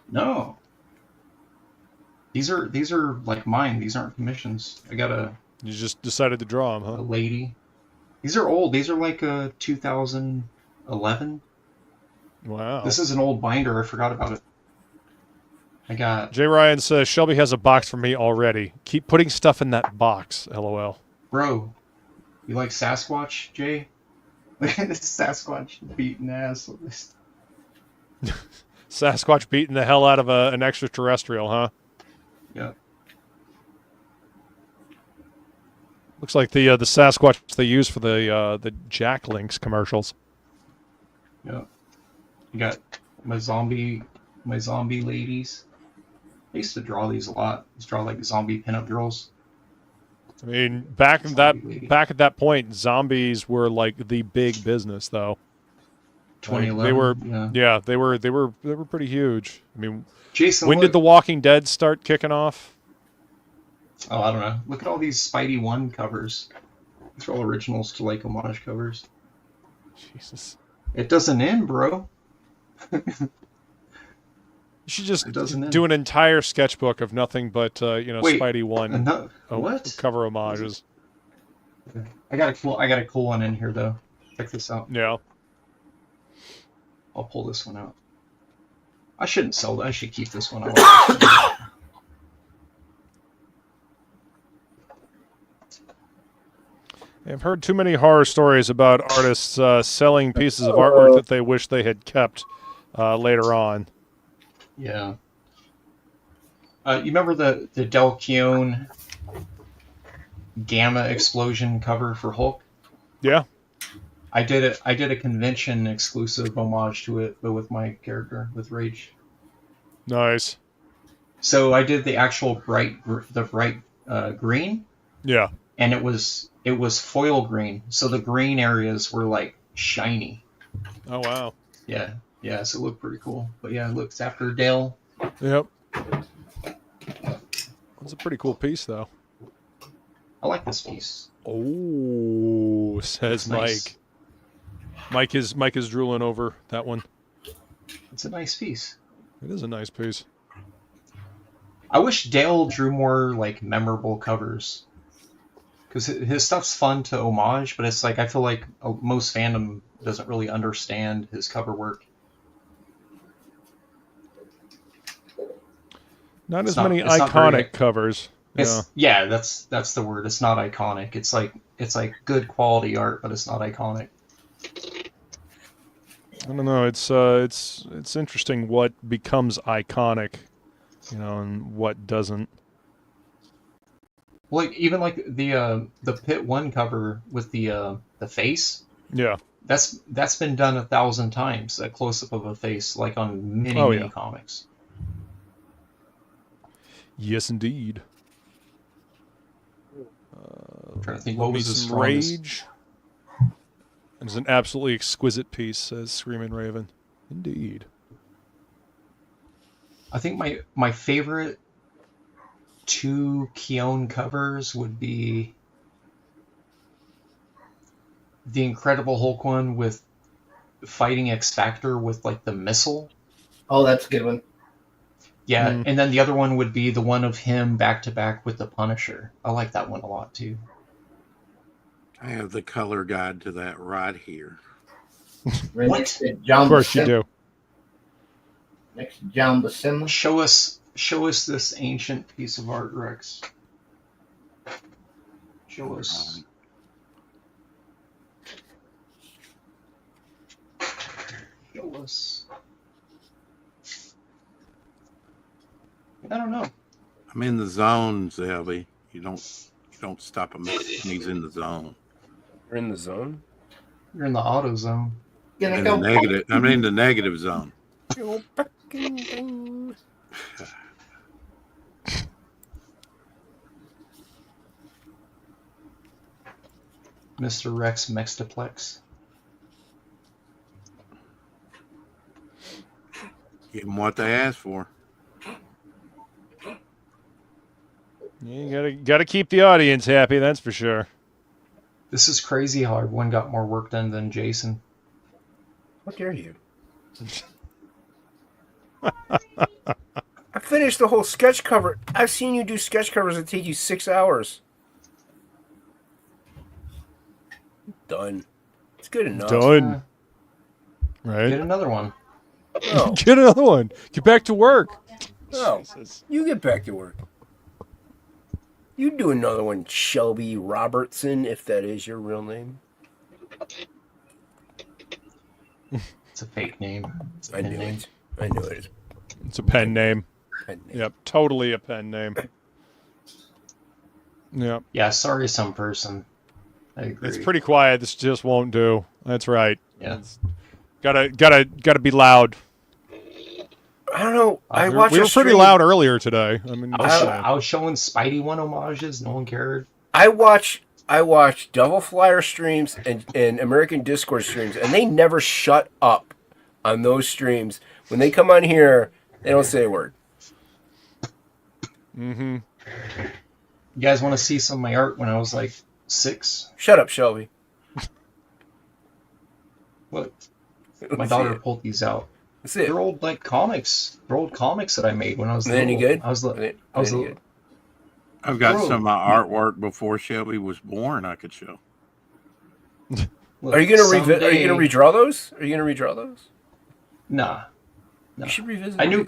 No. These are like mine. These aren't commissions. I got a. You just decided to draw them, huh? A lady. These are old. These are like 2011. Wow. This is an old binder. I forgot about it. I got. Jay Ryan says Shelby has a box for me already. Keep putting stuff in that box. LOL. Bro, you like Sasquatch, Jay? Look at this Sasquatch beating ass. Sasquatch beating the hell out of an extraterrestrial, huh? Yeah. Looks like the Sasquatch they use for the Jack Links commercials. Yeah. You got my zombie ladies. I used to draw these a lot. I used to draw like zombie pinup girls. I mean, back at that point, zombies were like the big business, though. 2011. They were pretty huge. I mean, Jason, when did The Walking Dead start kicking off? Oh, I don't know. Look at all these Spidey 1 covers. These are all originals to like homage covers. Jesus. It doesn't end, bro. You should just do an entire sketchbook of nothing but Wait, Spidey 1 what? cover homages. I got a cool one in here though. Check this out. Yeah. I'll pull this one out. I shouldn't sell that. I should keep this one. I've heard too many horror stories about artists selling pieces of artwork that they wish they had kept later on. Yeah. You remember the Del Keown Gamma Explosion cover for Hulk? Yeah. I did a convention exclusive homage to it, but with my character, with Rage. Nice. So I did the actual bright green. Yeah. And it was foil green, so the green areas were like shiny. Oh wow. Yeah. Yeah, so it looked pretty cool. But yeah, it looks after Dale. Yep. It's a pretty cool piece, though. I like this piece. Oh, says nice. Mike. Mike is drooling over that one. It's a nice piece. It is a nice piece. I wish Dale drew more like memorable covers, because his stuff's fun to homage, but it's like I feel like most fandom doesn't really understand his cover work. Not as many iconic covers. Yeah, that's the word. It's not iconic. It's like good quality art, but it's not iconic. I don't know. It's interesting what becomes iconic, and what doesn't. Like even like the Pit 1 cover with the face. Yeah. That's been done 1,000 times. A close up of a face, like on many comics. Yes, indeed. I'm trying to think what was his strongest. Rage. It's an absolutely exquisite piece, says Screaming Raven. Indeed. I think my favorite 2 Keown covers would be the Incredible Hulk one with fighting X Factor with like the missile. Oh, that's a good one. Yeah, and then the other one would be the one of him back to back with the Punisher. I like that one a lot too. I have the color guide to that right here. What? Of course you do. Next to John Buscema. Show us this ancient piece of art, Rex. Show us. Show us. I don't know. I'm in the zone, Zelby. You don't stop him when he's in the zone. You're in the zone? You're in the auto zone. I'm in the negative zone. Mr. Rex Mextaplex. Give them what they asked for. You gotta keep the audience happy, that's for sure. This is crazy how everyone got more work done than Jason. How dare you? I finished the whole sketch cover. I've seen you do sketch covers that take you 6 hours. Done. It's good enough. Done. Right. Get another one. No. Get another one. Get back to work. No. You get back to work. You do another one, Shelby Robertson, if that is your real name. It's a fake name. I knew it. I knew it. It's a pen name. Pen name. Yep, totally a pen name. Yep. Yeah, sorry, some person. I agree. It's pretty quiet. This just won't do. That's right. Yeah. Gotta be loud. I don't know. We were pretty loud earlier today. I mean, I was showing Spidey one homages. No one cared. I watch Devil Flyer streams and American Discord streams, and they never shut up on those streams. When they come on here, they don't say a word. Mm-hmm. You guys want to see some of my art when I was like 6? Shut up, Shelby. What? My daughter pulled these out. That's it. They're old like comics. They're old comics that I made when I was Any good? I was good. I've got some of my artwork before Shelby was born. I could show. Look, Are you gonna redraw those? Are you gonna redraw those? Nah. You should revisit. I knew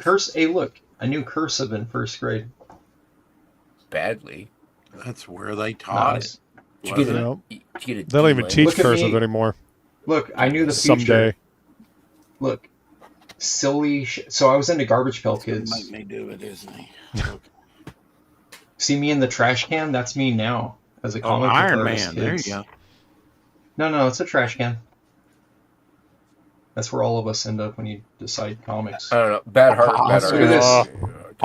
I knew cursive in 1st grade. Badly. That's where they taught it. Did you get You a, know, did you get a they don't even D-Link? teach Look at cursive me. anymore. Look, I knew the future. Someday. Look, silly. So I was into Garbage Pail Make Kids. me do it, isn't he? See me in the trash can? That's me now as a Oh, comic book Iron artist. Man. There you Kids. go. No, it's a trash can. That's where all of us end up when you decide comics. I don't know. Bad heart. Bad Oscar heart. this.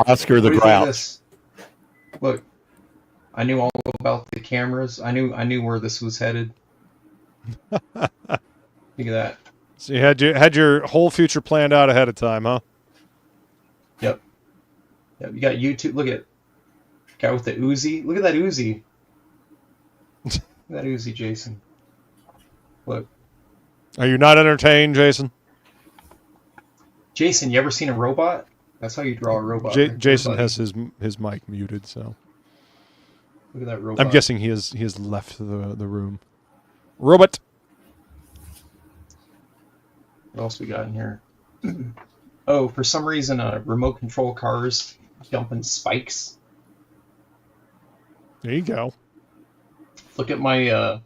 Oscar the What do you think of Grouch. this? Look, I knew all about the cameras. I knew where this was headed. Look at that. So you had your whole future planned out ahead of time, huh? Yep. You got YouTube. Look at guy with the Uzi. Look at that Uzi. Look at that Uzi, Jason. Look, Are you not entertained, Jason? Jason. You ever seen a robot? That's how you draw a robot. right there, Jason buddy. has his mic muted, so Look at that robot. I'm guessing he has left the room. Robot. What else we got in here? Oh, for some reason, remote control cars jumping spikes. There you go. Look at my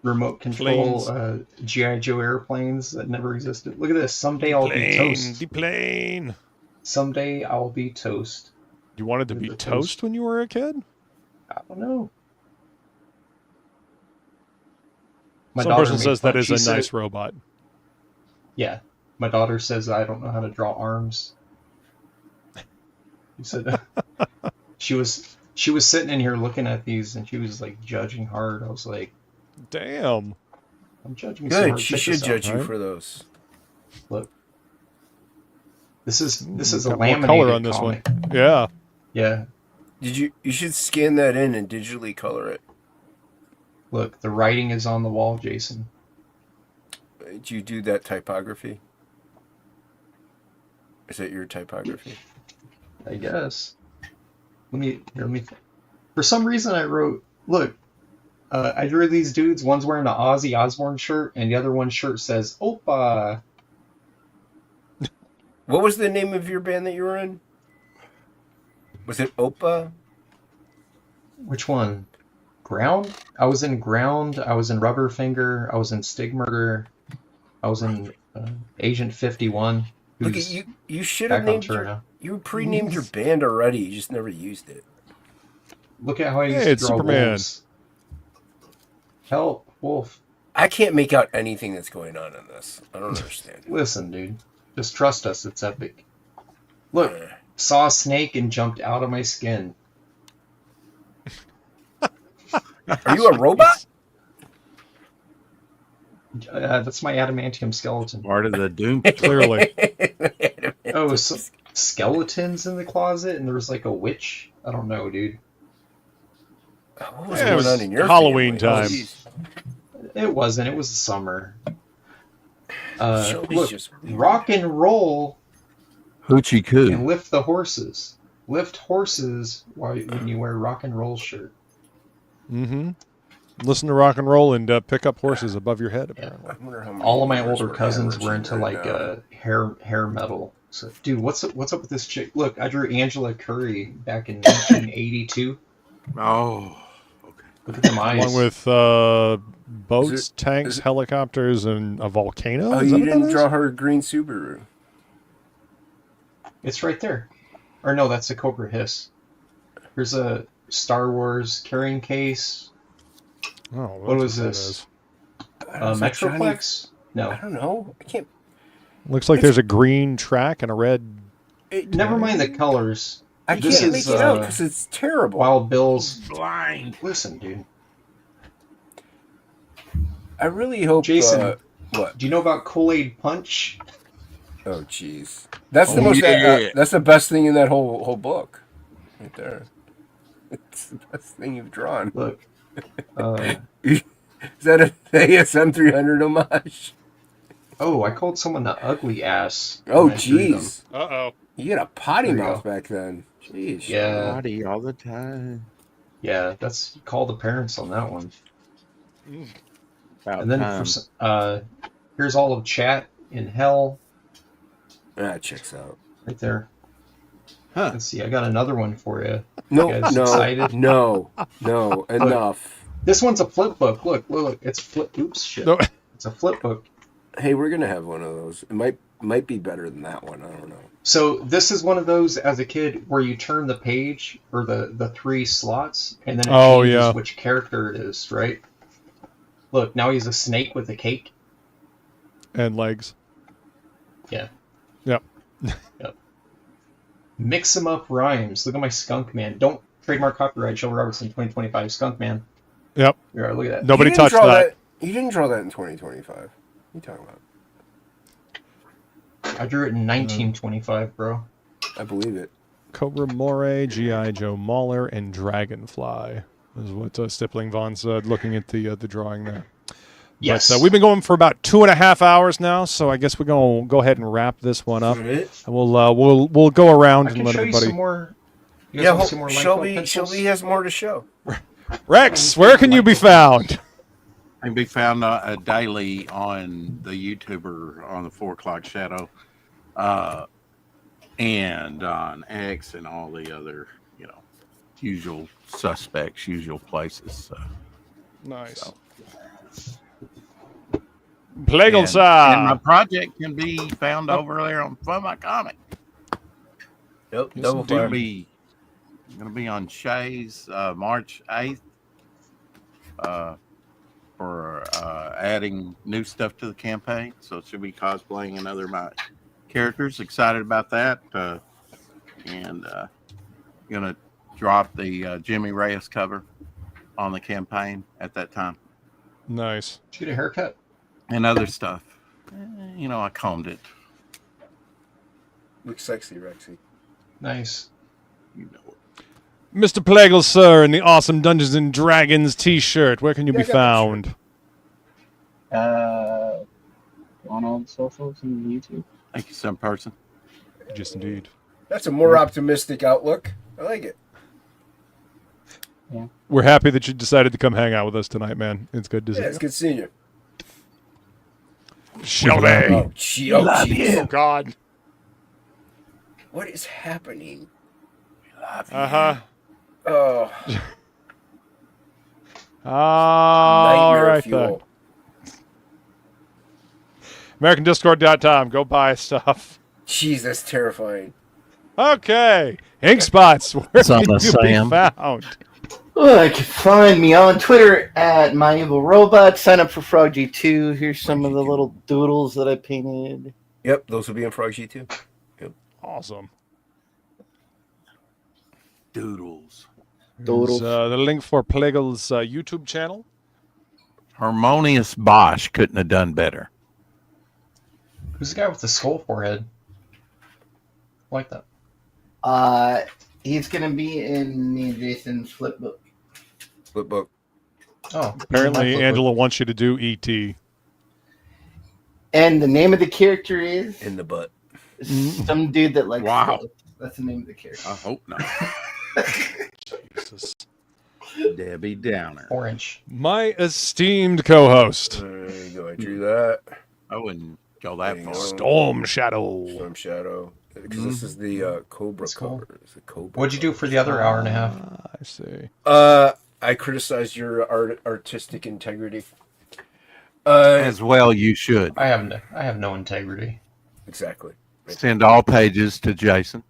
remote control G.I. Joe airplanes that never existed. Look at this. Someday I'll be toast. The plane. Someday I'll be toast. You wanted to be The toast when you were a kid? I don't know. My Some daughter person made says fun- that is she a said- nice robot. Yeah. My daughter says I don't know how to draw arms. She said she was sitting in here looking at these and she was like judging hard. I was like, Damn. I'm judging so Good. hard. She Check should this out. judge you right? for those. Look. This is a Got more laminated color on this comic. one. Yeah. Yeah. You should scan that in and digitally color it. Look, the writing is on the wall, Jason. Do you do that typography? Is that your typography? I guess. Let me. For some reason, I wrote. Look, I drew these dudes. One's wearing an Ozzy Osbourne shirt, and the other one's shirt says "Opa." What was the name of your band that you were in? Was it Opa? Which one? Ground? I was in Ground. I was in Rubberfinger. I was in Stigmurder. I was in Agent 51. Look at who's you! You should have back on named tour your. now. You pre-named your band already. You just never used it. Look at how I used Hey, to it's draw Superman. wolves. Help, wolf. I can't make out anything that's going on in this. I don't understand. Listen, dude. Just trust us. It's epic. Look, saw a snake and jumped out of my skin. Are you a robot? That's my adamantium skeleton. Part of the Doom. Clearly. Oh, so skeletons in the closet, and there was like a witch. I don't know, dude. What was Yeah, it going was on in your Halloween family? time. Jeez. It wasn't. It was summer. Shelby's Look, just- rock and roll Hoochie and coo. lift the horses. Lift horses when you wear rock and roll shirt. Mm-hmm. Listen to rock and roll and pick up horses above your head, apparently. I wonder how many All of my years older we're cousins were averaging into right like now. hair metal. So, dude, what's up with this chick? Look, I drew Angela Curry back in 1982. Oh, okay. Look at them eyes. Along with boats, Is it- tanks, is it- helicopters, and a volcano? Oh, Is that you what that didn't is? draw her a green Subaru. It's right there. Or no, that's a Cobra Hiss. Here's a Star Wars carrying case. Oh, What was that this? is. Is that Johnny- Metroplex? I No. don't know. I can't. Looks like there's a green track and a red. Never mind the colors. I This can't is, make it out because it's terrible. Wild Bill's. Blind. Listen, dude. I really hope. Jason. What? Do you know about Kool-Aid Punch? Oh, jeez. That's the Oh, most. yeah. That's the best thing in that whole book, right there. It's the best thing you've drawn. Look. Is that a ASM 300 homage? Oh, I called someone the ugly ass. Oh, when I drew them. jeez. Uh-oh. You had a potty There you mouth go. back then. Jeez. Yeah, Body all the time. yeah. That's call the parents on that one. About And then time. here's all of chat in hell That checks out. right there. Let's see. I got another one for you. No, You guys no, excited? no, enough. This one's a flip book. Look. It's flip. Oops, shit. No. It's a flip book. Hey, we're gonna have one of those. It might be better than that one. I don't know. So this is one of those as a kid where you turn the page or the 3 slots and then it changes which character it is, right? Look, now he's a snake with a cake. And legs. Yeah. Yep. Yep. Mix 'em up rhymes. Look at my skunk man. Don't trademark copyright Shelby Robertson 2025 skunk man. Yep. Yeah, look at that. Nobody touched that. You didn't draw that in 2025. What are you talking about? I drew it in 1925, bro. I believe it. Cobra Moray, G.I. Joe Mauler, and Dragonfly is what Stippling Vaughn said, looking at the drawing there. Yes. But, we've been going for about 2.5 hours now, so I guess we're going to go ahead and wrap this one up. Right. And we'll go around and let show everybody. You some more. You guys Yeah, want to see more Shelby has more to show. Rex, where can you be found? I can be found daily on the YouTuber on the 4 O'Clock Shadow, and on X and all the other, usual suspects, usual places. So. Nice. So. Plagalsa. And my project can be found over there on Fun My Comic. Yep. Yes, Double fire. Gonna be on Shay's March 8th. For adding new stuff to the campaign, so it should be cosplaying another of my characters. Excited about that, and gonna drop the Jimmy Reyes cover on the campaign at that time. Nice. Did you get a haircut? And other stuff. I combed it. Looks sexy, Rexy. Nice. You know it. Mr. Plagal, sir, in the awesome Dungeons and Dragons t-shirt. Where can you be found? On all the socials and YouTube. Thank you, some person. Just indeed. That's a more optimistic outlook. I like it. Yeah. We're happy that you decided to come hang out with us tonight, man. It's good to see Yeah, it's good seeing you. Shelby. Oh, jeez. Oh, God. What is happening? Uh-huh. Oh, All nightmare right, fuel. then. AmericanDiscord.com. Go buy stuff. Jeez, that's terrifying. Okay. Ink Spots. Where can you be found? Oh, you can find me on Twitter at MyEvilRobot. Sign up for Frog G2. Here's some of the little doodles that I painted. Yep, those will be in Frog G2. Yep. Awesome. Doodles. Here's, the link for Plagal's YouTube channel. Harmonious Bosch couldn't have done better. Who's the guy with the skull forehead? I like that. He's gonna be in me and Jason's flip book. Flip book. Oh, Apparently, Angela wants you to do E.T. And the name of the character is In the butt. some dude that likes. Wow. Skulls. That's the name of the character. I hope not. Jesus. Debbie Downer. Orange. My esteemed co-host, There you go. I drew that. I wouldn't go that There you far. go. Storm Shadow. Storm Shadow. Because this is the Cobra That's cool. cover. It's a Cobra What'd you do for the other hour and a half? I see. I criticized your artistic integrity. As well, you should. I have no integrity. Exactly. Send all pages to Jason.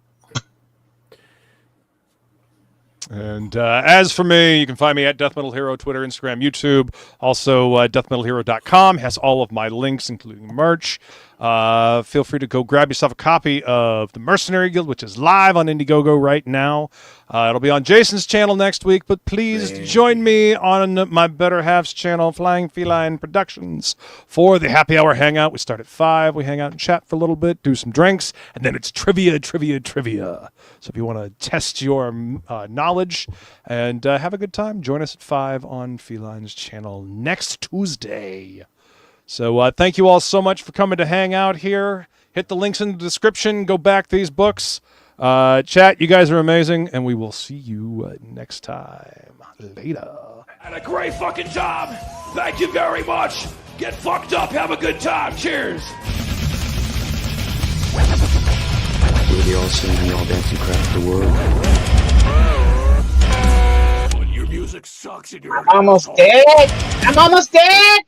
And as for me, you can find me at DeathMetalHero, Twitter, Instagram, YouTube. Also, DeathMetalHero.com has all of my links, including merch. Feel free to go grab yourself a copy of the Mercenary Guild, which is live on Indiegogo right now. It'll be on Jason's channel next week, but please join me on my better half's channel, Flying Feline Productions, for the happy hour hangout. We start at 5. We hang out and chat for a little bit, do some drinks, and then it's trivia. So if you want to test your knowledge and have a good time, join us at 5 on Feline's channel next Tuesday. So thank you all so much for coming to hang out here. Hit the links in the description. Go back these books. Chat, you guys are amazing, and we will see you next time. Later. And a great fucking job. Thank you very much. Get fucked up. Have a good time. Cheers. We all sing, we all dance and craft the world. When your music sucks in your I'm almost dead. I'm almost dead.